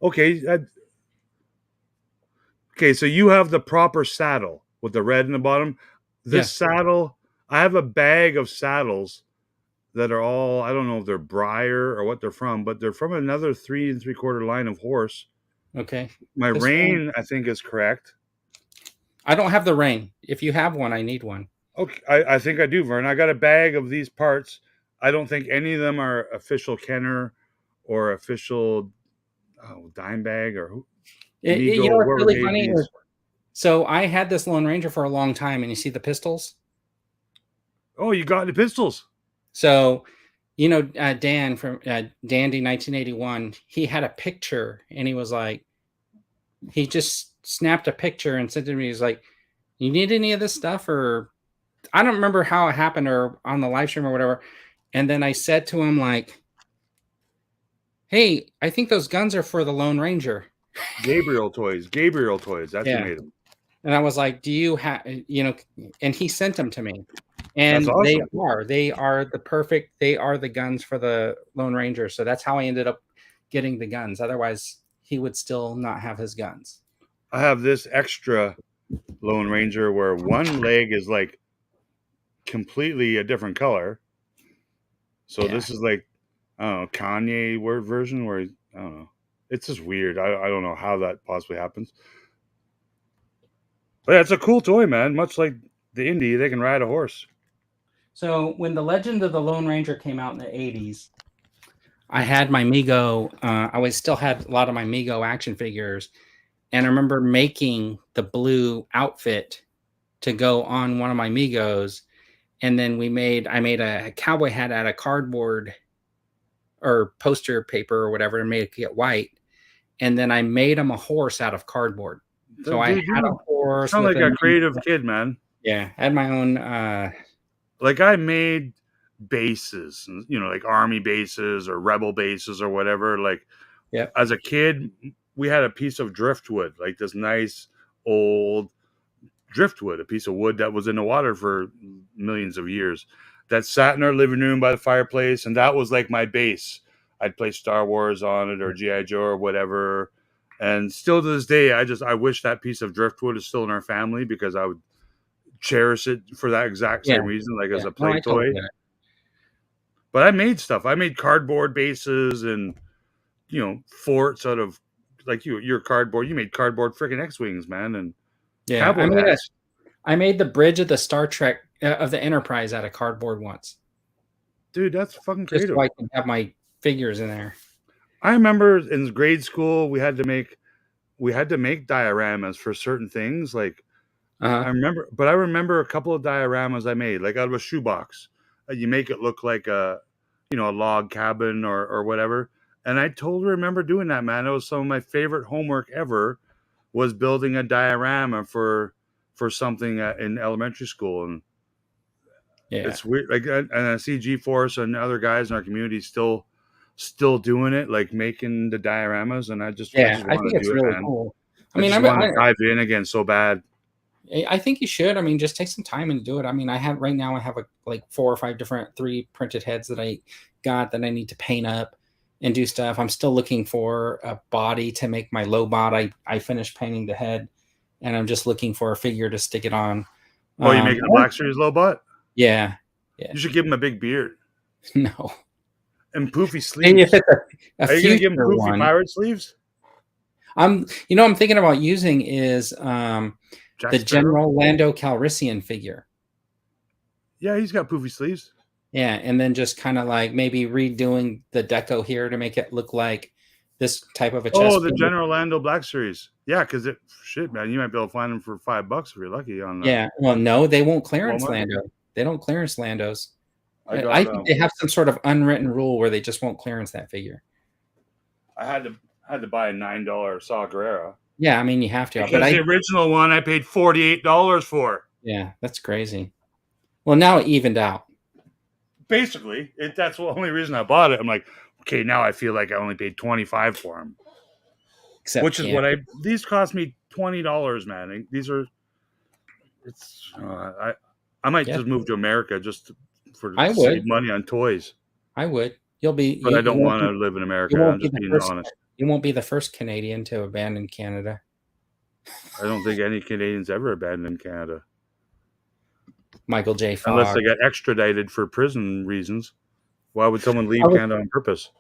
okay. Okay, so you have the proper saddle with the red in the bottom. This saddle, I have a bag of saddles that are all, I don't know if they're Breyer or what they're from, but they're from another 3 3/4 line of horse. Okay. My rein, I think, is correct. I don't have the rein. If you have one, I need one. Okay, I think I do, Vern. I got a bag of these parts. I don't think any of them are official Kenner or official Dime Bag or You know what's really funny? So I had this Lone Ranger for a long time, and you see the pistols? Oh, you got the pistols. So, you know, Dan from Dandy 1981, he had a picture, and he was like, he just snapped a picture and sent it to me. He's like, you need any of this stuff? Or I don't remember how it happened or on the live stream or whatever. And then I said to him, like, hey, I think those guns are for the Lone Ranger. Gabriel Toys. That's who made them. And I was like, do you have, you know, and he sent them to me. And awesome. they are the guns for the Lone Ranger. So that's how I ended up getting the guns. Otherwise, he would still not have his guns. I have this extra Lone Ranger where one leg is like completely a different color. So this is like, I don't know, Kanye word version where I don't know. It's just weird. I don't know how that possibly happens. But yeah, it's a cool toy, man. Much like the Indy, they can ride a horse. So when the Legend of the Lone Ranger came out in the 80s, I had my Mego. I still had a lot of my Mego action figures. And I remember making the blue outfit to go on one of my Megos. And then I made a cowboy hat out of cardboard or poster paper or whatever and made it get white. And then I made him a horse out of cardboard. So I had a horse. Sound like a creative kid, man. Yeah, I had my own. Like I made bases, you know, like army bases or rebel bases or whatever. Like, as a kid, we had a piece of driftwood, like this nice old driftwood, a piece of wood that was in the water for millions of years, that sat in our living room by the fireplace, and that was like my base. I'd play Star Wars on it or GI Joe or whatever. And still to this day, I wish that piece of driftwood is still in our family because I would cherish it for that exact same reason, like as a play toy. But I made stuff. I made cardboard bases and, you know, forts out of like your cardboard. You made cardboard freaking X-Wings, man. And I made the bridge of the Star Trek of the Enterprise out of cardboard once. Dude, that's fucking creative. Just so I can have my figures in there. I remember in grade school we had to make dioramas for certain things. Like I remember a couple of dioramas I made, like out of a shoebox. You make it look like a log cabin or whatever. And I totally remember doing that, man. It was some of my favorite homework ever, was building a diorama for something in elementary school. And it's weird. Like, and I see G-Force and other guys in our community still doing it, like making the dioramas. And I just I think it's really cool. I mean, I want to dive in again so bad. I think you should. I mean, just take some time and do it. I mean, I have 4 or 5 different 3 printed heads that I got that I need to paint up and do stuff. I'm still looking for a body to make my Lobot. I finished painting the head, and I'm just looking for a figure to stick it on. Oh, you making a Black Series Lobot? Yeah. You should give him a big beard. No. And poofy sleeves. Are you going to give him poofy pirate sleeves? I'm thinking about using is the Jack Sparrow? General Lando Calrissian figure. Yeah, he's got poofy sleeves. Yeah, and then just kind of like maybe redoing the deco here to make it look like this type of a chest. Oh, the General Lando Black Series. Yeah, because shit, man, you might be able to find them for $5 if you're lucky on that. Yeah, well, no, they won't clearance Walmart? Lando. They don't clearance Landos. I I think they have some sort of unwritten rule where they just won't clearance that figure. I had to buy a $9 Saw Gerrera. Yeah, I mean you have to. Because the original one I paid $48 for. Yeah, that's crazy. Well, now it evened out. Basically, that's the only reason I bought it. I'm like, okay, now I feel like I only paid $25 for them. Except which is what these cost me $20, man. These are, I might just move to America just to save money on toys. I would. But I don't want to live in America. I'm just being honest. You won't be the first Canadian to abandon Canada. I don't think any Canadians ever abandoned Canada. Michael J. Fogg. Unless they got extradited for prison reasons. Why would someone leave Canada on purpose?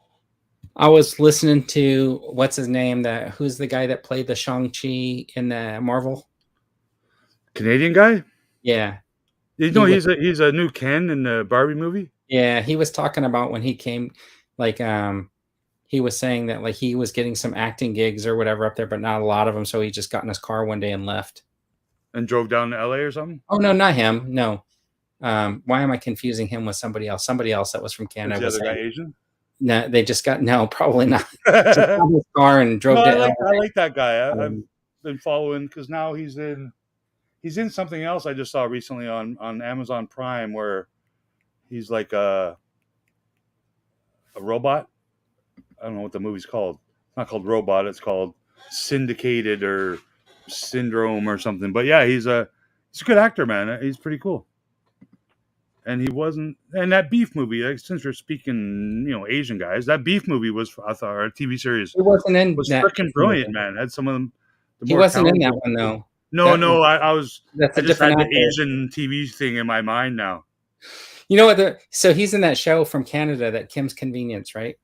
I was listening to what's his name? Who's the guy that played the Shang-Chi in the Marvel? Canadian guy? Yeah. He's a new Ken in the Barbie movie. Yeah, he was talking about when he came, like he was saying that like he was getting some acting gigs or whatever up there, but not a lot of them. So he just got in his car one day and left. And drove down to LA or something? Oh no, not him. No. Why am I confusing him with somebody else? Somebody else that was from Canada. Was the other guy Asian? No, they just got probably not. Just got his car and drove to LA. I like that guy. I've been following because now he's in something else I just saw recently on Amazon Prime where he's like a robot. I don't know what the movie's called. It's not called Robot. It's called Syndicated or Syndrome or something. But yeah, he's a good actor, man. He's pretty cool. And he wasn't. And that Beef movie, like, since we're speaking, Asian guys, that Beef movie was, I thought, our TV series. He wasn't in. Was freaking brilliant, man. Had some of them. He wasn't in that one though. No, I was. That's I just had the Asian TV thing in my mind now. You know what? So he's in that show from Canada, that Kim's Convenience, right?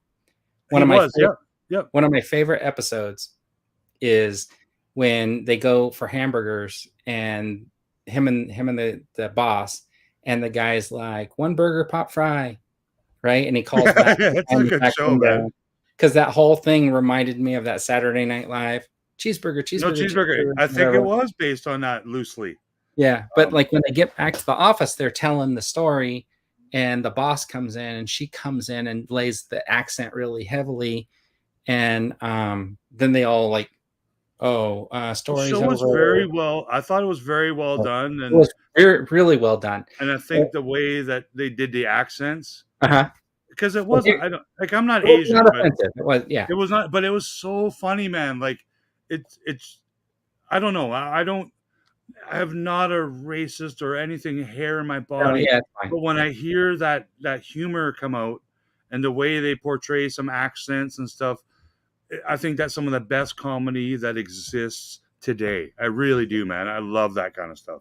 One of my favorite episodes is when they go for hamburgers and him and the boss, and the guy's like, one burger, pop fry, right? And he calls back. That's a good show, man. Because that whole thing reminded me of that Saturday Night Live cheeseburger. No, cheeseburger. I think it was based on that loosely. Yeah, but like when they get back to the office, they're telling the story, and the boss comes in, and she comes in and lays the accent really heavily, and then they all like, stories. The show was very well. I thought it was very well done, and it was really well done. And I think the way that they did the accents, because it wasn't. I'm not Asian, not but offensive. It was, yeah, it was not. But it was so funny, man. Like it's. I don't know. I have not a racist or anything hair in my body. No, yeah, but when I hear that humor come out and the way they portray some accents and stuff, I think that's some of the best comedy that exists today. I really do, man. I love that kind of stuff.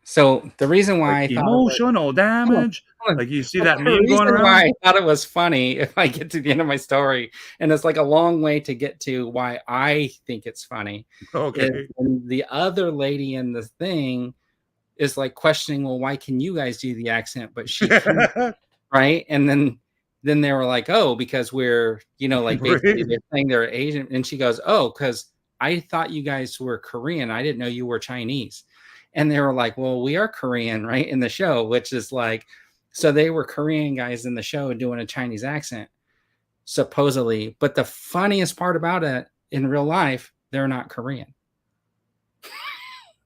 So the reason why like I thought emotional damage, like you see that meme going around. Why I thought it was funny, if I get to the end of my story, and it's like a long way to get to why I think it's funny. Okay. And the other lady in the thing is like questioning, well, why can you guys do the accent, but she can't, right? And then they were like, oh, because we're, like basically they're saying they're Asian, and she goes, oh, because I thought you guys were Korean. I didn't know you were Chinese. And they were like, well, we are Korean, right, in the show, which is like, so they were Korean guys in the show doing a Chinese accent, supposedly. But the funniest part about it, in real life, they're not Korean.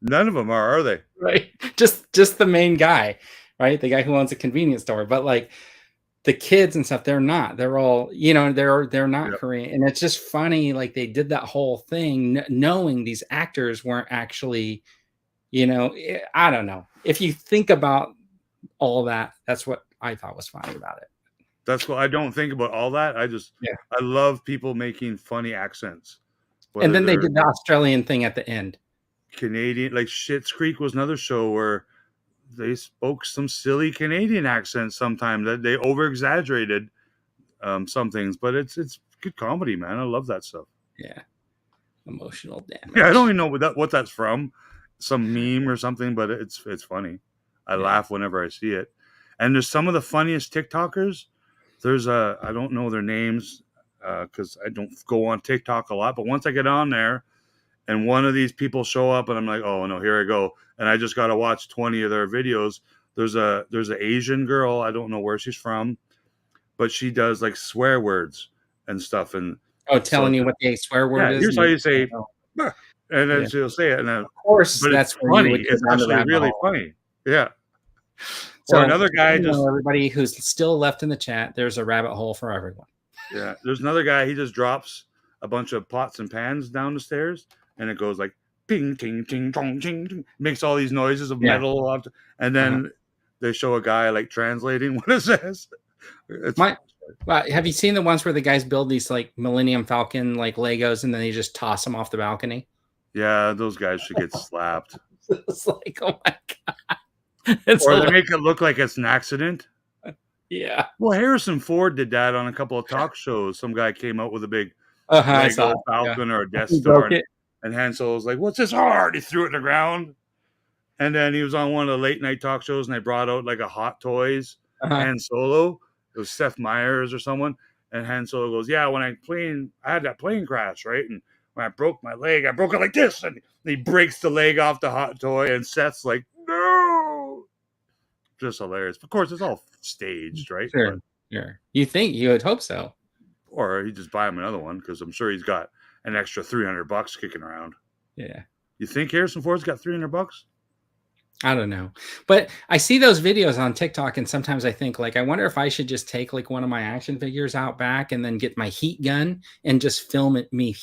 None of them are they? Right. Just the main guy, right? The guy who owns a convenience store. But like the kids and stuff, they're not. They're all, they're not Korean. And it's just funny, like they did that whole thing knowing these actors weren't actually, I don't know. If you think about all that, that's what I thought was funny about it. That's what I don't think about all that. I love people making funny accents. And then they did the Australian thing at the end. Canadian, like Schitt's Creek was another show where they spoke some silly Canadian accents sometimes, that they over exaggerated some things, but it's good comedy, man. I love that stuff. Yeah. Emotional damage. Yeah, I don't even know what that's from. Some meme or something, but it's funny. I laugh whenever I see it. And there's some of the funniest TikTokers. There's I don't know their names because I don't go on TikTok a lot. But once I get on there, and one of these people show up, and I'm like, oh no, here I go. And I just got to watch 20 of their videos. There's an Asian girl. I don't know where she's from, but she does like swear words and stuff. And telling you what the swear word yeah, is. here's how you say, "Bah," and then she'll say it. And then, of course, but that's it's where funny. you would go It's down the actually rabbit really hole. funny. Yeah. So or another guy just everybody who's still left in the chat, there's a rabbit hole for everyone. Yeah, there's another guy. He just drops a bunch of pots and pans down the stairs, and it goes like ping, ting, ting, tong, ting, ting, makes all these noises of metal, and then they show a guy like translating what it says. Have you seen the ones where the guys build these like Millennium Falcon like Legos and then they just toss them off the balcony? Yeah, those guys should get slapped. It's like, oh my god. Or they make it look like it's an accident. Yeah. Well, Harrison Ford did that on a couple of talk shows. Some guy came out with a big Lego Falcon or a Death Star, and Han Solo was like, "What's this hard?" He threw it to the ground. And then he was on one of the late night talk shows, and they brought out like a Hot Toys Han Solo. It was Seth Meyers or someone, and Han Solo goes, "Yeah, when I had that plane crash, right? And when I broke my leg, I broke it like this." And he breaks the leg off the hot toy, and Seth's like, "No!" Just hilarious. Of course, it's all staged, right? Sure. Sure. You would hope so. Or he just buy him another one because I'm sure he's got an extra $300 kicking around. Yeah. You think Harrison Ford's got $300? I don't know, but I see those videos on TikTok, and sometimes I think like, I wonder if I should just take like one of my action figures out back and then get my heat gun and just film it me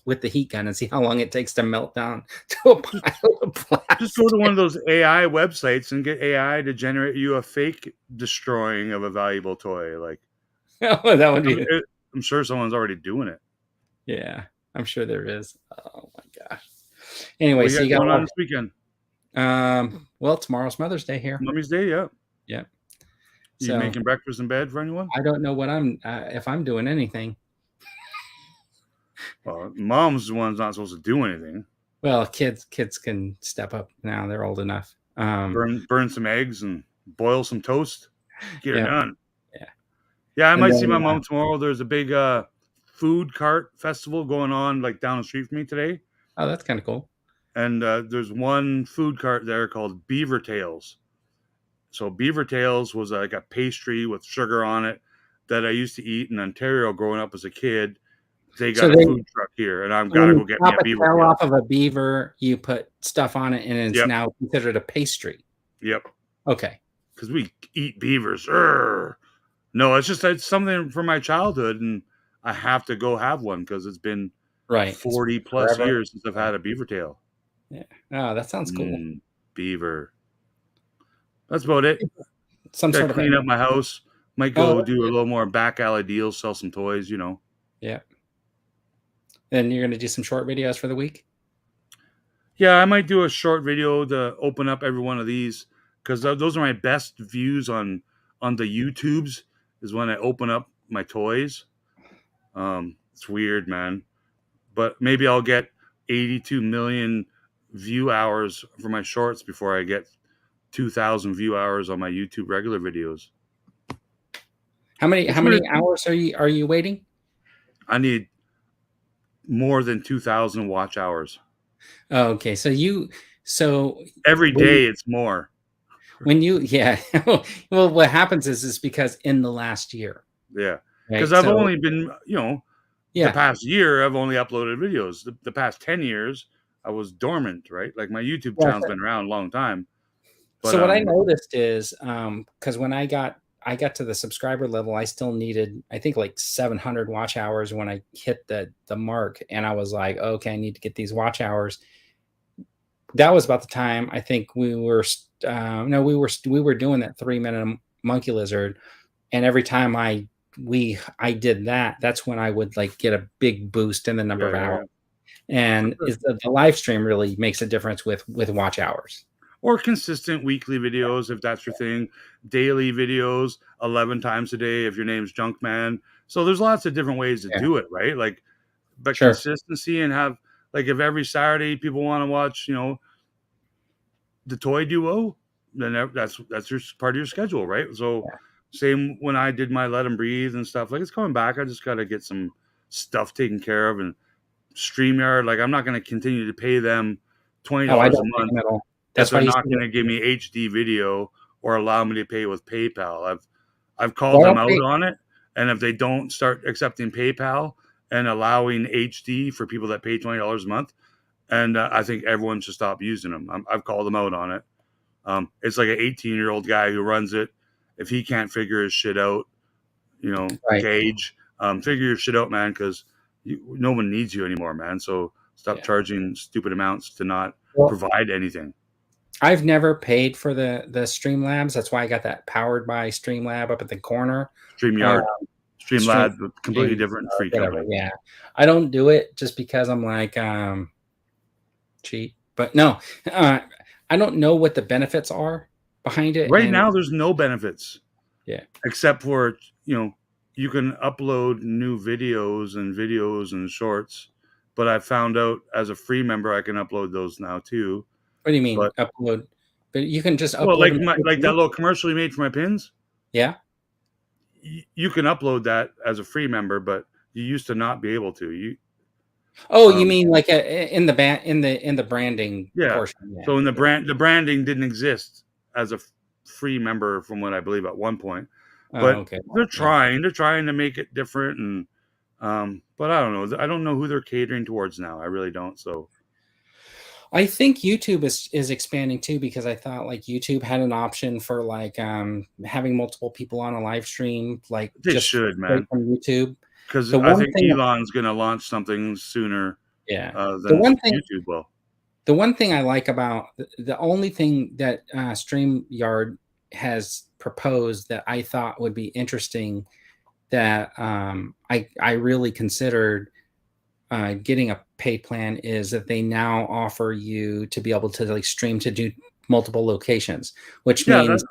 with the heat gun and see how long it takes to melt down to a pile of plastic. Just go to one of those AI websites and get AI to generate you a fake destroying of a valuable toy. Like, oh, that would be. I'm sure someone's already doing it. Yeah, I'm sure there is. Oh my gosh. Anyway, so you got going on this weekend? Well, tomorrow's Mother's Day here. Mommy's Day, yeah. Yeah. You making breakfast in bed for anyone? I don't know what if I'm doing anything. Well, mom's the one's not supposed to do anything. Well, kids can step up now. They're old enough. Burn some eggs and boil some toast. Get her done. Yeah. Yeah, I might see my mom tomorrow. There's a big food cart festival going on like down the street from me today. Oh, that's kind of cool. And there's one food cart there called Beaver Tails. So Beaver Tails was like a pastry with sugar on it that I used to eat in Ontario growing up as a kid. They got a food truck here, and I've got to go get me a beaver tail. Off of a beaver, you put stuff on it, and it's now considered a pastry. Yep. Okay. Because we eat beavers. No, it's something from my childhood, and I have to go have one because it's been 40 plus years since I've had a beaver tail. Yeah. Oh, that sounds cool. Beaver. That's about it. Some sort of clean up my house. Might go do a little more back alley deals, sell some toys, you know. Yeah. And you're going to do some short videos for the week? Yeah, I might do a short video to open up every one of these because those are my best views on the YouTubes is when I open up my toys. It's weird, man. But maybe I'll get 82 million view hours for my shorts before I get 2,000 view hours on my YouTube regular videos. How many hours are you waiting? I need more than 2,000 watch hours. Oh, okay. So every day it's more. When well, what happens is because in the last year. Yeah. Because I've only been, the past year I've only uploaded videos. The past 10 years I was dormant, right? Like my YouTube channel's been around a long time. But, so what I noticed is because when I got to the subscriber level, I still needed, I think, like 700 watch hours when I hit the mark. And I was like, okay, I need to get these watch hours. That was about the time I think we were doing that 3-minute monkey lizard. And every time I did that, that's when I would like get a big boost in the number of hours. And the live stream really makes a difference with watch hours. Or consistent weekly videos, if that's your thing. Daily videos, 11 times a day if your name's Junkman. So there's lots of different ways to do it, right? Like but Sure. consistency, and have, like, if every Saturday people want to watch, the toy duo, then that's your part of your schedule, right? So Yeah. same when I did my Let 'em Breathe and stuff. Like, it's coming back. I just got to get some stuff taken care of. And StreamYard, like, I'm not going to continue to pay them $20 Oh, I a don't pay month them at all. if That's they're why you not see going it. to give me HD video or allow me to pay with PayPal. I've called Well, I them don't out pay. on it, and if they don't start accepting PayPal and allowing HD for people that pay $20 a month, and I think everyone should stop using them. I've called them out on it. It's like an 18-year-old guy who runs it. If he can't figure his shit out, Right. Gage, figure your shit out, man, because no one needs you anymore, man. So stop Yeah. charging stupid amounts to not Well, provide anything. I've never paid for the Streamlabs. That's why I got that powered by Streamlab up at the corner. StreamYard, Stream, Streamlab, completely different free whatever. company. Yeah, I don't do it just because I'm like cheap. But no, I don't know what the benefits are behind it. Right And now, there's no benefits. Yeah. Except for, you can upload new videos and shorts. But I found out as a free member, I can upload those now too. What do you mean But upload? But you can just well, upload like them. that little commercial you made for my pins. Yeah. You can upload that as a free member, but you used to not be able to. Oh, you mean like in the branding portion? Yeah. So in the branding didn't exist as a free member from what I believe at one point. But okay. they're trying to make it different, and but I don't know. I don't know who they're catering towards now. I really don't. So I think YouTube is expanding too, because I thought like YouTube had an option for like having multiple people on a live stream, like they just should, straight man. from YouTube. Because The I one think thing, Elon's going to launch something sooner yeah. The than one thing, YouTube will. the one thing I like about the only thing that StreamYard has proposed that I thought would be interesting, that I really considered getting a pay plan, is that they now offer you to be able to like stream to do multiple locations, which means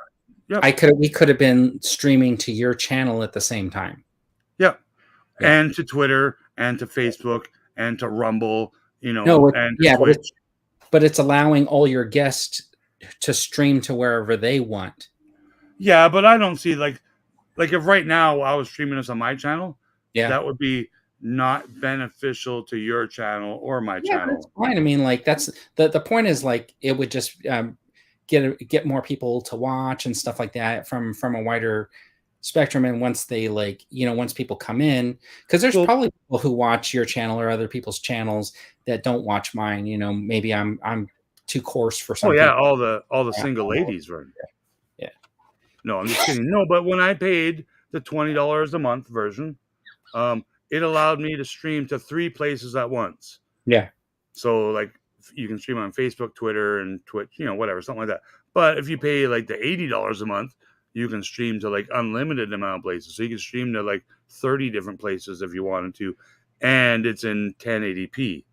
we could have been streaming to your channel at the same time. Yep. Yeah. And to Twitter and to Facebook and to Rumble, and to Twitch. But it's allowing all your guests to stream to wherever they want. Yeah, but I don't see like if right now I was streaming this on my channel, that would be not beneficial to your channel or my channel. That's fine. I mean, like that's the point is like it would just get more people to watch and stuff like that from a wider spectrum. And once they once people come in, because there's probably people who watch your channel or other people's channels that don't watch mine. Maybe I'm too coarse for some. Oh yeah, all the single ladies, right? Yeah. No, I'm just kidding. No, but when I paid the $20 a month version, it allowed me to stream to 3 places at once. Yeah. So like you can stream on Facebook, Twitter, and Twitch, whatever, something like that. But if you pay like the $80 a month, you can stream to like unlimited amount of places. So you can stream to like 30 different places if you wanted to, and it's in 1080p.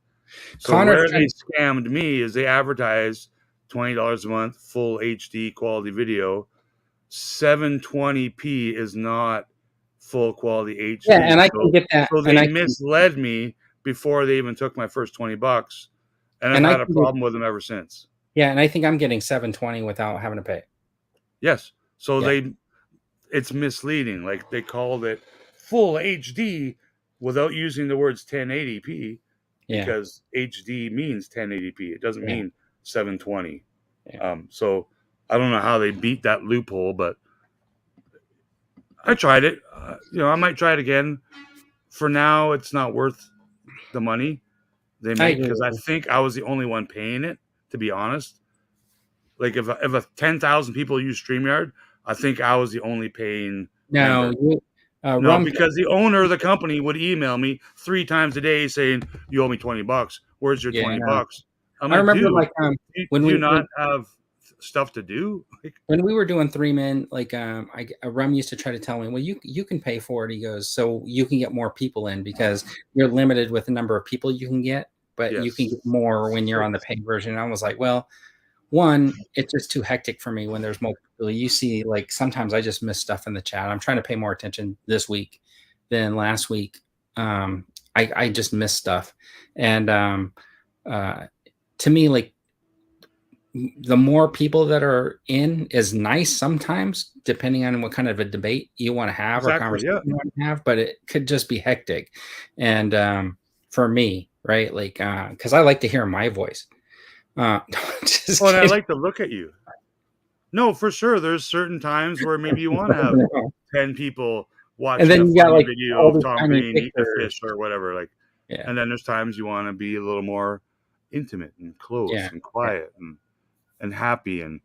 So where they scammed me is they advertised $20 a month, full HD quality video. 720p is not full quality HD. Yeah, and I can get that. So they misled me before they even took my first $20, and I've had a problem with them ever since. Yeah, and I think I'm getting 720 without having to pay. Yes. So it's misleading. Like they called it full HD without using the words 1080p because HD means 1080p. It doesn't mean 720. Yeah. So I don't know how they beat that loophole, but I tried it. I might try it again. For now, it's not worth the money they make, because I think I was the only one paying it, to be honest. Like if 10,000 people use StreamYard, I think I was the only paying member. No, because the owner of the company would email me 3 times a day saying, "You owe me $20. Where's your $20?" I remember, like, when we not have stuff to do. When we were doing 3 men, like Rum used to try to tell me, well, you can pay for it. He goes, so you can get more people in, because you're limited with the number of people you can get, but you can get more when you're on the paid version. And I was like, well, one, it's just too hectic for me when there's multiple. You see, like sometimes I just miss stuff in the chat. I'm trying to pay more attention this week than last week. I just miss stuff. And to me, like, the more people that are in is nice sometimes, depending on what kind of a debate you want to have or Exactly. conversation Yeah. you want to have, but it could just be hectic. And for me, right, like, because I like to hear my voice. Just Oh, and I kidding. like to look at you. No, for sure. There's certain times where maybe you want to have 10 people And watching a then you got funny like video all of these Tom tiny Green eating a pictures. fish or whatever. Like, Yeah, and then there's times you want to be a little more intimate and close yeah, and yeah. quiet and happy and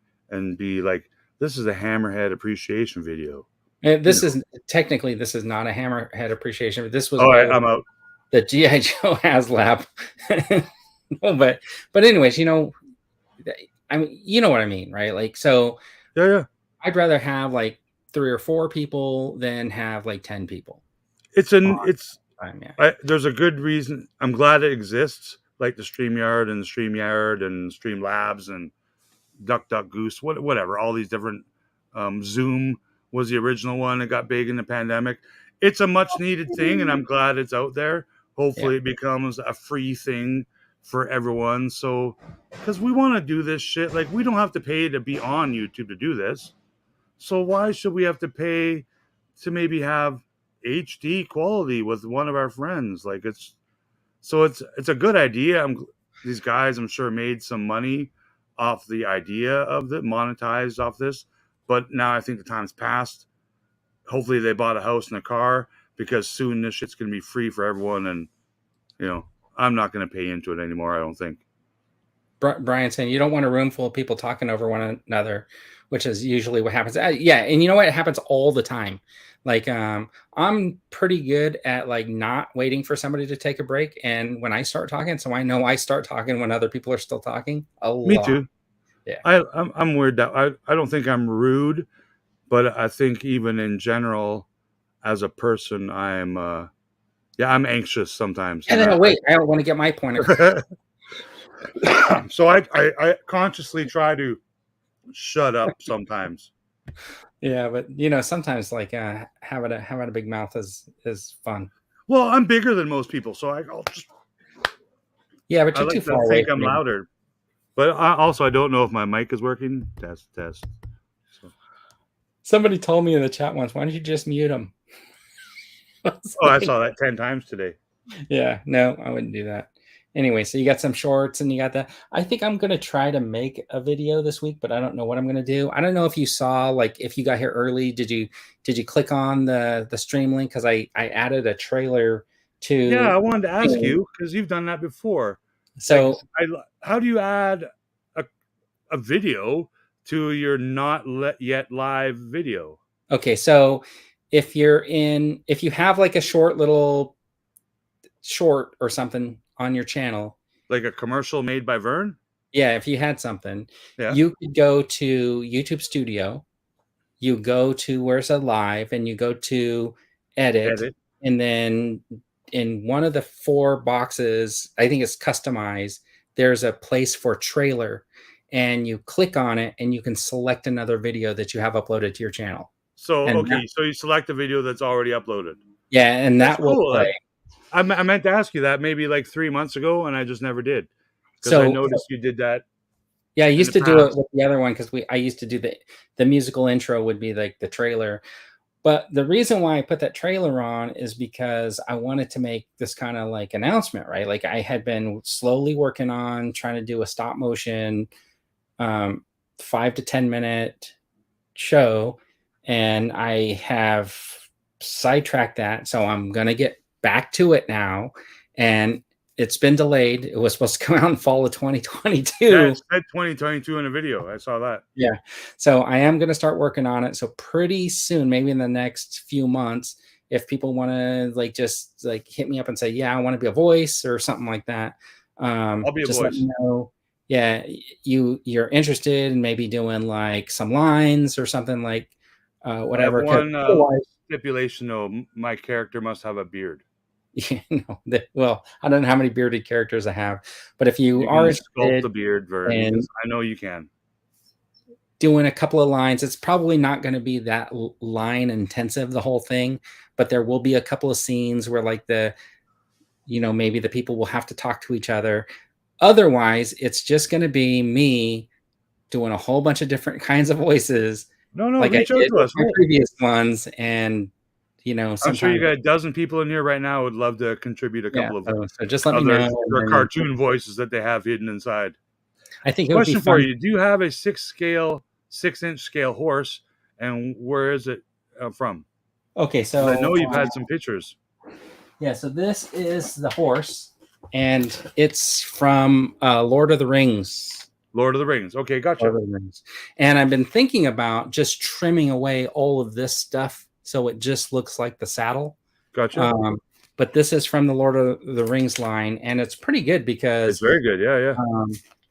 be like, this is a Hammerhead appreciation video. And this is technically this is not a Hammerhead appreciation, but this was All right, all I'm out. the GI Joe HasLab. No, but anyways, I mean, you know what I mean, right? Like, so Yeah, yeah. I'd rather have like 3 or 4 people than have like 10 people. It's Yeah. there's a good reason. I'm glad it exists, like the StreamYard and the StreamYard and Streamlabs and DuckDuckGoose, whatever. All these different. Zoom was the original one that got big in the pandemic. It's a much needed thing, and I'm glad it's out there. Hopefully, it becomes a free thing for everyone. So, because we want to do this shit, like we don't have to pay to be on YouTube to do this. So why should we have to pay to maybe have HD quality with one of our friends? Like it's a good idea. These guys, I'm sure, made some money off the idea of it, monetized off this. But now I think the time's passed. Hopefully they bought a house and a car because soon this shit's going to be free for everyone. And, I'm not going to pay into it anymore, I don't think. Brian saying you don't want a room full of people talking over one another, which is usually what happens. Yeah, and you know what? It happens all the time. Like, I'm pretty good at like not waiting for somebody to take a break, and when I start talking, so I know I start talking when other people are still talking. A lot. Me too. Yeah. I'm weird that I don't think I'm rude, but I think even in general, as a person, I'm anxious sometimes. And then wait, I don't want to get my point across. So I consciously try to shut up sometimes. Yeah, but sometimes like having a big mouth is fun. Well, I'm bigger than most people, so I'll just. Yeah, but I you're like too to far away. think I'm louder, but I don't know if my mic is working. Test. So. Somebody told me in the chat once, "Why don't you just mute them?" I saw that 10 times today. Yeah, no, I wouldn't do that. Anyway, so you got some shorts and you got that. I think I'm going to try to make a video this week, but I don't know what I'm going to do. I don't know if you saw, like, if you got here early, did you click on the stream link? Because I added a trailer to. Yeah, I wanted to ask you because you've done that before. So how do you add a video to your not yet live video? Okay, so if you have like a short or something on your channel, like a commercial made by Vern. Yeah, if you had something, you could go to YouTube Studio, you go to where it said live, and you go to edit, and then in one of the 4 boxes, I think it's customized, there's a place for trailer, and you click on it, and you can select another video that you have uploaded to your channel. So, so you select a video that's already uploaded. Yeah, and that will play. I meant to ask you that maybe like 3 months ago, and I just never did. Because I noticed you did that. Yeah, I used to do it with the other one because I used to do the musical intro would be like the trailer. But the reason why I put that trailer on is because I wanted to make this kind of like announcement, right? Like I had been slowly working on trying to do a stop motion 5 to 10 minute show, and I have sidetracked that. So I'm going to get back to it now. And it's been delayed. It was supposed to come out in fall of 2022. Yeah, it said 2022 in a video. I saw that. Yeah. So I am going to start working on it. So pretty soon, maybe in the next few months, if people want to just hit me up and say, yeah, I want to be a voice or something like that. I'll be a voice. Let me know. Yeah. You're interested in maybe doing like some lines or something like whatever. One stipulation though, my character must have a beard. Well, I don't know how many bearded characters I have, but if you are sculpt the beard, Vern, I know you can. Doing a couple of lines, it's probably not going to be that line intensive, the whole thing, but there will be a couple of scenes where like maybe the people will have to talk to each other. Otherwise, it's just going to be me doing a whole bunch of different kinds of voices, No, like I reach out did to with us. my previous ones. And, I'm sure you sometimes, got a dozen people in here right now who would love to contribute a yeah. couple of So just let me other know. their And then cartoon voices that they have hidden inside. I think it would be Question for fun. you: do you have a 6-inch scale horse, and where is it from? Okay, 'Cause I so know you've had some pictures. yeah, so this is the horse, and it's from Lord of the Rings. Lord of the Rings. Okay, gotcha. Lord of the Rings. And I've been thinking about just trimming away all of this stuff so it just looks like the saddle. Gotcha. But this is from the Lord of the Rings line, and it's pretty good It's because very good. Yeah.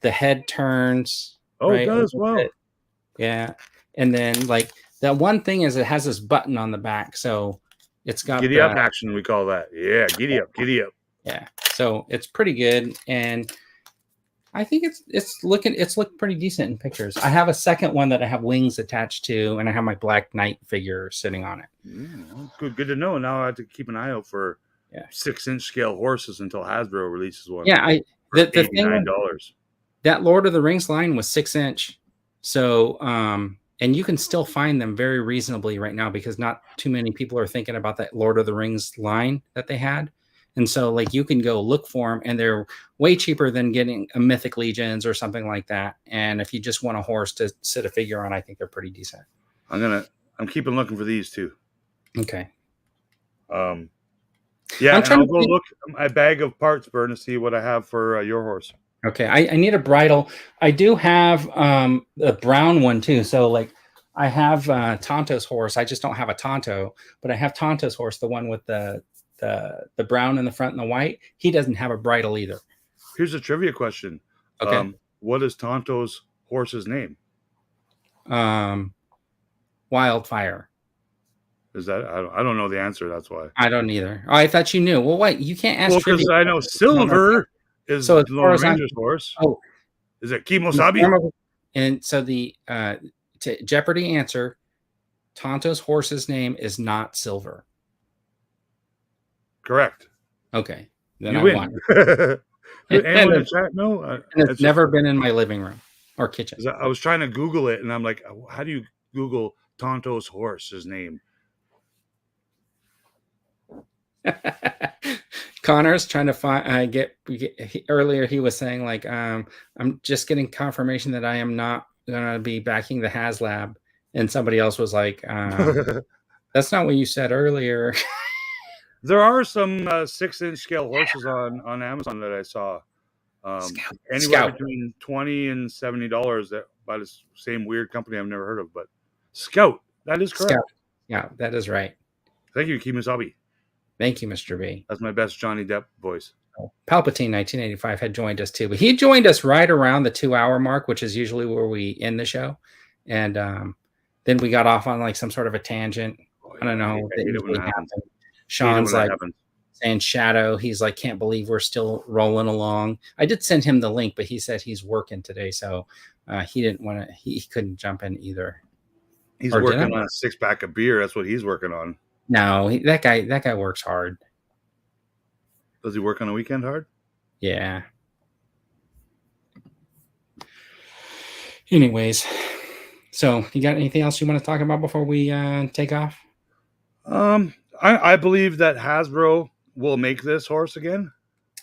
the head turns Oh, it right a does. little Wow. bit. Yeah. And then like that one thing is it has this button on the back, so it's got Giddy up action, we call that. Yeah, giddy up, giddy up. yeah. So it's pretty good, and I think it's looked pretty decent in pictures. I have a second one that I have wings attached to, and I have my Black Knight figure sitting on it. Good to know. Now I have to keep an eye out for 6-inch scale horses until Hasbro releases one. Yeah, the thing $89. That Lord of the Rings line was 6-inch, so and you can still find them very reasonably right now because not too many people are thinking about that Lord of the Rings line that they had. And so like you can go look for them, and they're way cheaper than getting a Mythic Legions or something like that. And if you just want a horse to sit a figure on, I think they're pretty decent. I'm keeping looking for these too. Okay. Yeah, and I'll go look at my bag of parts, Burn, to see what I have for your horse. Okay, I need a bridle. I do have a brown one too. So like I have Tonto's horse. I just don't have a Tonto, but I have Tonto's horse, the one with the brown in the front and the white. He doesn't have a bridle either. Here's a trivia question. Okay. What is Tonto's horse's name? Wildfire. Is that I don't know the answer. That's why I don't either. Oh, I thought you knew. Well, wait, you can't ask. Well, because I know Silver is so the Lone Ranger's horse. Oh, is it Kimosabi? And so the Jeopardy answer: Tonto's horse's name is not Silver. Correct. Okay, then you I win. won. Anyone in the chat? No, and it's never been in my living room or kitchen. I was trying to Google it, and I'm like, how do you Google Tonto's horse's name? Connor's trying to find earlier he was saying like I'm just getting confirmation that I am not going to be backing the HasLab, and somebody else was like that's not what you said earlier. There are some 6-inch scale horses on Amazon that I saw anywhere between $20 and $70 that by the same weird company I've never heard of, but Scout, that is correct. Scout. Yeah, that is right. Thank you, Kimosabi. Thank you, Mr. B. That's my best Johnny Depp voice. Palpatine 1985 had joined us too, but he joined us right around the 2-hour mark, which is usually where we end the show. And then we got off on like some sort of a tangent. I don't know. Sean's like saying Shadow. He's like, can't believe we're still rolling along. I did send him the link, but he said he's working today, so he didn't want to. He couldn't jump in either. He's working on a 6-pack of beer. That's what he's working on. No, that guy works hard. Does he work on a weekend hard? Yeah. Anyways, so you got anything else you want to talk about before we take off? I believe that Hasbro will make this horse again.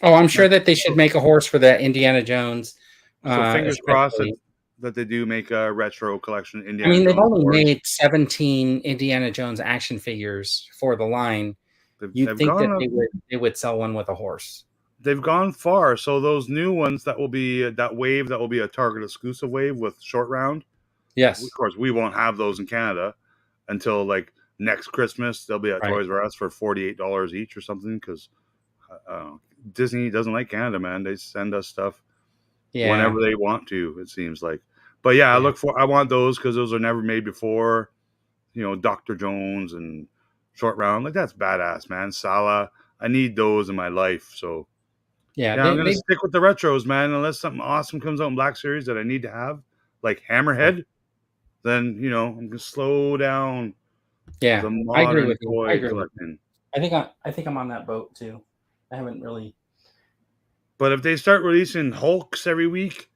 Oh, I'm sure that they should make a horse for the Indiana Jones. So fingers crossed that they do make a retro collection. Indiana Jones they've only made 17 Indiana Jones action figures for the line. You'd think that they would sell one with a horse. They've gone far. So those new ones that will be that wave that will be a Target exclusive wave with short round. Yes, of course we won't have those in Canada until like next Christmas. They'll be at Toys R Us for $48 each or something because Disney doesn't like Canada, man. They send us stuff whenever they want to, it seems like. But yeah, I want those because those are never made before. You know, Dr. Jones and short round, like that's badass, man. Sala, I need those in my life. So I'm gonna stick with the retros, man. Unless something awesome comes out in Black Series that I need to have, like Hammerhead, then I'm gonna slow down. Yeah, I agree with you. I think I'm on that boat too. I haven't really. But if they start releasing Hulks every week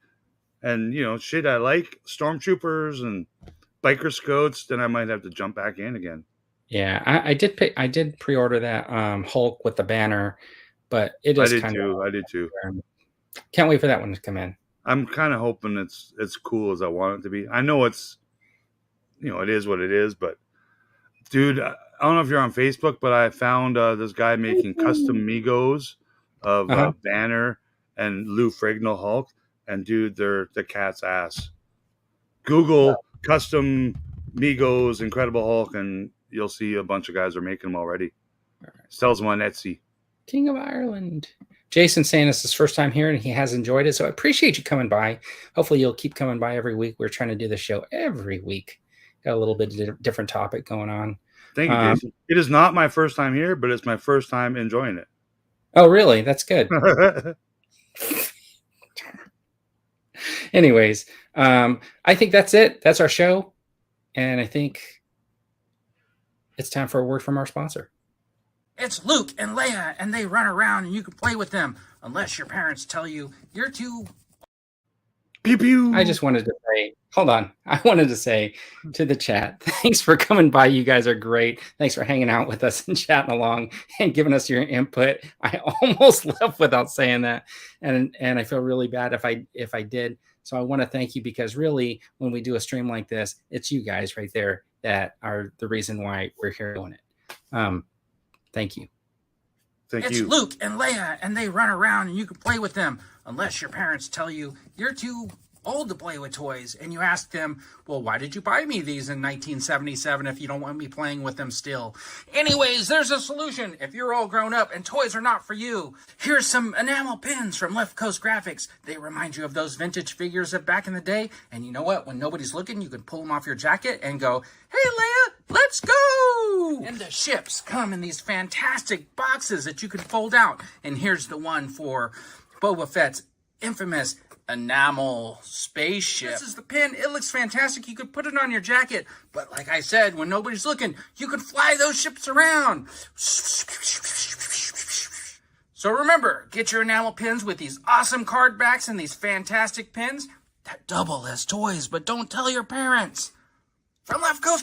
and, shit I like, Stormtroopers and Biker Scouts, then I might have to jump back in again. Yeah, I did pick. I did pre-order that Hulk with the banner, but it I is did kind too. I did too. of. Can't wait for that one to come in. I'm kind of hoping it's cool as I want it to be. I know it's, it is what it is, but dude, I don't know if you're on Facebook, but I found this guy making custom Migos of Banner and Lou Ferrigno Hulk, and dude, they're the cat's ass. Google custom Migos Incredible Hulk, and you'll see a bunch of guys are making them already. Sells them on Etsy. King of Ireland. Jason saying it's his first time here and he has enjoyed it. So I appreciate you coming by. Hopefully you'll keep coming by every week. We're trying to do the show every week. Got a little bit of different topic going on. Thank you, Jason. It is not my first time here, but it's my first time enjoying it. Oh, really? That's good. Anyways, I think that's it. That's our show. And I think it's time for a word from our sponsor. It's Luke and Leia, and they run around and you can play with them unless your parents tell you you're too... Pew pew. I just wanted to say, hold on. I wanted to say to the chat, thanks for coming by. You guys are great. Thanks for hanging out with us and chatting along and giving us your input. I almost left without saying that. And I feel really bad if I did. So I want to thank you, because really when we do a stream like this, it's you guys right there that are the reason why we're here doing it. Thank you. It's Luke and Leia, and they run around and you can play with them unless your parents tell you you're too old to play with toys, and you ask them, well, why did you buy me these in 1977 if you don't want me playing with them still? Anyways, there's a solution. If you're all grown up and toys are not for you, here's some enamel pins from Left Coast Graphics. They remind you of those vintage figures of back in the day, and you know what? When nobody's looking, you can pull them off your jacket and go, hey, Leia, let's go! And the ships come in these fantastic boxes that you can fold out. And here's the one for Boba Fett's infamous enamel spaceship. This is the pin. It looks fantastic. You could put it on your jacket. But like I said, when nobody's looking, you can fly those ships around. So remember, get your enamel pins with these awesome card backs and these fantastic pins that double as toys, but don't tell your parents. From Left Coast